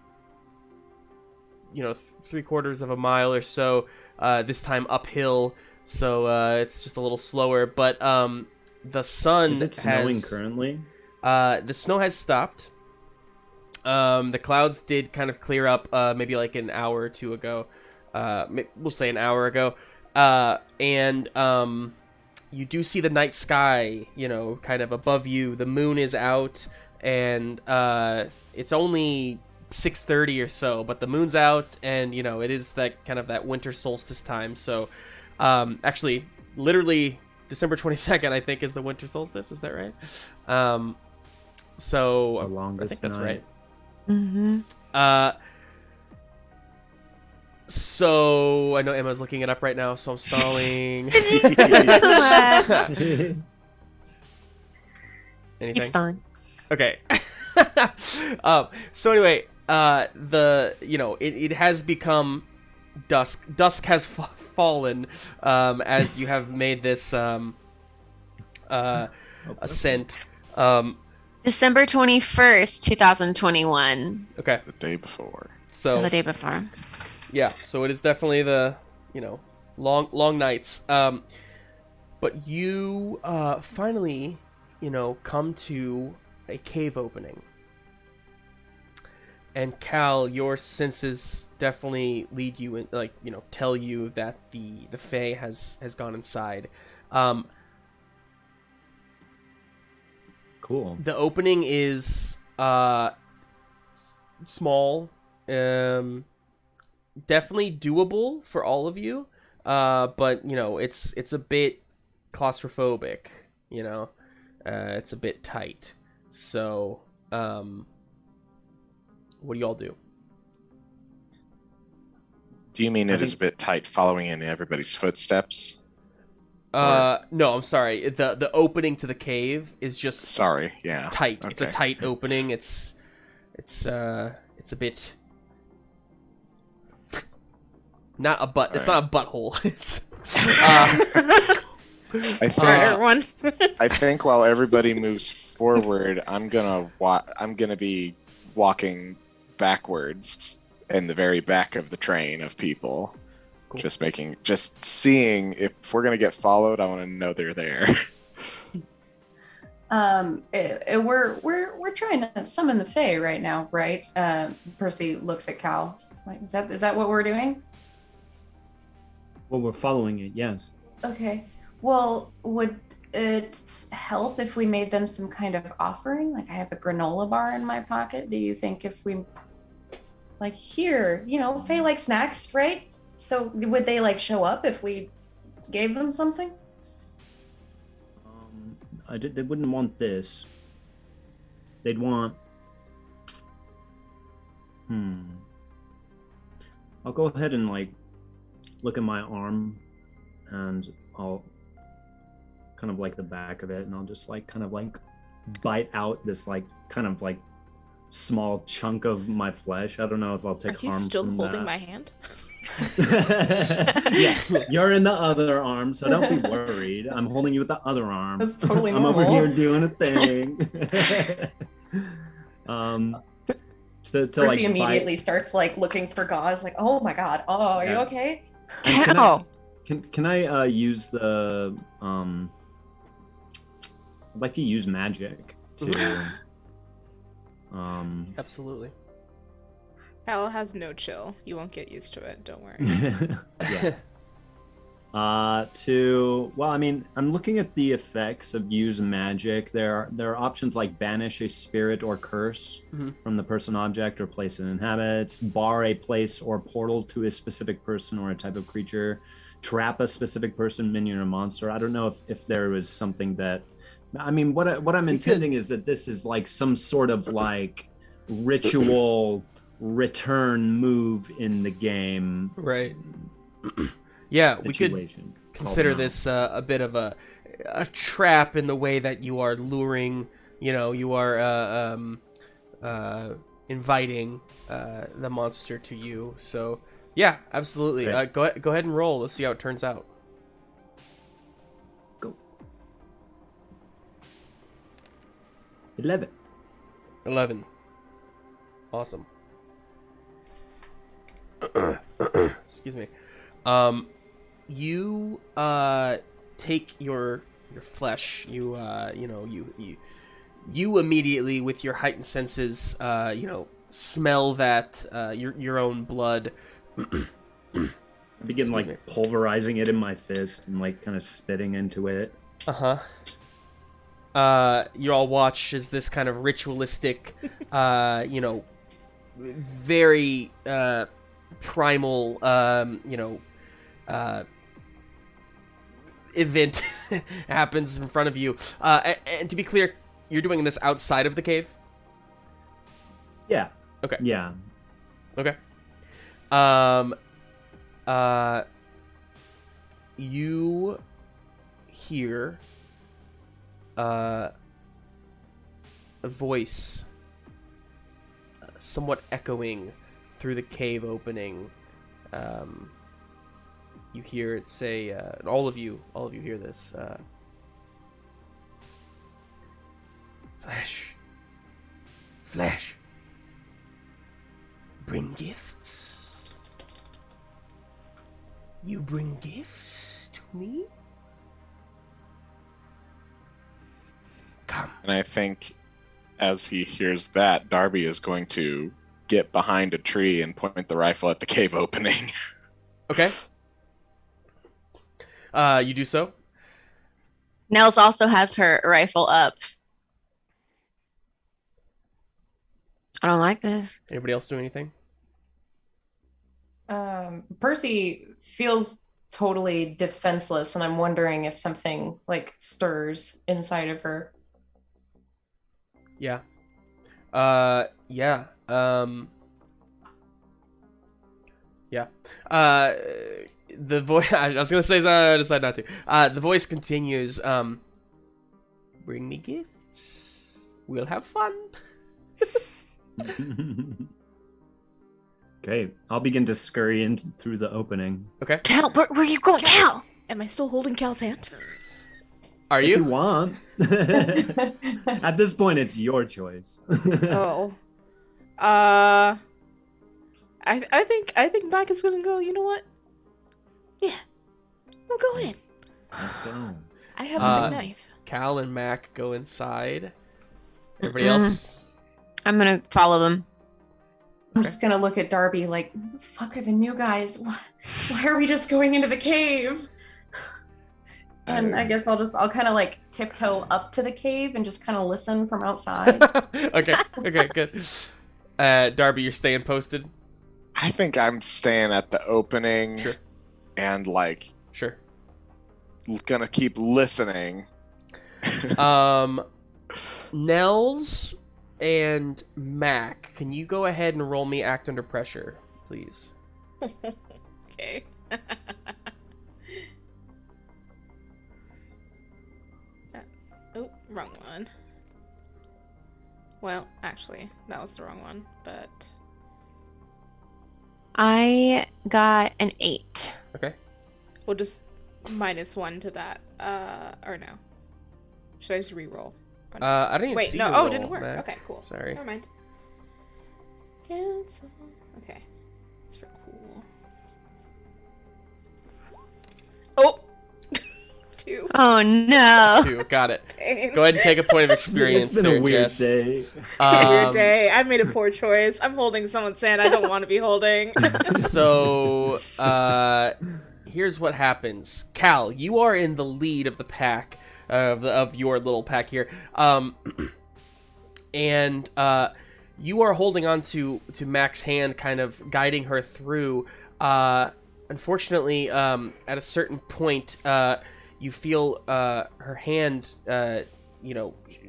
of a mile or so, this time uphill. So it's just a little slower, but the sun Is it snowing currently? The snow has stopped. The clouds did kind of clear up maybe like an hour or two ago. We'll say an hour ago. And you do see the night sky, kind of above you. The moon is out, and it's only 6:30 or so, but the moon's out, and it is that kind of that winter solstice time. So actually, literally December 22nd, I think, is the winter solstice. Is that right? So The longest I think that's night. right. Mm-hmm. So I know Emma's looking it up right now, so I'm stalling. Keep Anything? stalling. Okay. So anyway, it has become dusk. Dusk has fallen as you have made this ascent. December 21st, 2021. Okay. The day before. So So the day before. yeah, so it is definitely the long nights. But you finally come to a cave opening. And Cal, your senses definitely lead you in, tell you that the Fae has gone inside. Cool. The opening is small, definitely doable for all of you, but it's a bit claustrophobic. It's a bit tight. So, what do y'all do? Do you mean I it is a think- bit tight following in everybody's footsteps? No, I'm sorry. The opening to the cave is just Sorry, yeah. tight. It's a Okay. tight opening. It's a bit not a butt. It's not a butthole. It's I For think everyone. I think while everybody moves forward, I'm gonna be walking backwards in the very back of the train of people. Cool. Just seeing if we're gonna get followed. I want to know they're there. We're trying to summon the Fae right now, right? Percy looks at Cal. Like, is that what we're doing? Well, we're following it, yes. Okay. Well, would it help if we made them some kind of offering? Like, I have a granola bar in my pocket. Do you think if we, like, here, Fae like snacks, right? So would they show up if we gave them something? They wouldn't want this. They'd want. I'll go ahead and look at my arm, and I'll kind of the back of it, and I'll just bite out this small chunk of my flesh. I don't know if I'll take Are you harm still from holding that. my hand? Yeah, you're in the other arm, so don't be worried. I'm holding you with the other arm. That's totally I'm over normal. here doing a thing. To Percy immediately starts looking for gauze. Like, oh my god. Oh, are you Yeah. okay? And Ow. can I use the I'd like to use magic to absolutely. Cal has no chill. You won't get used to it. Don't worry. yeah. I'm looking at the effects of use magic. There are options like banish a spirit or curse from the person, object, or place it inhabits, bar a place or portal to a specific person or a type of creature, trap a specific person, minion, or monster. I don't know if there was something that, I mean, what I'm intending is that this is like some sort of like ritual return move in the game. Right. Yeah, we could Situation. consider this a bit of a trap in the way that you are luring, you are inviting the monster to you. So, yeah, absolutely. Okay. Go ahead and roll. Let's see how it turns out. Go. 11. 11. Awesome. Excuse me. You take your flesh. You immediately, with your heightened senses, smell that your own blood. I begin like pulverizing it in my fist and like kind of spitting into it. You all watch as this kind of ritualistic, very primal, event happens in front of you. And to be clear, you're doing this outside of the cave? Yeah. Okay. Yeah. Okay. You hear a voice somewhat echoing through the cave opening. You hear it say, and all of you hear this. Flesh, bring gifts. You bring gifts to me? Come. And I think as he hears that, Darby is going to get behind a tree and point the rifle at the cave opening. Okay. You do so? Nels also has her rifle up. I don't like this. Anybody else do anything? Percy feels totally defenseless, and I'm wondering if something like stirs inside of her. Yeah. Yeah. Yeah. The voice. I was gonna say something, I decided not to. The voice continues. Bring me gifts. We'll have fun. Okay, I'll begin to scurry in through the opening. Okay. Cal, where are you going, Cal? Am I still holding Cal's hand? Are If you you? want. At this point, it's your choice. Oh. I think Mac is gonna go, you know what? Yeah. We'll go in. Let's go. I have a big knife. Cal and Mac go inside. Everybody else. I'm gonna follow them. I'm just gonna look at Darby like, who the fuck are the new guys? Why are we just going into the cave? And I guess I'll kind of like tiptoe up to the cave and just kind of listen from outside. Okay. Okay. Good. Darby, you're staying posted. I think I'm staying at the opening Sure. and like Sure. gonna keep listening. Nels and Mac, can you go ahead and roll me act under pressure, please? Okay. Oh, wrong one. Well, actually, that was the wrong one, but I got an 8. Okay. we'll just -1 to that. Or no. Should I just re-roll? I don't even Wait, see no. your Oh, roll, it didn't work. Mac. Okay, cool. Sorry. Never mind. Cancel. Okay. It's for cool. Oh! 2. Oh no. 2. Got it. Pain. Go ahead and take a point of experience It's been there, a weird Jess. day. It's a weird Um, day. I made a poor choice. I'm holding someone's hand I don't want to be holding. So, here's what happens. Cal, you are in the lead of the pack, of your little pack here. And you are holding on to Mac's hand, kind of guiding her through. Unfortunately, at a certain point, you feel her hand,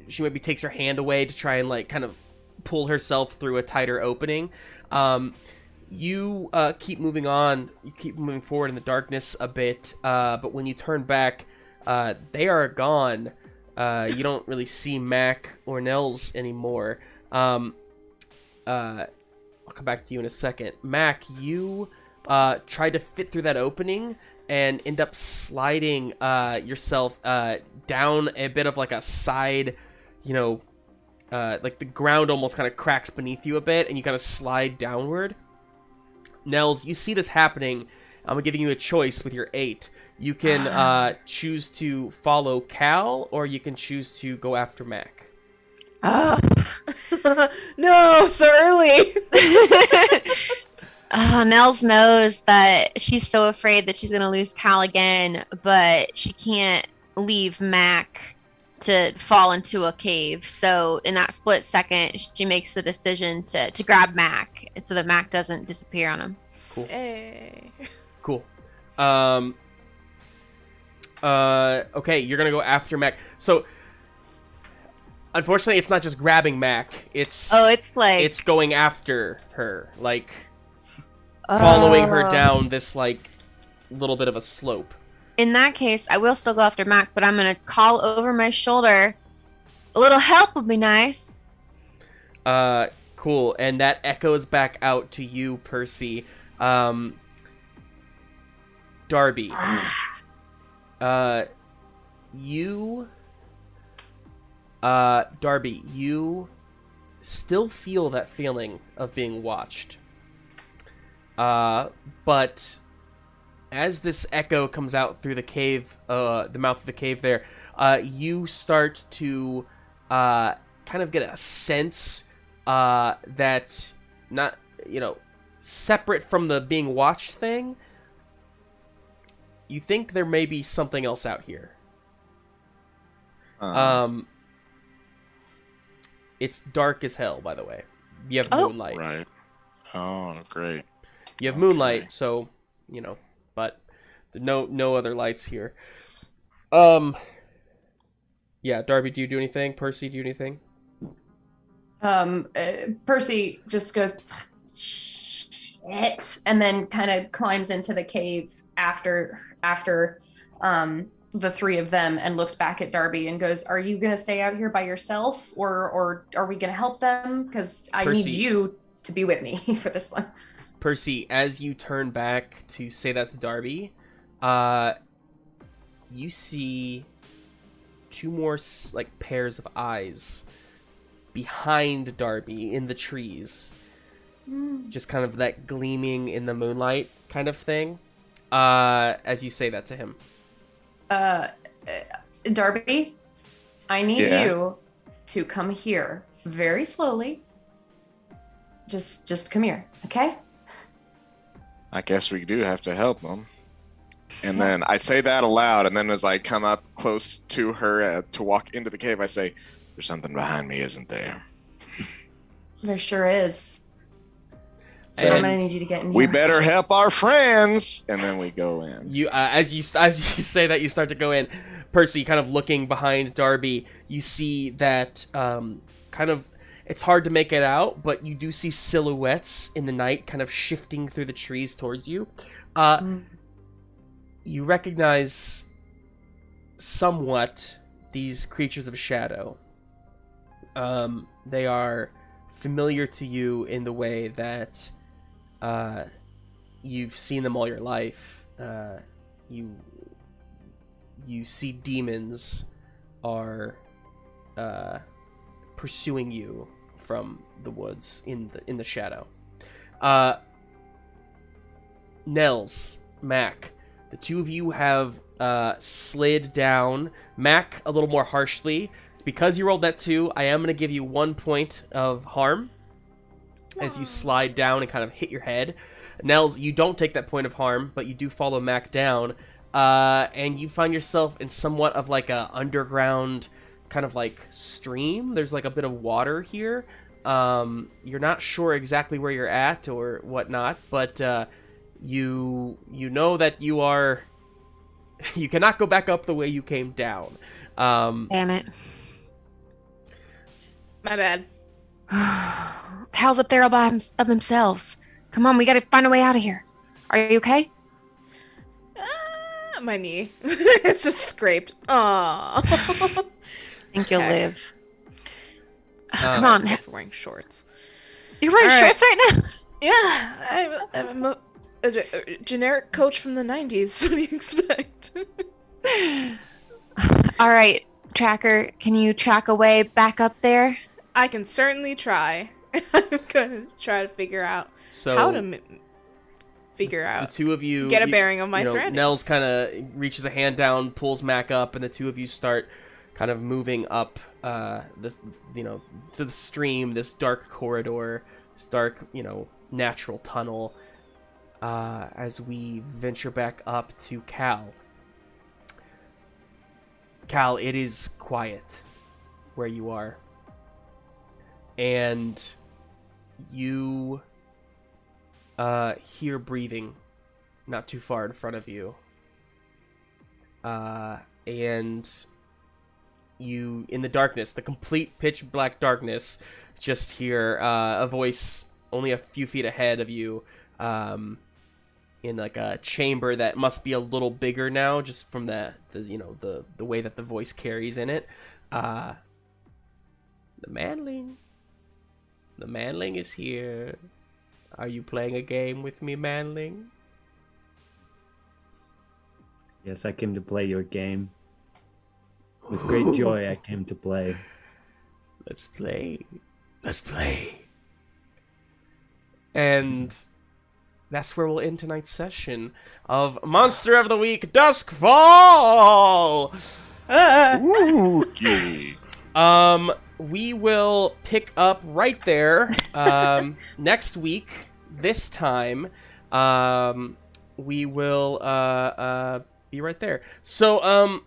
she maybe takes her hand away to try and, like, kind of pull herself through a tighter opening. You keep moving on. You keep moving forward in the darkness a bit, but when you turn back, they are gone. You don't really see Mac or Nels anymore. I'll come back to you in a second. Mac, you tried to fit through that opening and end up sliding yourself down a bit of like a side, like the ground almost kind of cracks beneath you a bit, and you kind of slide downward. Nels, you see this happening. I'm giving you a choice with your 8. You can choose to follow Cal, or you can choose to go after Mac. No, so early. Nels knows that she's so afraid that she's going to lose Cal again, but she can't leave Mac to fall into a cave. So in that split second, she makes the decision to grab Mac so that Mac doesn't disappear on him. Cool. Hey. Cool. Okay, you're going to go after Mac. So unfortunately, it's not just grabbing Mac. It's going after her, like following her down this like little bit of a slope. In that case, I will still go after Mac, but I'm gonna call over my shoulder. A little help would be nice. Cool. And that echoes back out to you, Percy. Darby. Darby, you still feel that feeling of being watched. But as this echo comes out through the cave, the mouth of the cave there, you start to kind of get a sense that not, separate from the being watched thing, you think there may be something else out here. It's dark as hell, by the way. You have moonlight. Right. Oh, great. You have moonlight, so, but no other lights here. Yeah, Darby, do you do anything? Percy, do you do anything? Percy just goes, shit, and then kind of climbs into the cave after the three of them and looks back at Darby and goes, are you going to stay out here by yourself or are we going to help them? Because I need you to be with me for this one. Percy, as you turn back to say that to Darby, you see 2 more like pairs of eyes behind Darby in the trees. Just kind of that gleaming in the moonlight kind of thing. As you say that to him. Darby, I need you to come here very slowly. Just come here, okay? I guess we do have to help them. And then I say that aloud, and then as I come up close to her to walk into the cave, I say, there's something behind me, isn't there? There sure is. So I'm gonna need you to get in here. We better help our friends, and then we go in. You, as you say that, you start to go in. Percy, kind of looking behind Darby, you see that kind of. It's hard to make it out, but you do see silhouettes in the night, kind of shifting through the trees towards you. You recognize somewhat these creatures of shadow. They are familiar to you in the way that you've seen them all your life. You see demons are pursuing you from the woods in the shadow. Nels, Mac, the two of you have slid down. Mac a little more harshly. Because you rolled that 2, I am going to give you 1 point of harm. as you slide down and kind of hit your head. Nels, you don't take that point of harm, but you do follow Mac down, and you find yourself in somewhat of like a underground kind of like stream. There's like a bit of water here. You're not sure exactly where you're at or whatnot, but you know that you are. You cannot go back up the way you came down. Damn it. My bad. Hal's up there all by themselves. Come on, we gotta find a way out of here. Are you okay? My knee. It's just scraped. Aww. I think you'll Heck. live. Come on. I'm wearing shorts. You're wearing All right. shorts right now? Yeah, I'm a generic coach from the 90s. What do you expect? All right, Tracker, can you track a way back up there? I can certainly try. I'm gonna try to figure out how to figure out. The two of you Get a bearing of my surroundings. Nels kind of reaches a hand down, pulls Mac up, and the two of you start kind of moving up this, to the stream, this dark corridor, this dark, natural tunnel, as we venture back up to Cal. Cal, it is quiet where you are. And you hear breathing not too far in front of you. And you, in the darkness, the complete pitch black darkness, just hear a voice only a few feet ahead of you, in like a chamber that must be a little bigger now, just from the way that the voice carries in it. The manling is here. Are you playing a game with me, manling? Yes, I came to play your game. With great joy, I came to play. Let's play. Let's play. And that's where we'll end tonight's session of Monster of the Week Duskfall! Spooky. We will pick up right there next week. This time, we will be right there. So,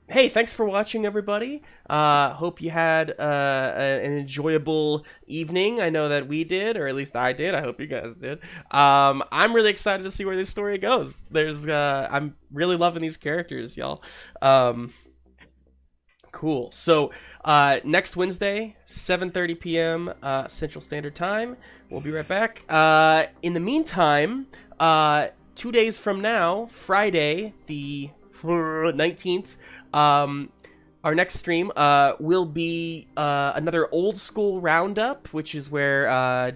hey, thanks for watching, everybody. Hope you had an enjoyable evening. I know that we did, or at least I did. I hope you guys did. I'm really excited to see where this story goes. I'm really loving these characters, y'all. Cool. So, next Wednesday, 7:30 p.m. Central Standard Time. We'll be right back. In the meantime, 2 days from now, Friday, the 19th, our next stream will be another old school roundup, which is where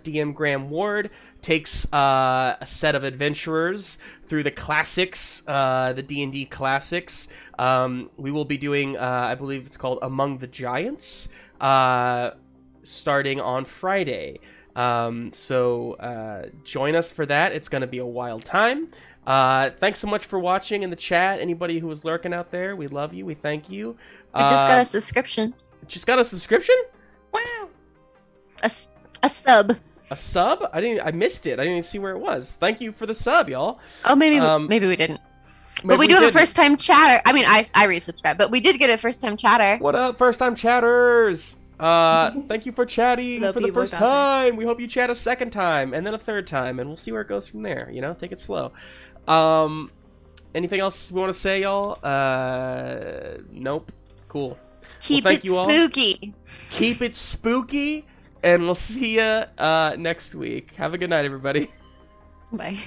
DM Graham Ward takes a set of adventurers through the classics, the D&D classics. We will be doing, I believe it's called Among the Giants, starting on Friday. So join us for that. It's going to be a wild time. Thanks so much for watching in the chat. Anybody who was lurking out there, we love you. We thank you. I just got a subscription. Just got a subscription? Wow. A sub. A sub? I missed it. I didn't even see where it was. Thank you for the sub, y'all. Oh, maybe we didn't. But we do have a first-time chatter. I mean, I resubscribed, but we did get a first-time chatter. What up, first-time chatters? Thank you for chatting The for the people first dancing. time. We hope you chat a second time and then a third time, and we'll see where it goes from there. Take it slow. Anything else we want to say, y'all? Nope. Cool. Keep thank it you all. spooky. Keep it spooky, and we'll see ya next week. Have a good night, everybody. Bye.